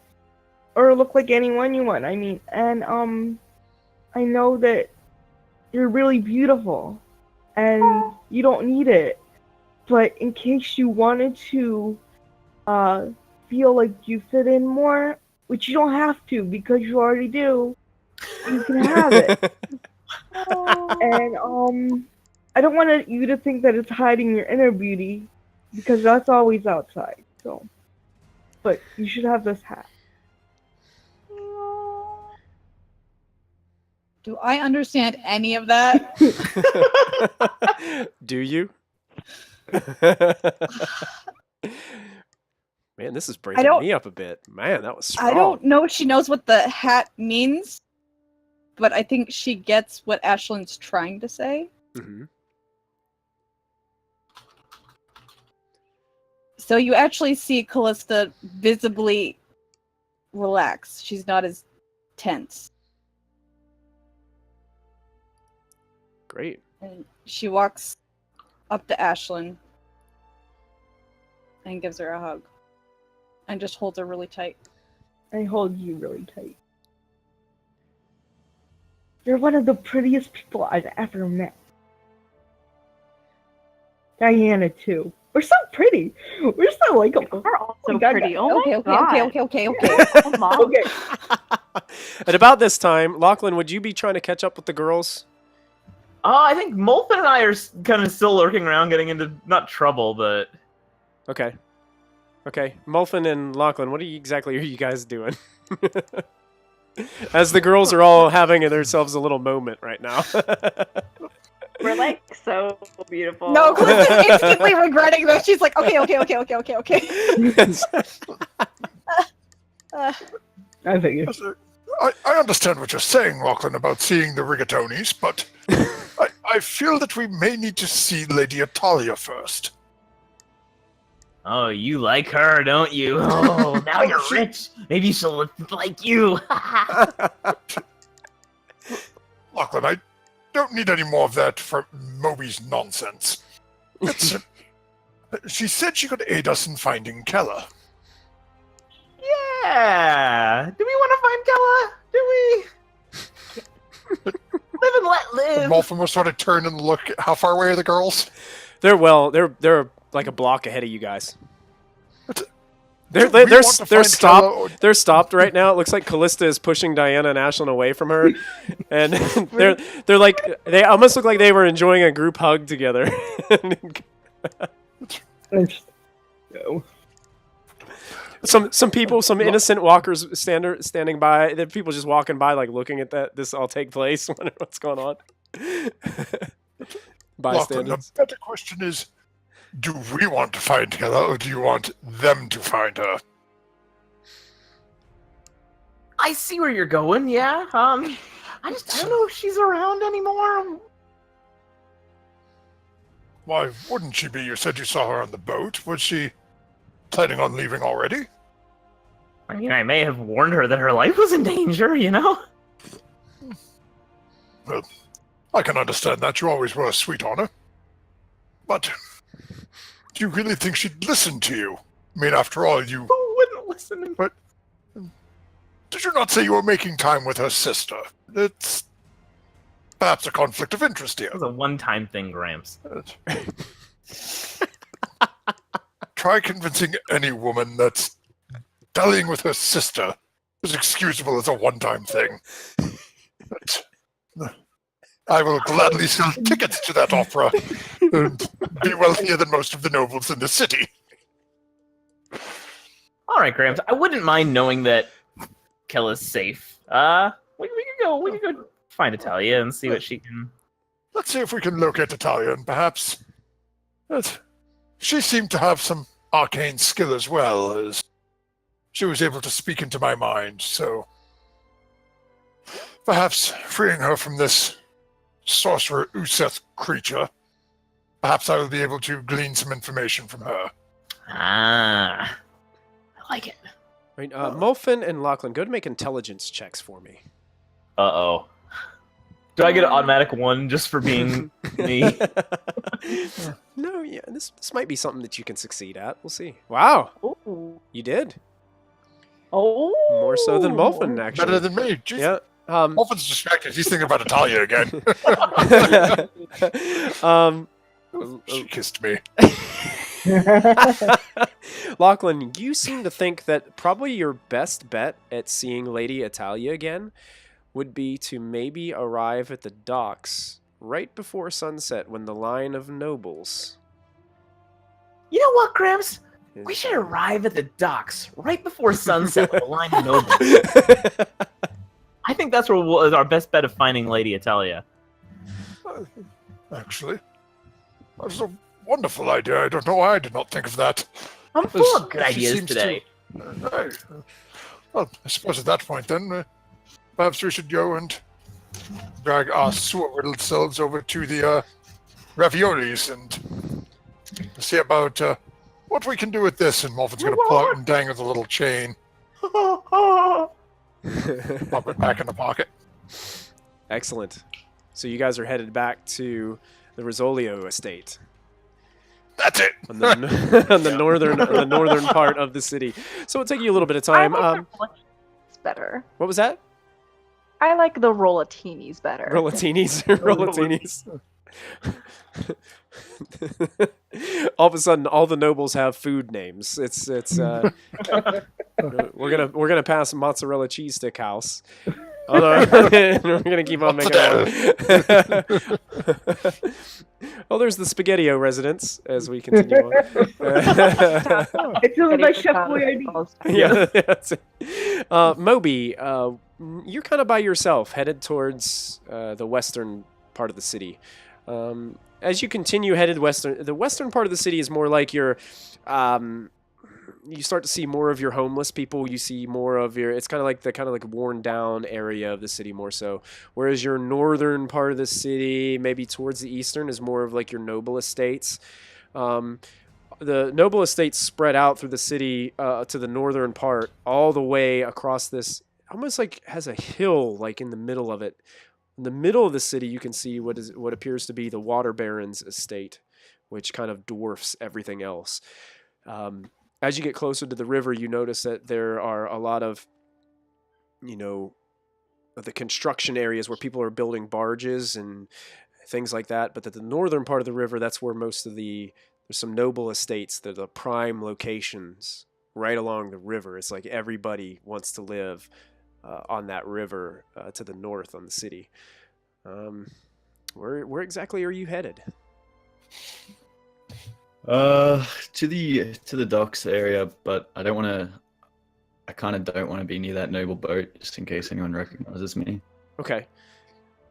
or look like anyone you want. I mean, and I know that you're really beautiful, and you don't need it, but in case you wanted to, feel like you fit in more, which you don't have to because you already do, you can have it. And I don't want you to think that it's hiding your inner beauty, because that's always outside. So, but you should have this hat. Do I understand any of that? Do you? Man, this is breaking me up a bit. Man, that was strong. I don't know if she knows what the hat means, but I think she gets what Ashlyn's trying to say. Mm-hmm. So you actually see Callista visibly relax. She's not as tense. Great. And she walks up to Ashlyn and gives her a hug. And just holds her really tight. I hold you really tight. You're one of the prettiest people I've ever met. Diana, too. We're so pretty. We're so likable. We're all so God, pretty. God. Oh my god. Okay. Come on. Okay. At about this time, Lachlan, would you be trying to catch up with the girls? I think Molten and I are kind of still lurking around, getting into not trouble, but Okay. Okay. Molfin and Lachlan, what exactly are you guys doing? As the girls are all having themselves a little moment right now. We're like so beautiful. No, Callista's instantly regretting this. She's like, okay. I figured. I understand what you're saying, Lachlan, about seeing the rigatonis, but I feel that we may need to see Lady Atalia first. oh, you like her, don't you? Oh, now you're rich. Maybe she'll like you. Lachlan, I don't need any more of that from Moby's nonsense. She said she could aid us in finding Kella. Yeah. Do we want to find Kella? Do we? Live and let live. Molfen will sort of turn and look. How far away are the girls? They're like a block ahead of you guys. They're We want to find stopped. Kella. They're stopped right now. It looks like Callista is pushing Diana and Ashlyn away from her, and they're like they almost look like they were enjoying a group hug together. No. Some people, some innocent walkers standing by. The people just walking by, like looking at this all take place. Wondering what's going on. Lachlan, the Bystanders. better question is, do we want to find Kella, or do you want them to find her? I see where you're going. Yeah. I don't know if she's around anymore. Why wouldn't she be? You said you saw her on the boat. Was she planning on leaving already? I mean, I may have warned her that her life was in danger, you know? Well, I can understand that. You always were sweet on her. But do you really think she'd listen to you? I mean, after all, you... Who wouldn't listen? But did you not say you were making time with her sister? It's perhaps a conflict of interest here. It was a one-time thing, Gramps. Try convincing any woman that dallying with her sister is excusable as a one-time thing. But I will gladly sell tickets to that opera and be wealthier than most of the nobles in the city. All right, Gramps. I wouldn't mind knowing that Kella's safe. We could go find Atalia and see what she can. Let's see if we can locate Atalia, and perhaps she seemed to have some arcane skill as well, as she was able to speak into my mind, so perhaps freeing her from this sorcerer Oosith creature, perhaps I will be able to glean some information from her. I like it. Right, Molfin and Lachlan, go to make intelligence checks for me. Uh-oh. Do I get an automatic 1 just for being me? No, yeah, this might be something that you can succeed at. We'll see. Wow, Ooh. you did. Oh. More so than Molfin, actually. Better than me. Jeez. Yeah. Molfin's distracted. He's thinking about Atalia again. She kissed me. Lachlan, you seem to think that probably your best bet at seeing Lady Atalia again would be to maybe arrive at the docks right before sunset when the line of nobles. You know what, Gramps? We is- should arrive at the docks right before sunset with a line of nobles. I think that's where our best bet of finding Lady Italia. Actually, that's a wonderful idea. I don't know why I did not think of that. I'm full of good She ideas seems today. Well, I suppose at that point, then, perhaps we should go and drag our sewer-riddled selves over to the raviolis and see about what we can do with this. And Morphin's going to pull out and dangle the little chain. Pop it back in the pocket. Excellent. So you guys are headed back to the Risolio estate. That's it. On the northern part of the city. So it'll take you a little bit of time. It's better. What was that? I like the rollatinis better. Rollatinis. Rollatinis. All of a sudden, all the nobles have food names. It's we're gonna pass mozzarella cheese stick house. Oh, no. We're gonna keep on making it. Oh, there's the Spaghettio residence as we continue on. It feels like Chef Boyardee. Yeah, that's it. Moby, you're kind of by yourself, headed towards the western part of the city. As you continue headed western, the western part of the city is more like your. You start to see more of your homeless people. You see more of your. It's kind of like worn down area of the city more so. Whereas your northern part of the city, maybe towards the eastern, is more of like your noble estates. The noble estates spread out through the city to the northern part, all the way across this. Almost like has a hill like in the middle of it. In the middle of the city, you can see what appears to be the Water Baron's estate, which kind of dwarfs everything else. As you get closer to the river, you notice that there are a lot of, the construction areas where people are building barges and things like that. But at the northern part of the river, that's where most of there's some noble estates that are prime locations right along the river. It's like everybody wants to live on that river to the north on the city. Where exactly are you headed? To the docks area, but I kind of don't want to be near that noble boat just in case anyone recognizes me. Okay.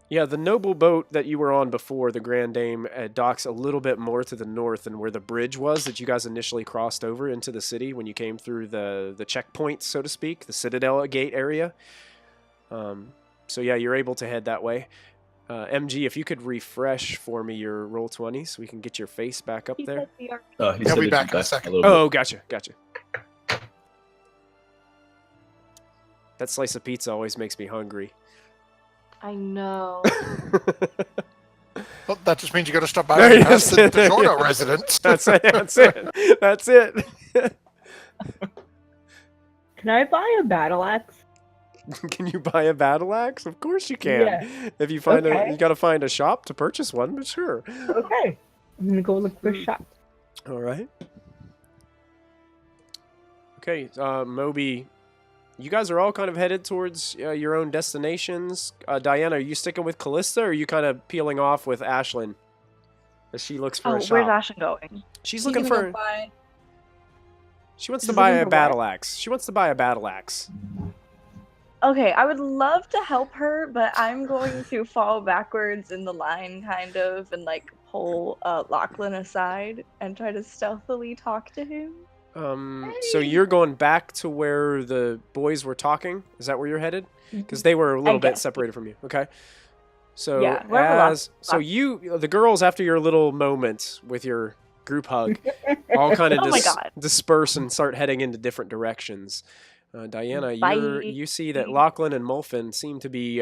Yeah, the noble boat that you were on before, the Grand Dame, docks a little bit more to the north than where the bridge was that you guys initially crossed over into the city when you came through the checkpoint, so to speak, the Citadel gate area. So yeah, you're able to head that way. MG, if you could refresh for me your roll 20 so we can get your face back up there. He'll be back in a second. Oh, gotcha. That slice of pizza always makes me hungry. I know. Well, that just means you got to stop by and ask the Jorno residence. That's it. Can I buy a battle axe? Can you buy a battle axe? Of course you can. Yeah. If you find Okay. you got to find a shop to purchase one, but sure. Okay. I'm gonna go look for a shop. All right. Okay, Moby, you guys are all kind of headed towards your own destinations. Diana, are you sticking with Callista, or are you kind of peeling off with Ashlyn as she looks for a shop? Where's Ashlyn going? She's looking for. She wants to buy a battle axe. She wants to buy a battle axe. Okay, I would love to help her, but I'm going to fall backwards in the line, kind of, and like pull Lachlan aside and try to stealthily talk to him. So you're going back to where the boys were talking? Is that where you're headed? Because they were a little bit separated from you. Okay. So yeah, the girls, after your little moment with your group hug, all kind of disperse and start heading into different directions. Diana, you see that Lachlan and Mulfin seem to be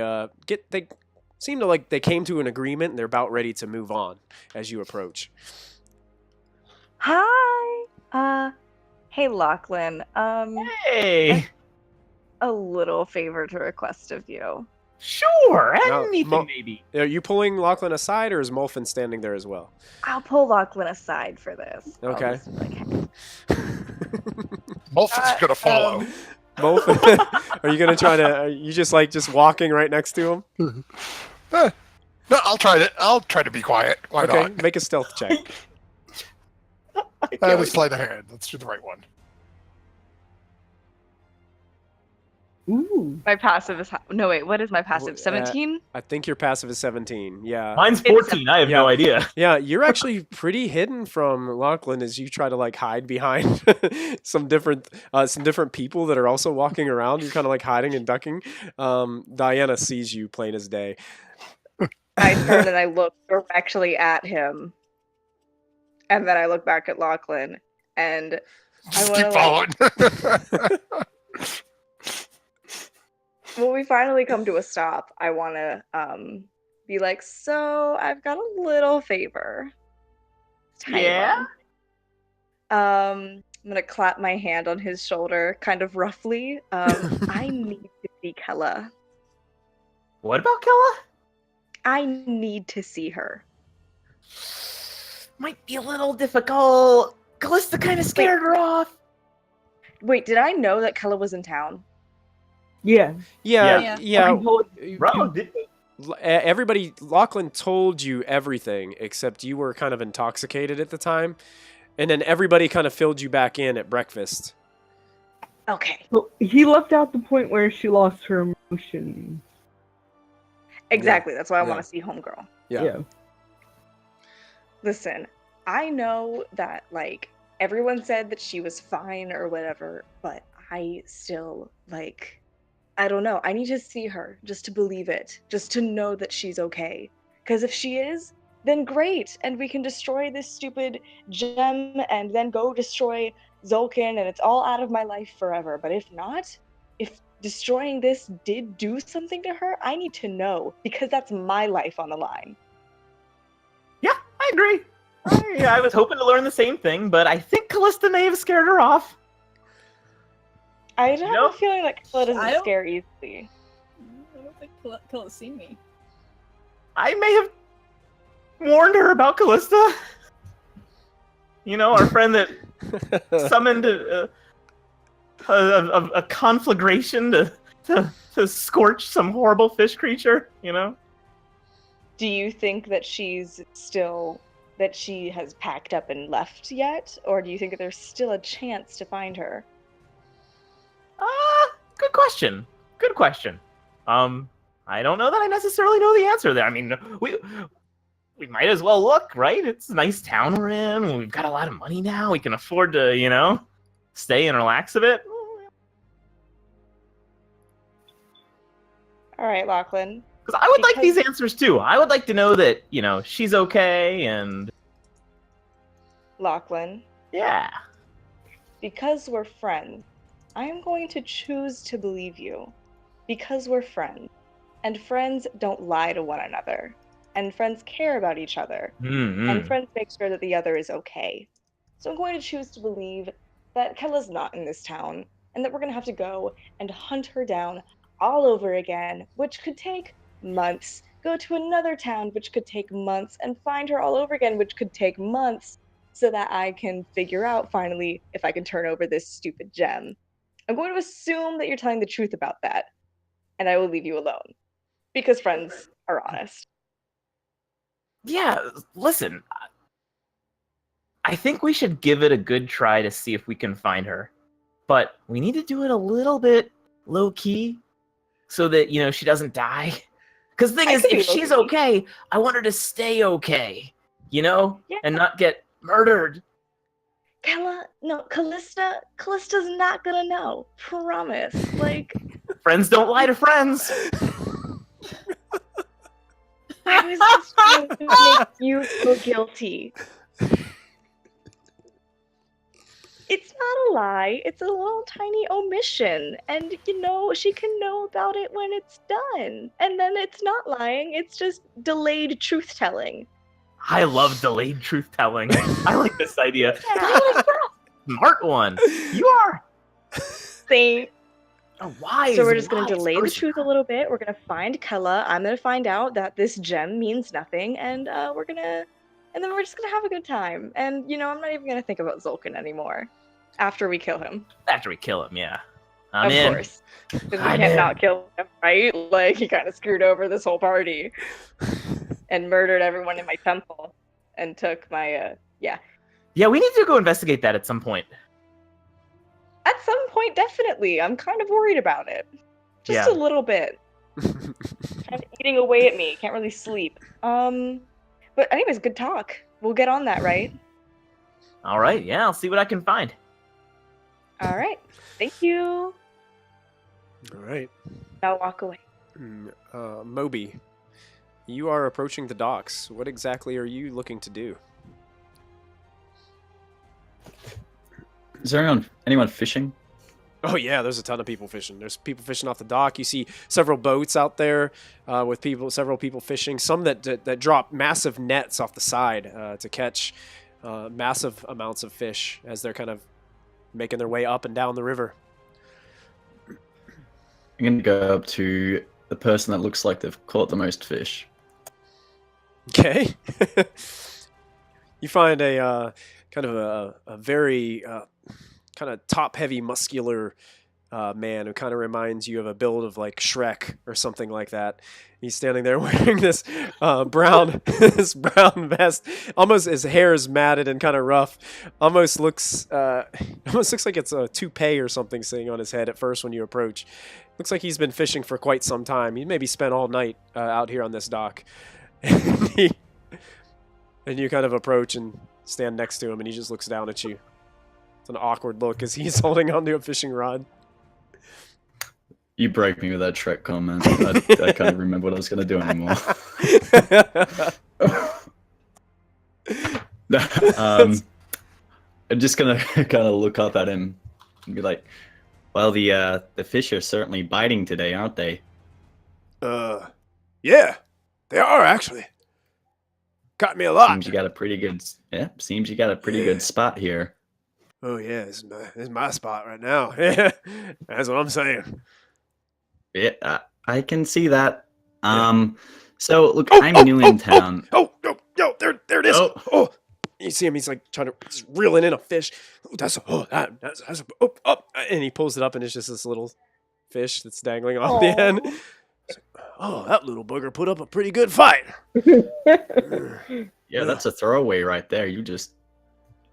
they seem to like they came to an agreement and they're about ready to move on as you approach. Hi. Hey Lachlan. Hey. A little favor to request of you. Sure, anything maybe. Are you pulling Lachlan aside, or is Mulfin standing there as well? I'll pull Lachlan aside for this. Okay. Mulfin's gonna follow. Mulfin, are you gonna try to? Are you just walking right next to him? No, I'll try it. I'll try to be quiet. Why Okay, not? make a stealth check. That is sleight of hand. Let's do the right one. Ooh. My passive is no wait. What is my passive? 17. I think your passive is 17. Yeah. Mine's 14. I have no idea. Yeah, you're actually pretty hidden from Lachlan as you try to like hide behind some different people that are also walking around. You're kind of like hiding and ducking. Diana sees you plain as day. I turn and I look directly at him, and then I look back at Lachlan, and Just wanna, keep following. when we finally come to a stop, I want to be like, so I've got a little favor. Tiny Yeah? one. I'm gonna clap my hand on his shoulder, kind of roughly. I need to see Kella. What about Kella? I need to see her. Might be a little difficult. Callista kind of scared her off. Wait, did I know that Kella was in town? Yeah. Yeah. Bro, Everybody, Lachlan told you everything except you were kind of intoxicated at the time, and then everybody kind of filled you back in at breakfast. Okay. Well, he left out the point where she lost her emotion. Exactly. That's why I Yeah. want to see Homegirl. Yeah. Listen, I know that, like, everyone said that she was fine or whatever, but I still, like, I don't know. I need to see her just to believe it, just to know that she's okay. Because if she is, then great, and we can destroy this stupid gem and then go destroy Zolkin, and it's all out of my life forever. But if not, if destroying this did do something to her, I need to know, because that's my life on the line. Yeah, I agree. I was hoping to learn the same thing, but I think Callista may have scared her off. I have a feeling like Kella I doesn't don't- scare easily. I don't think Kella's seen me. I may have warned her about Callista. You know, our friend that summoned a conflagration to scorch some horrible fish creature, you know? Do you think that she has packed up and left yet? Or do you think that there's still a chance to find her? Good question. Good question. I don't know that I necessarily know the answer there. I mean, we might as well look, right? It's a nice town we're in. We've got a lot of money now. We can afford to, you know, stay and relax a bit. All right, Lachlan. Because I would like these answers too. I would like to know that, you know, she's okay and... Lachlan, Yeah. because we're friends, I am going to choose to believe you. Because we're friends. And friends don't lie to one another. And friends care about each other. Mm-hmm. And friends make sure that the other is okay. So I'm going to choose to believe that Kella's not in this town, and that we're going to have to go and hunt her down all over again, which could take months. Go to another town, which could take months, and find her all over again, which could take months, so that I can figure out finally if I can turn over this stupid gem. I'm going to assume that you're telling the truth about that, and I will leave you alone. Because friends are honest. Yeah, listen. I think we should give it a good try to see if we can find her. But we need to do it a little bit low-key so that, you know, she doesn't die. Because the thing is, if she's okay, I want her to stay okay, you know? Yeah. And not get murdered. Callista's not gonna know. Promise. Like, Friends don't lie to friends. I was just trying to make you feel guilty. It's not a lie. It's a little tiny omission. And, you know, she can know about it when it's done. And then it's not lying. It's just delayed truth-telling. I love delayed truth-telling. I like this idea. Yeah. Smart one. You are. See? Wise. So we're just going to wise delay the person. truth a little bit. We're going to find Kella. I'm going to find out that this gem means nothing. And then we're just going to have a good time. And, you know, I'm not even going to think about Zolkin anymore. After we kill him. After we kill him, yeah. Of course. Because we I'm can't in. not kill him, right? Like, he kind of screwed over this whole party. and murdered everyone in my temple and took my yeah. Yeah, we need to go investigate that at some point. At some point, definitely. I'm kind of worried about it. Just Yeah. a little bit. Kind of eating away at me. Can't really sleep. But anyways, good talk. We'll get on that, right? All right, yeah, I'll see what I can find. All right. Thank you. All right. I'll walk away. Moby, you are approaching the docks. What exactly are you looking to do? Is there anyone fishing? Oh yeah, there's a ton of people fishing. There's people fishing off the dock. You see several boats out there with several people fishing. Some that drop massive nets off the side to catch massive amounts of fish as they're kind of making their way up and down the river. I'm gonna go up to the person that looks like they've caught the most fish. Okay. You find a kind of a very kind of top-heavy, muscular man who kind of reminds you of a build of like Shrek or something like that. He's standing there wearing this brown vest. Almost his hair is matted and kind of rough. Almost looks like it's a toupee or something sitting on his head at first when you approach. Looks like he's been fishing for quite some time. He maybe spent all night out here on this dock. And you kind of approach and stand next to him, and he just looks down at you. It's an awkward look as he's holding onto a fishing rod. You broke me with that Shrek comment. I can't remember what I was going to do anymore. I'm just going to kind of look up at him and be like, well, the fish are certainly biting today, aren't they? Yeah, they are actually. Got me a lot. Seems you got a pretty good spot here. Oh yeah, this is my spot right now. Yeah, that's what I'm saying. Yeah, I can see that. So look, I'm new in town. There it is. Oh, you see him? He's like he's reeling in a fish. That's and he pulls it up, and it's just this little fish that's dangling off the end. Oh, that little booger put up a pretty good fight. Yeah, that's a throwaway right there. You just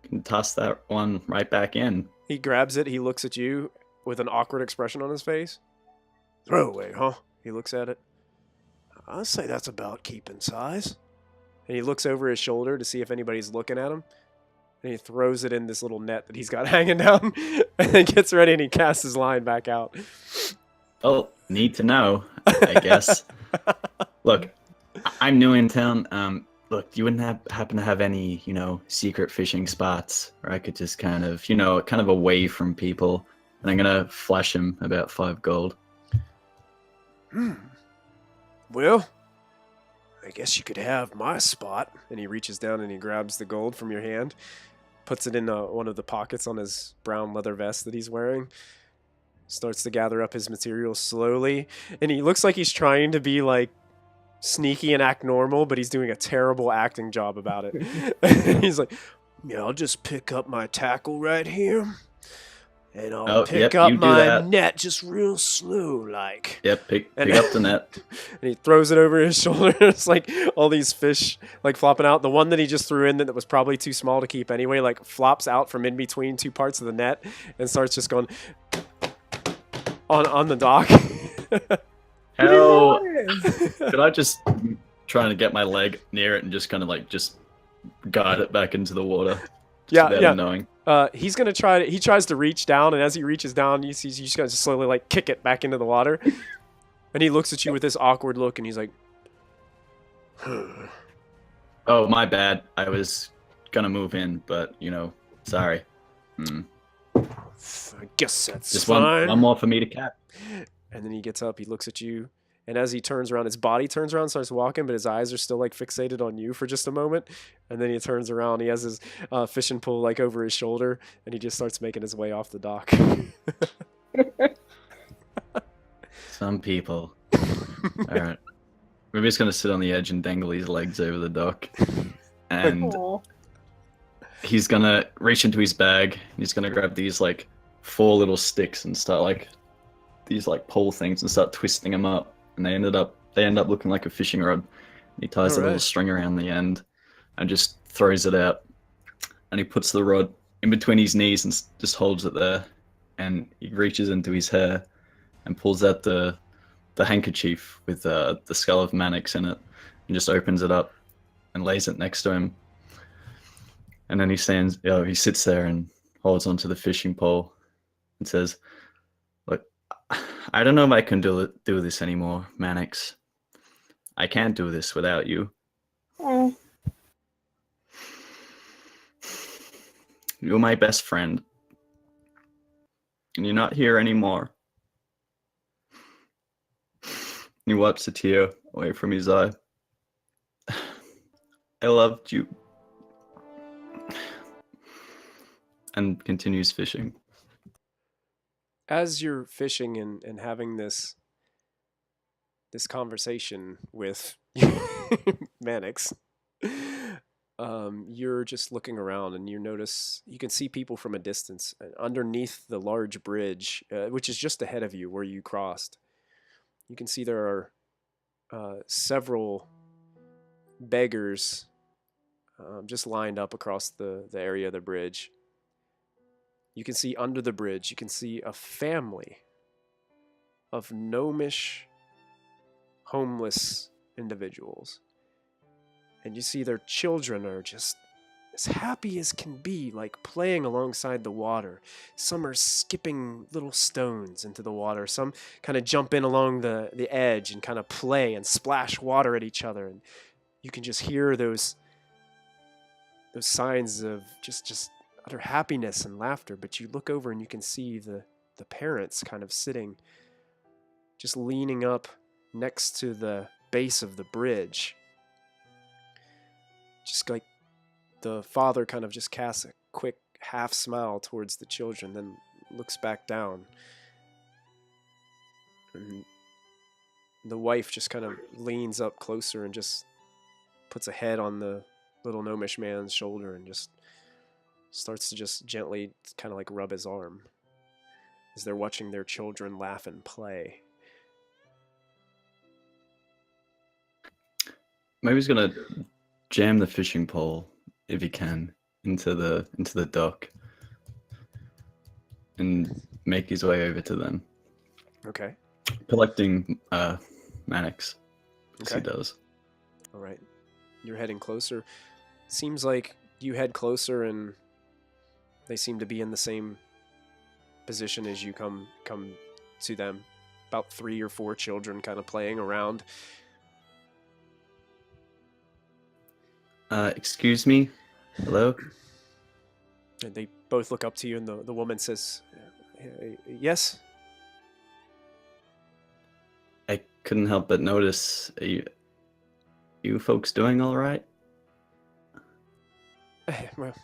can toss that one right back in. He grabs it. He looks at you with an awkward expression on his face. Throwaway, huh? He looks at it. I'd say that's about keeping size. And he looks over his shoulder to see if anybody's looking at him. And he throws it in this little net that he's got hanging down. And then gets ready and he casts his line back out. Oh, need to know, I guess. Look, I'm new in town. Look, you wouldn't happen to have any, secret fishing spots where I could just kind of away from people. And I'm going to flash him about 5 gold. Well, I guess you could have my spot. And he reaches down and he grabs the gold from your hand, puts it in one of the pockets on his brown leather vest that he's wearing, starts to gather up his materials slowly, and he looks like he's trying to be like sneaky and act normal, but he's doing a terrible acting job about it. He's like, yeah, I'll just pick up my tackle right here. And I'll pick up my net just real slow, like. Yep, pick up the net. And he throws it over his shoulder. It's like all these fish like flopping out. The one that he just threw in that was probably too small to keep anyway, like flops out from in between 2 parts of the net and starts just going on the dock. Hell, could I just try to get my leg near it and just kind of like just guide it back into the water? Yeah. Knowing. He's gonna try. He tries to reach down, and as he reaches down, you see he's just gonna slowly like kick it back into the water. And he looks at you with this awkward look, and he's like, "Oh, my bad. I was gonna move in, but sorry." I guess that's just fine. one more for me to cap. And then he gets up. He looks at you, and as he turns around, his body turns around, starts walking, but his eyes are still like fixated on you for just a moment. And then he turns around. He has his fishing pole like over his shoulder, and he just starts making his way off the dock. Some people. All right. We're just gonna sit on the edge and dangle his legs over the dock, and he's gonna reach into his bag. And he's gonna grab these like 4 little sticks and start like these like pole things and start twisting them up. And they end up looking like a fishing rod. He ties a little Alright. string around the end and just throws it out. And he puts the rod in between his knees and just holds it there. And he reaches into his hair and pulls out the handkerchief with the skull of Mannix in it and just opens it up and lays it next to him. And then he sits there and holds onto the fishing pole and says, "Look, I don't know if I can do this anymore, Mannix. I can't do this without you. Oh, You're my best friend. And you're not here anymore." He wipes a tear away from his eye. "I loved you." And continues fishing. As you're fishing and having this conversation with Mannix, you're just looking around and you can see people from a distance underneath the large bridge, which is just ahead of you where you crossed. You can see there are several beggars just lined up across the area of the bridge. You can see under the bridge, you can see a family of gnomish homeless individuals. And you see their children are just as happy as can be, like playing alongside the water. Some are skipping little stones into the water. Some kind of jump in along the edge and kind of play and splash water at each other. And you can just hear those signs of just utter happiness and laughter. But you look over and you can see the parents kind of sitting, just leaning up next to the base of the bridge. Just like the father kind of just casts a quick half smile towards the children, then looks back down. And the wife just kind of leans up closer and just puts a head on the little gnomish man's shoulder and just starts to just gently kind of like rub his arm as they're watching their children laugh and play. Maybe he's gonna jam the fishing pole, if he can, into the dock and make his way over to them. Okay. Collecting Mannix, as he Okay. does. All right. You're heading closer. Seems like you head closer and they seem to be in the same position as you come to them. About 3 or 4 children kind of playing around. Excuse me? Hello? And they both look up to you and the woman says, yes? I couldn't help but notice. Are you folks doing all right? Well,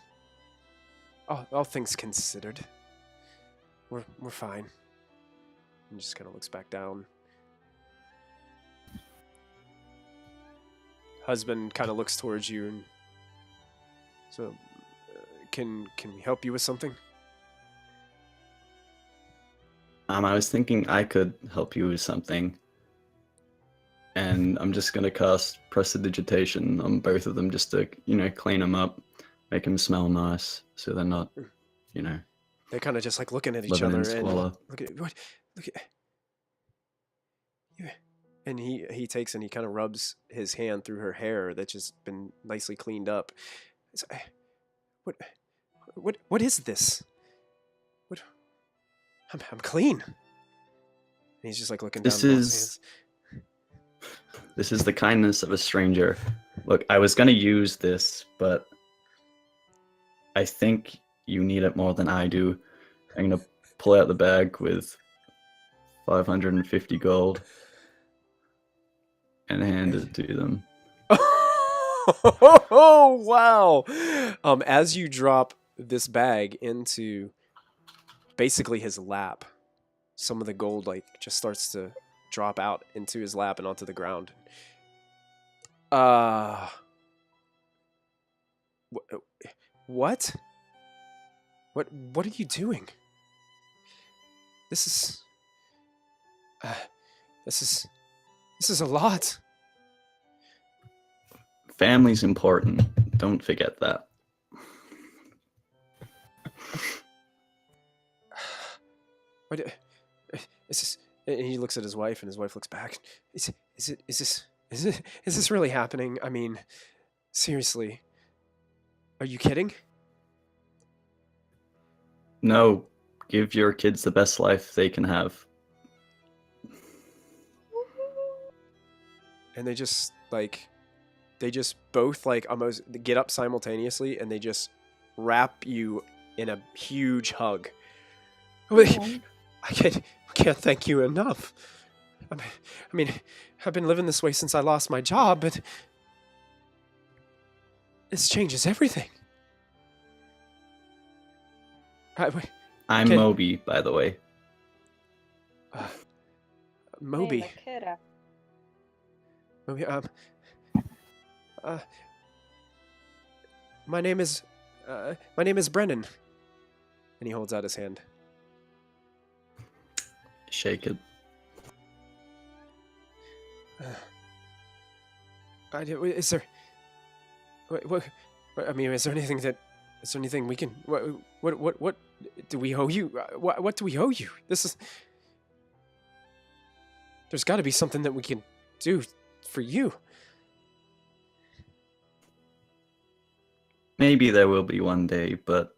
all things considered, we're fine. And just kind of looks back down. Husband kind of looks towards you and so, can we help you with something? I was thinking I could help you with something. And I'm just gonna cast Prestidigitation on both of them just to, clean them up, make them smell nice, so they're not, They're kind of just like looking at each living other in and squalor. look at you. And he takes and he kind of rubs his hand through her hair that's just been nicely cleaned up. It's, what is this? What? I'm clean. And he's just like looking down. This is the kindness of a stranger. Look, I was gonna use this, but I think you need it more than I do. I'm gonna pull out the bag with 550 gold and hand it to them. Oh wow! As you drop this bag into basically his lap, some of the gold just starts to drop out into his lap and onto the ground. What? What are you doing? This is a lot. Family's important. Don't forget that. What is this? And he looks at his wife, and his wife looks back. Is this really happening? I mean, seriously, are you kidding? No, give your kids the best life they can have. And they just both like almost get up simultaneously, and they just wrap you in a huge hug. I can't thank you enough. I mean, I've been living this way since I lost my job, but this changes everything. I'm Moby, by the way. Moby. Hey, my kid. Moby. My name is Brennan. And he holds out his hand. Shake it. Is there? What? I mean, is there anything we can? What do we owe you? What do we owe you? This is. There's got to be something that we can do for you. Maybe there will be one day, but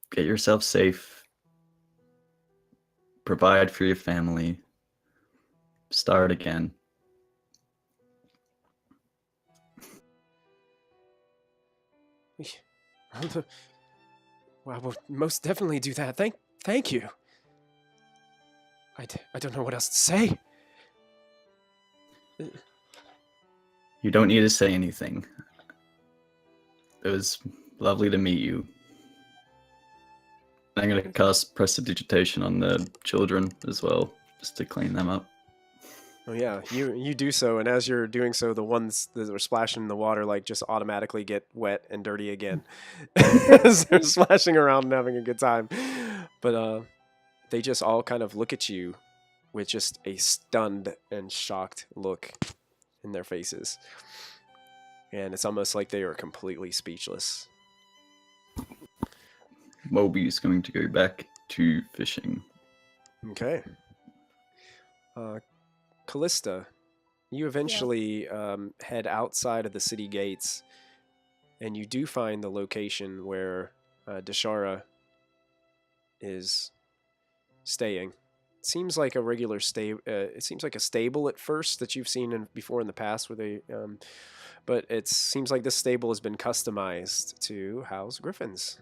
get yourself safe. Provide for your family. Start again. Well, we'll most definitely do that. Thank you. I don't know what else to say. You don't need to say anything. It was lovely to meet you. I'm going to cast prestidigitation on the children as well, just to clean them up. Oh yeah, you do so, and as you're doing so, the ones that are splashing in the water like just automatically get wet and dirty again. As they're splashing around and having a good time. But they just all kind of look at you with just a stunned and shocked look in their faces. And it's almost like they are completely speechless. Moby is going to go back to fishing. Okay. Callista, you eventually head outside of the city gates, and you do find the location where Deshara is staying. It seems like a regular it seems like a stable at first that you've seen before in the past, where they, but it seems like this stable has been customized to house griffins,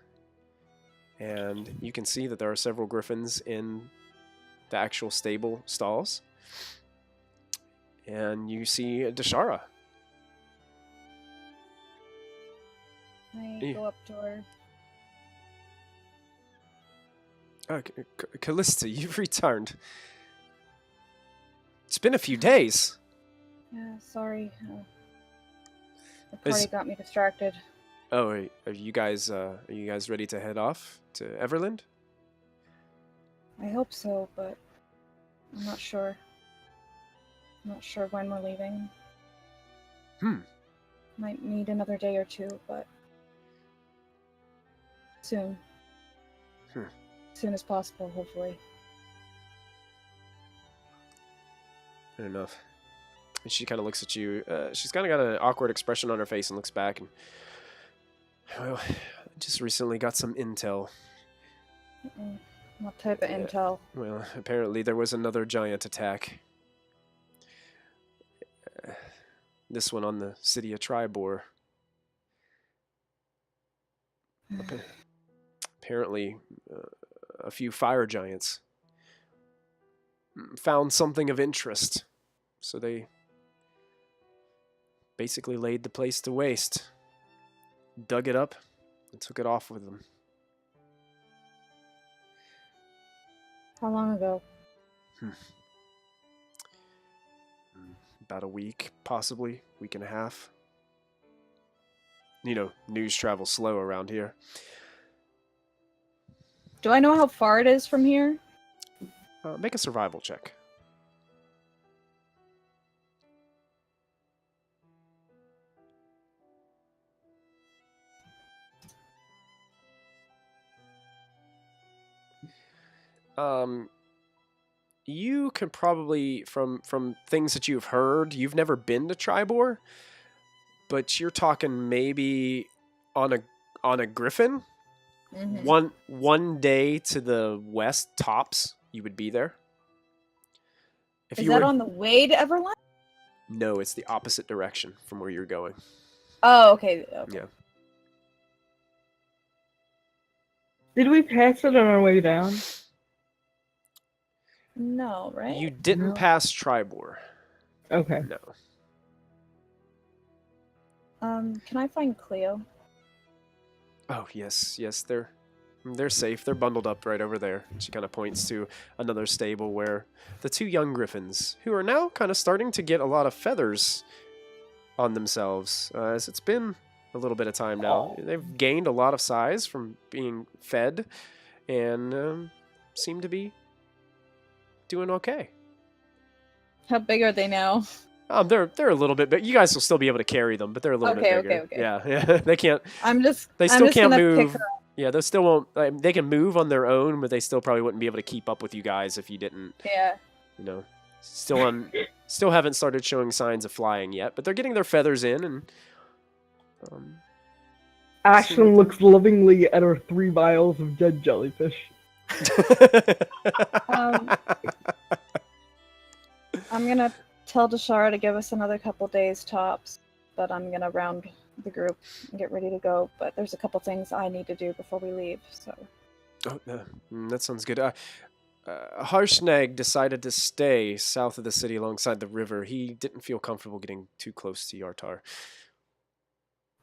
and you can see that there are several griffins in the actual stable stalls. And you see Deshara. I go up to her. Callista, you've returned. It's been a few days. Yeah, sorry. The party got me distracted. Oh, are you guys ready to head off to Everland? I hope so, but I'm not sure. I'm not sure when we're leaving. Might need another day or two, but soon. Soon as possible, hopefully. Fair enough. And she kind of looks at you. She's kind of got an awkward expression on her face and looks back. And well, I just recently got some intel. What type of intel? Well, apparently there was another giant attack. This one on the city of Tribor. Apparently, a few fire giants found something of interest, so they basically laid the place to waste, dug it up, and took it off with them. How long ago? About a week, possibly, week and a half. You know, news travels slow around here. Do I know how far it is from here? Make a survival check. You could probably, from things that you've heard, you've never been to Tribor, but you're talking maybe on a griffin. Mhm. One day to the west tops, you would be there. If Is you that were on the way to Everline? No, it's the opposite direction from where you're going. Oh, okay. Yeah. Did we pass it on our way down? No, right? You didn't No. pass Tribor. Okay. No. Can I find Cleo? Oh, yes, they're safe. They're bundled up right over there. She kind of points to another stable where the two young griffins, who are now kind of starting to get a lot of feathers on themselves, as it's been a little bit of time now. They've gained a lot of size from being fed, and seem to be doing okay. How big are they now? They're a little bit big. You guys will still be able to carry them, but they're a little bit bigger. Okay. Yeah. They can't. I'm just Still can't gonna move. pick her up. Yeah, they still won't. They can move on their own, but they still probably wouldn't be able to keep up with you guys if you didn't. Yeah. Still haven't started showing signs of flying yet, but they're getting their feathers in, and Ashlyn looks lovingly at her 3 vials of dead jellyfish. I'm gonna tell Dashara to give us another couple days tops, but I'm gonna round the group and get ready to go. But there's a couple things I need to do before we leave, so. Oh, that sounds good. Harshnag decided to stay south of the city alongside the river. He didn't feel comfortable getting too close to Yartar.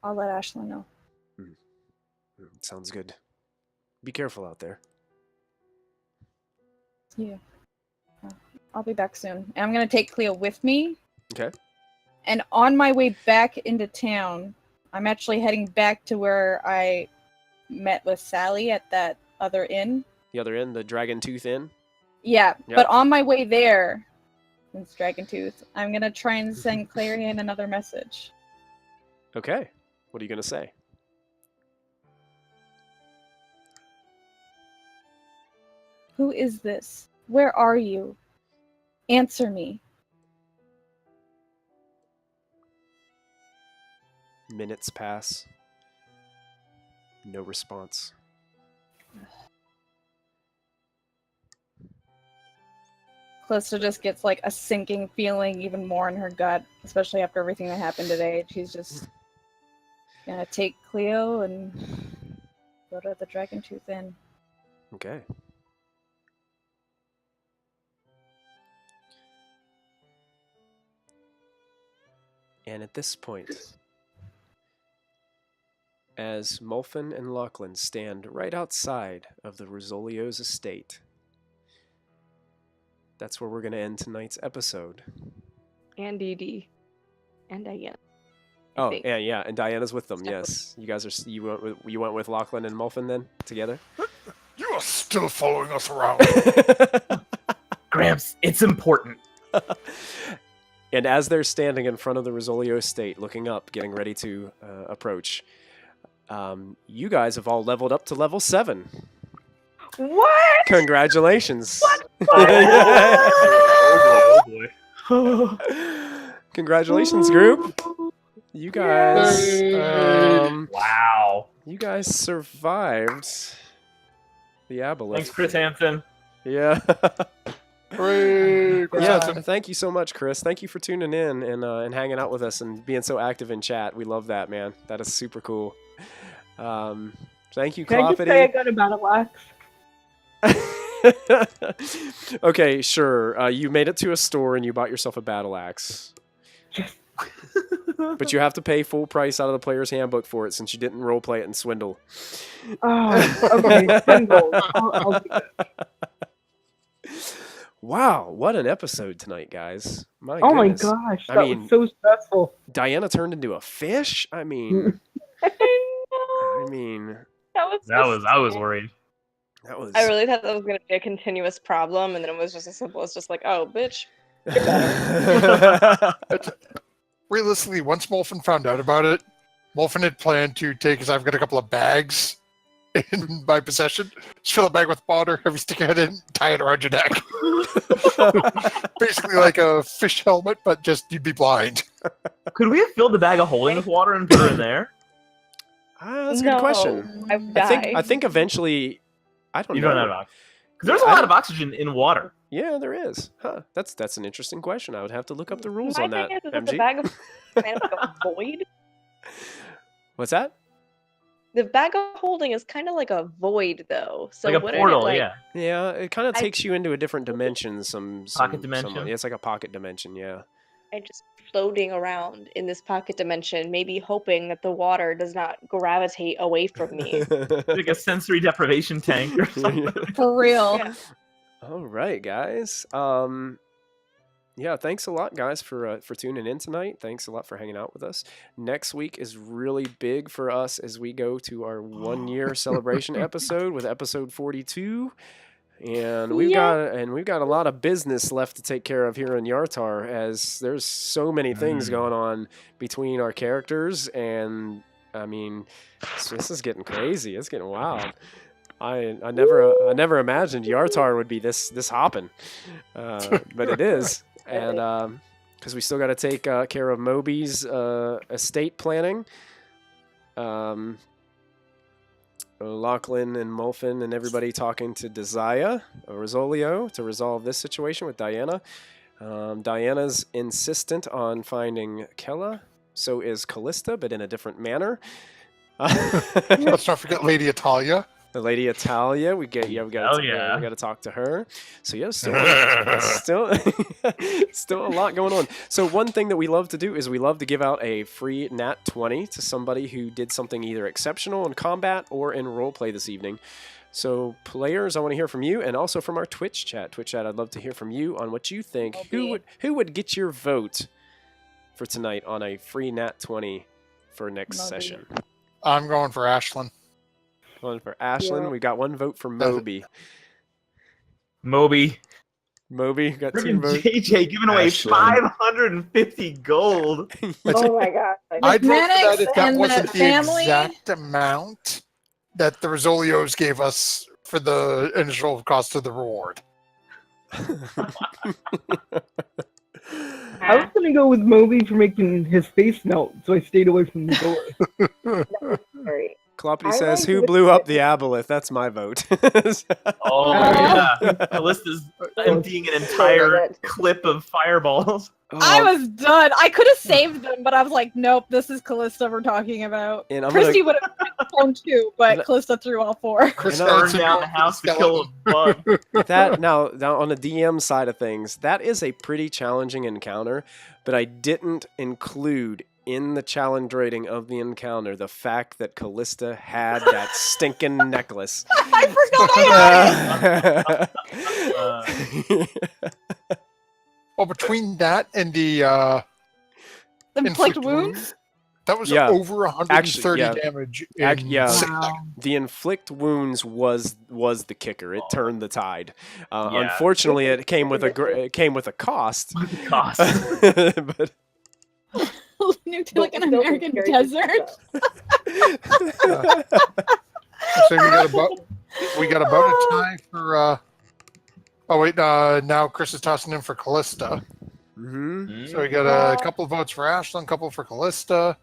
I'll let Ashlyn know. Sounds good. Be careful out there. Yeah. I'll be back soon. And I'm gonna take Cleo with me. Okay. And on my way back into town, I'm actually heading back to where I met with Sally at that other inn. The other end, the Dragon Tooth Inn. Yeah, Yep. but on my way there, it's Dragon Tooth, I'm gonna try and send Clarion another message. Okay. What are you gonna say? Who is this? Where are you? Answer me. Minutes pass. No response. Calista just gets like a sinking feeling even more in her gut, especially after everything that happened today. She's just gonna take Cleo and go to the Dragon Tooth Inn. Okay. And at this point, as Mulfin and Lachlan stand right outside of the Rosolio's estate, that's where we're going to end tonight's episode. And DD. And Diana. Oh, think. and Diana's with them. Stuck with Yes, you guys are. You went with Lachlan and Mulfin then together. You are still following us around. Gramps, it's important. And as they're standing in front of the Rosolio estate, looking up, getting ready to approach, you guys have all leveled up to level 7. What? Congratulations! Oh boy. Congratulations, group! You guys, Wow. you guys survived the aboleth. Thanks, Chris Hansen. Yeah. Hooray, Chris Yeah, Hansen. thank you so much, Chris. Thank you for tuning in and hanging out with us and being so active in chat. We love that, man. That is super cool. Thank you, Can I just say I got a battle axe? Okay, sure. You made it to a store and you bought yourself a battle axe. Yes. But you have to pay full price out of the player's handbook for it since you didn't roleplay it and swindle. Oh, okay. 10 gold. I'll do that. Wow, what an episode tonight, guys. My Oh my goodness. gosh, I that mean, was so stressful. Diana turned into a fish? I mean, I I know. mean, That was I was worried. that was... I really thought that was going to be a continuous problem, and then it was just as simple as just like, oh, bitch. Realistically, once Molfin found out about it, Molfin had planned to take, because I've got a couple of bags in my possession. Just fill a bag with water, have you stick your head in, tie it around your neck. Basically like a fish helmet, but just you'd be blind. Could we have filled the bag of holding with water and put her in there? That's a good question. I would I think eventually, I don't You know. don't have oxygen. Because there's a lot of oxygen in water. Yeah, there is. Huh? That's an interesting question. I would have to look up the rules My on that. thing is that MG. the bag of kind of like a void. What's that? The bag of holding is kind of like a void, though. So Like a wouldn't portal, it, like, yeah. Yeah, it kind of takes you into a different dimension. Some Pocket dimension? yeah, it's like a pocket dimension. Yeah. I just floating around in this pocket dimension, maybe hoping that the water does not gravitate away from me. Like a sensory deprivation tank or something. For real. Yeah. All right, guys. Yeah, thanks a lot, guys, for tuning in tonight. Thanks a lot for hanging out with us. Next week is really big for us as we go to our 1-year celebration episode with episode 42. And we've got a lot of business left to take care of here in Yartar, as there's so many things going on between our characters, and I mean, this is getting crazy. It's getting wild. I never imagined Yartar would be this hopping, but it is, and because we still got to take care of Moby's estate planning. Lachlan and Mulfin and everybody talking to Desire or Rizzolio to resolve this situation with Diana. Diana's insistent on finding Kella. So is Callista, but in a different manner. Let's not forget Lady Italia. The Lady Italia, we got to talk to her. So yeah, still a lot going on. So one thing that we love to do is we love to give out a free Nat 20 to somebody who did something either exceptional in combat or in roleplay this evening. So players, I want to hear from you, and also from our Twitch chat. I'd love to hear from you on what you think. Who would get your vote for tonight on a free Nat 20 for next session? I'm going for Ashlyn. One for Ashlyn. Yeah. We got one vote for Moby. Moby got 2 votes. JJ giving away 550 gold. Oh my god! I'd vote for that if that and wasn't the the family? exact amount that the Rizzolios gave us for the initial cost of the reward. I was gonna go with Moby for making his face melt, so I stayed away from the door. Kloppity says, who blew up the aboleth? That's my vote. Oh, yeah. Callista's emptying an entire clip of fireballs. Oh. I was done. I could have saved them, but I was like, nope, this is Callista we're talking about. Christy would have flown too, but Callista threw all 4. Burned down the house to kill a bug. That now on the DM side of things, that is a pretty challenging encounter, but I didn't include in the challenge rating of the encounter the fact that Callista had that stinking necklace. I forgot I had it! Well, between that and the inflict wounds? That was over 130 damage. Wow. The inflict wounds was the kicker. It turned the tide. Unfortunately, it came with a cost. But like an American desert. So we got about a tie for. Oh wait, now Chris is tossing in for Callista. Mm-hmm. So we got a couple of votes for Ashlyn, a couple for Callista.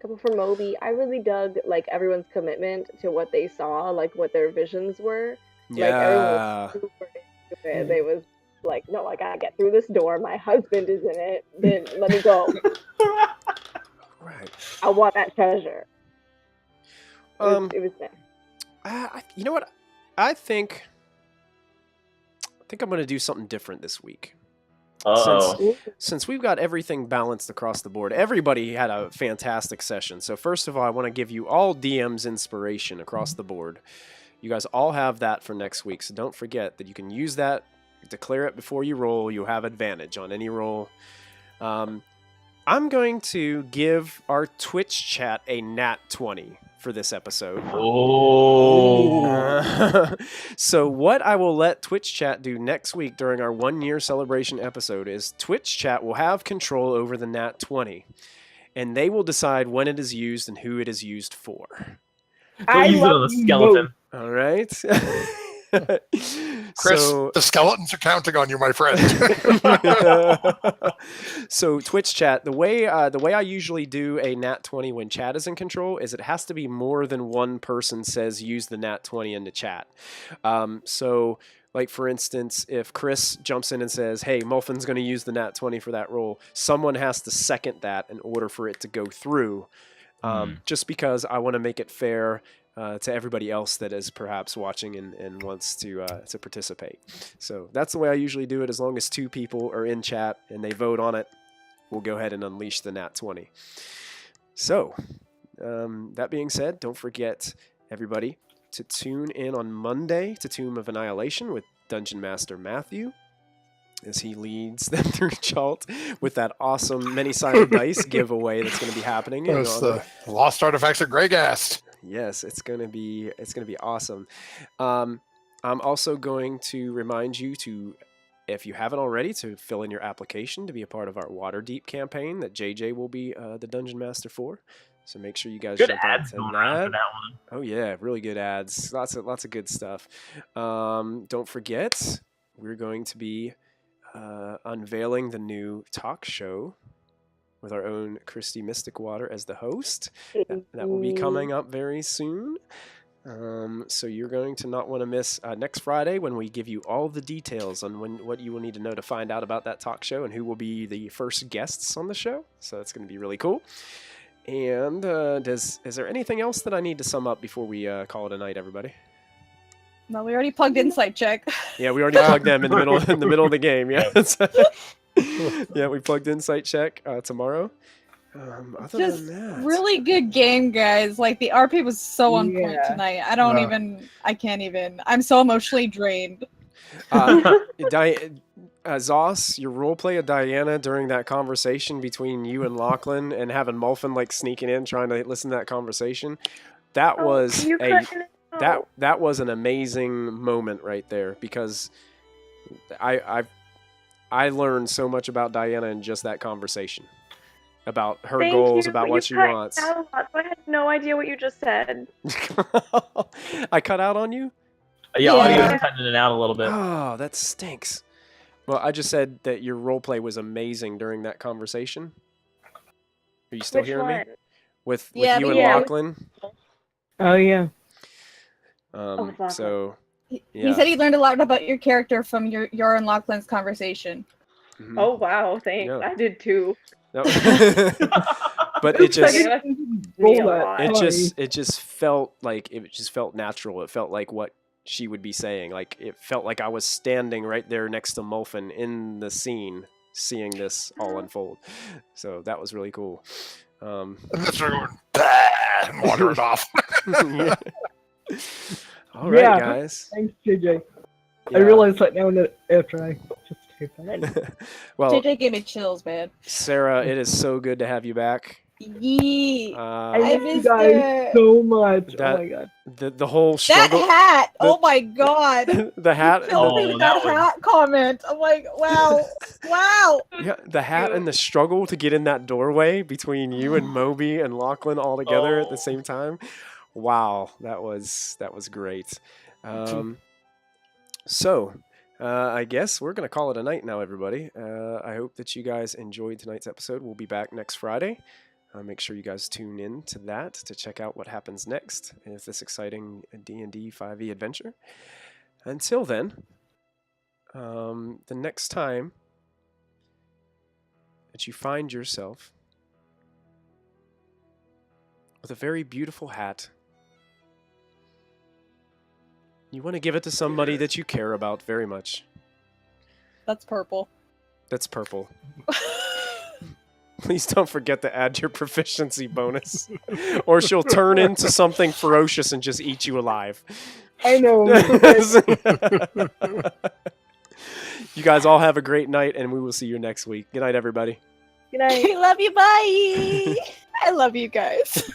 Couple for Moby. I really dug like everyone's commitment to what they saw, like what their visions were. Yeah. Like everyone was super into it. They was like, no, I gotta get through this door. My husband is in it. Then let me go. Right. I want that treasure. It was nice. You know what? I think I'm going to do something different this week. Since we've got everything balanced across the board, everybody had a fantastic session. So first of all, I want to give you all DM's inspiration across the board. You guys all have that for next week. So don't forget that you can use that, declare it before you roll. You have advantage on any roll. I'm going to give our Twitch chat a nat 20 for this episode. So what I will let Twitch chat do next week during our 1-year celebration episode is Twitch chat will have control over the nat 20, and they will decide when it is used and who it is used for. Don't use it on the skeleton. All right. Chris, So, the skeletons are counting on you, my friend. so Twitch chat, the way I usually do a nat 20 when chat is in control is it has to be more than one person says use the nat 20 in the chat. So like for instance, if Chris jumps in and says, "Hey, Mulfin's going to use the nat 20 for that roll," someone has to second that in order for it to go through. Just because I want to make it fair to everybody else that is perhaps watching and wants to participate. So that's the way I usually do it. As long as 2 people are in chat and they vote on it, we'll go ahead and unleash the nat 20. So that being said, don't forget, everybody, to tune in on Monday to Tomb of Annihilation with Dungeon Master Matthew, as he leads them through Chalt with that awesome many-sided dice giveaway that's going to be happening. It's the Lost Artifacts of Greygast. Yes, it's gonna be awesome. I'm also going to remind you to, if you haven't already, to fill in your application to be a part of our Waterdeep campaign that JJ will be the Dungeon Master for. So make sure you guys Good jump ads onto going around for that one. Oh yeah, really good ads. Lots of good stuff. Don't forget, we're going to be unveiling the new talk show with our own Christy Mysticwater as the host. That will be coming up very soon. So you're going to not want to miss next Friday when we give you all the details on what you will need to know to find out about that talk show and who will be the first guests on the show. So that's going to be really cool. And is there anything else that I need to sum up before we call it a night, everybody? No, we already plugged Insight Check. Yeah, we already plugged them in the middle of the game. Yeah. Yeah, we plugged Insight Check tomorrow. Other Just than that, really good game, guys. Like the RP was so on point Yeah. tonight. I can't even. I'm so emotionally drained. Zoss, your roleplay of Diana during that conversation between you and Lachlan and having Mulfin like sneaking in trying to listen to that conversation, that was that was an amazing moment right there, because I learned so much about Diana in just that conversation, about her goals, about what she wants. I had no idea what you just said. I cut out on you? Yeah, audio's cutting it out a little bit. Oh, that stinks. Well, I just said that your roleplay was amazing during that conversation. Are you still hearing me? With you and Lachlan? Oh, yeah. So, He said he learned a lot about your character from your and Lachlan's conversation. Mhm. Oh wow, thanks. Yeah. I did too. No. But it just felt natural. It felt like what she would be saying. Like it felt like I was standing right there next to Mulfin in the scene, seeing this all unfold. So that was really cool. And then they're going, bah, and wandering off. Yeah. All right, guys. Thanks, JJ. Yeah. I realized that now after I just taped that. Well, JJ gave me chills, man. Sarah, it is so good to have you back. Yee. I miss you guys so much. Oh my god. The whole struggle. That hat! Oh my god! The hat. That hat comment. I'm like, wow, wow. Yeah, the hat and the struggle to get in that doorway between you and Moby and Lachlan all together at the same time. Wow, that was great. So, I guess we're gonna call it a night now, everybody. I hope that you guys enjoyed tonight's episode. We'll be back next Friday. Make sure you guys tune in to that to check out what happens next in this exciting D&D 5e adventure. Until then, the next time that you find yourself with a very beautiful hat, you want to give it to somebody that you care about very much. That's purple. That's purple. Please don't forget to add your proficiency bonus, or she'll turn into something ferocious and just eat you alive. I know. You guys all have a great night, and we will see you next week. Good night, everybody. Good night. I love you. Bye. I love you guys.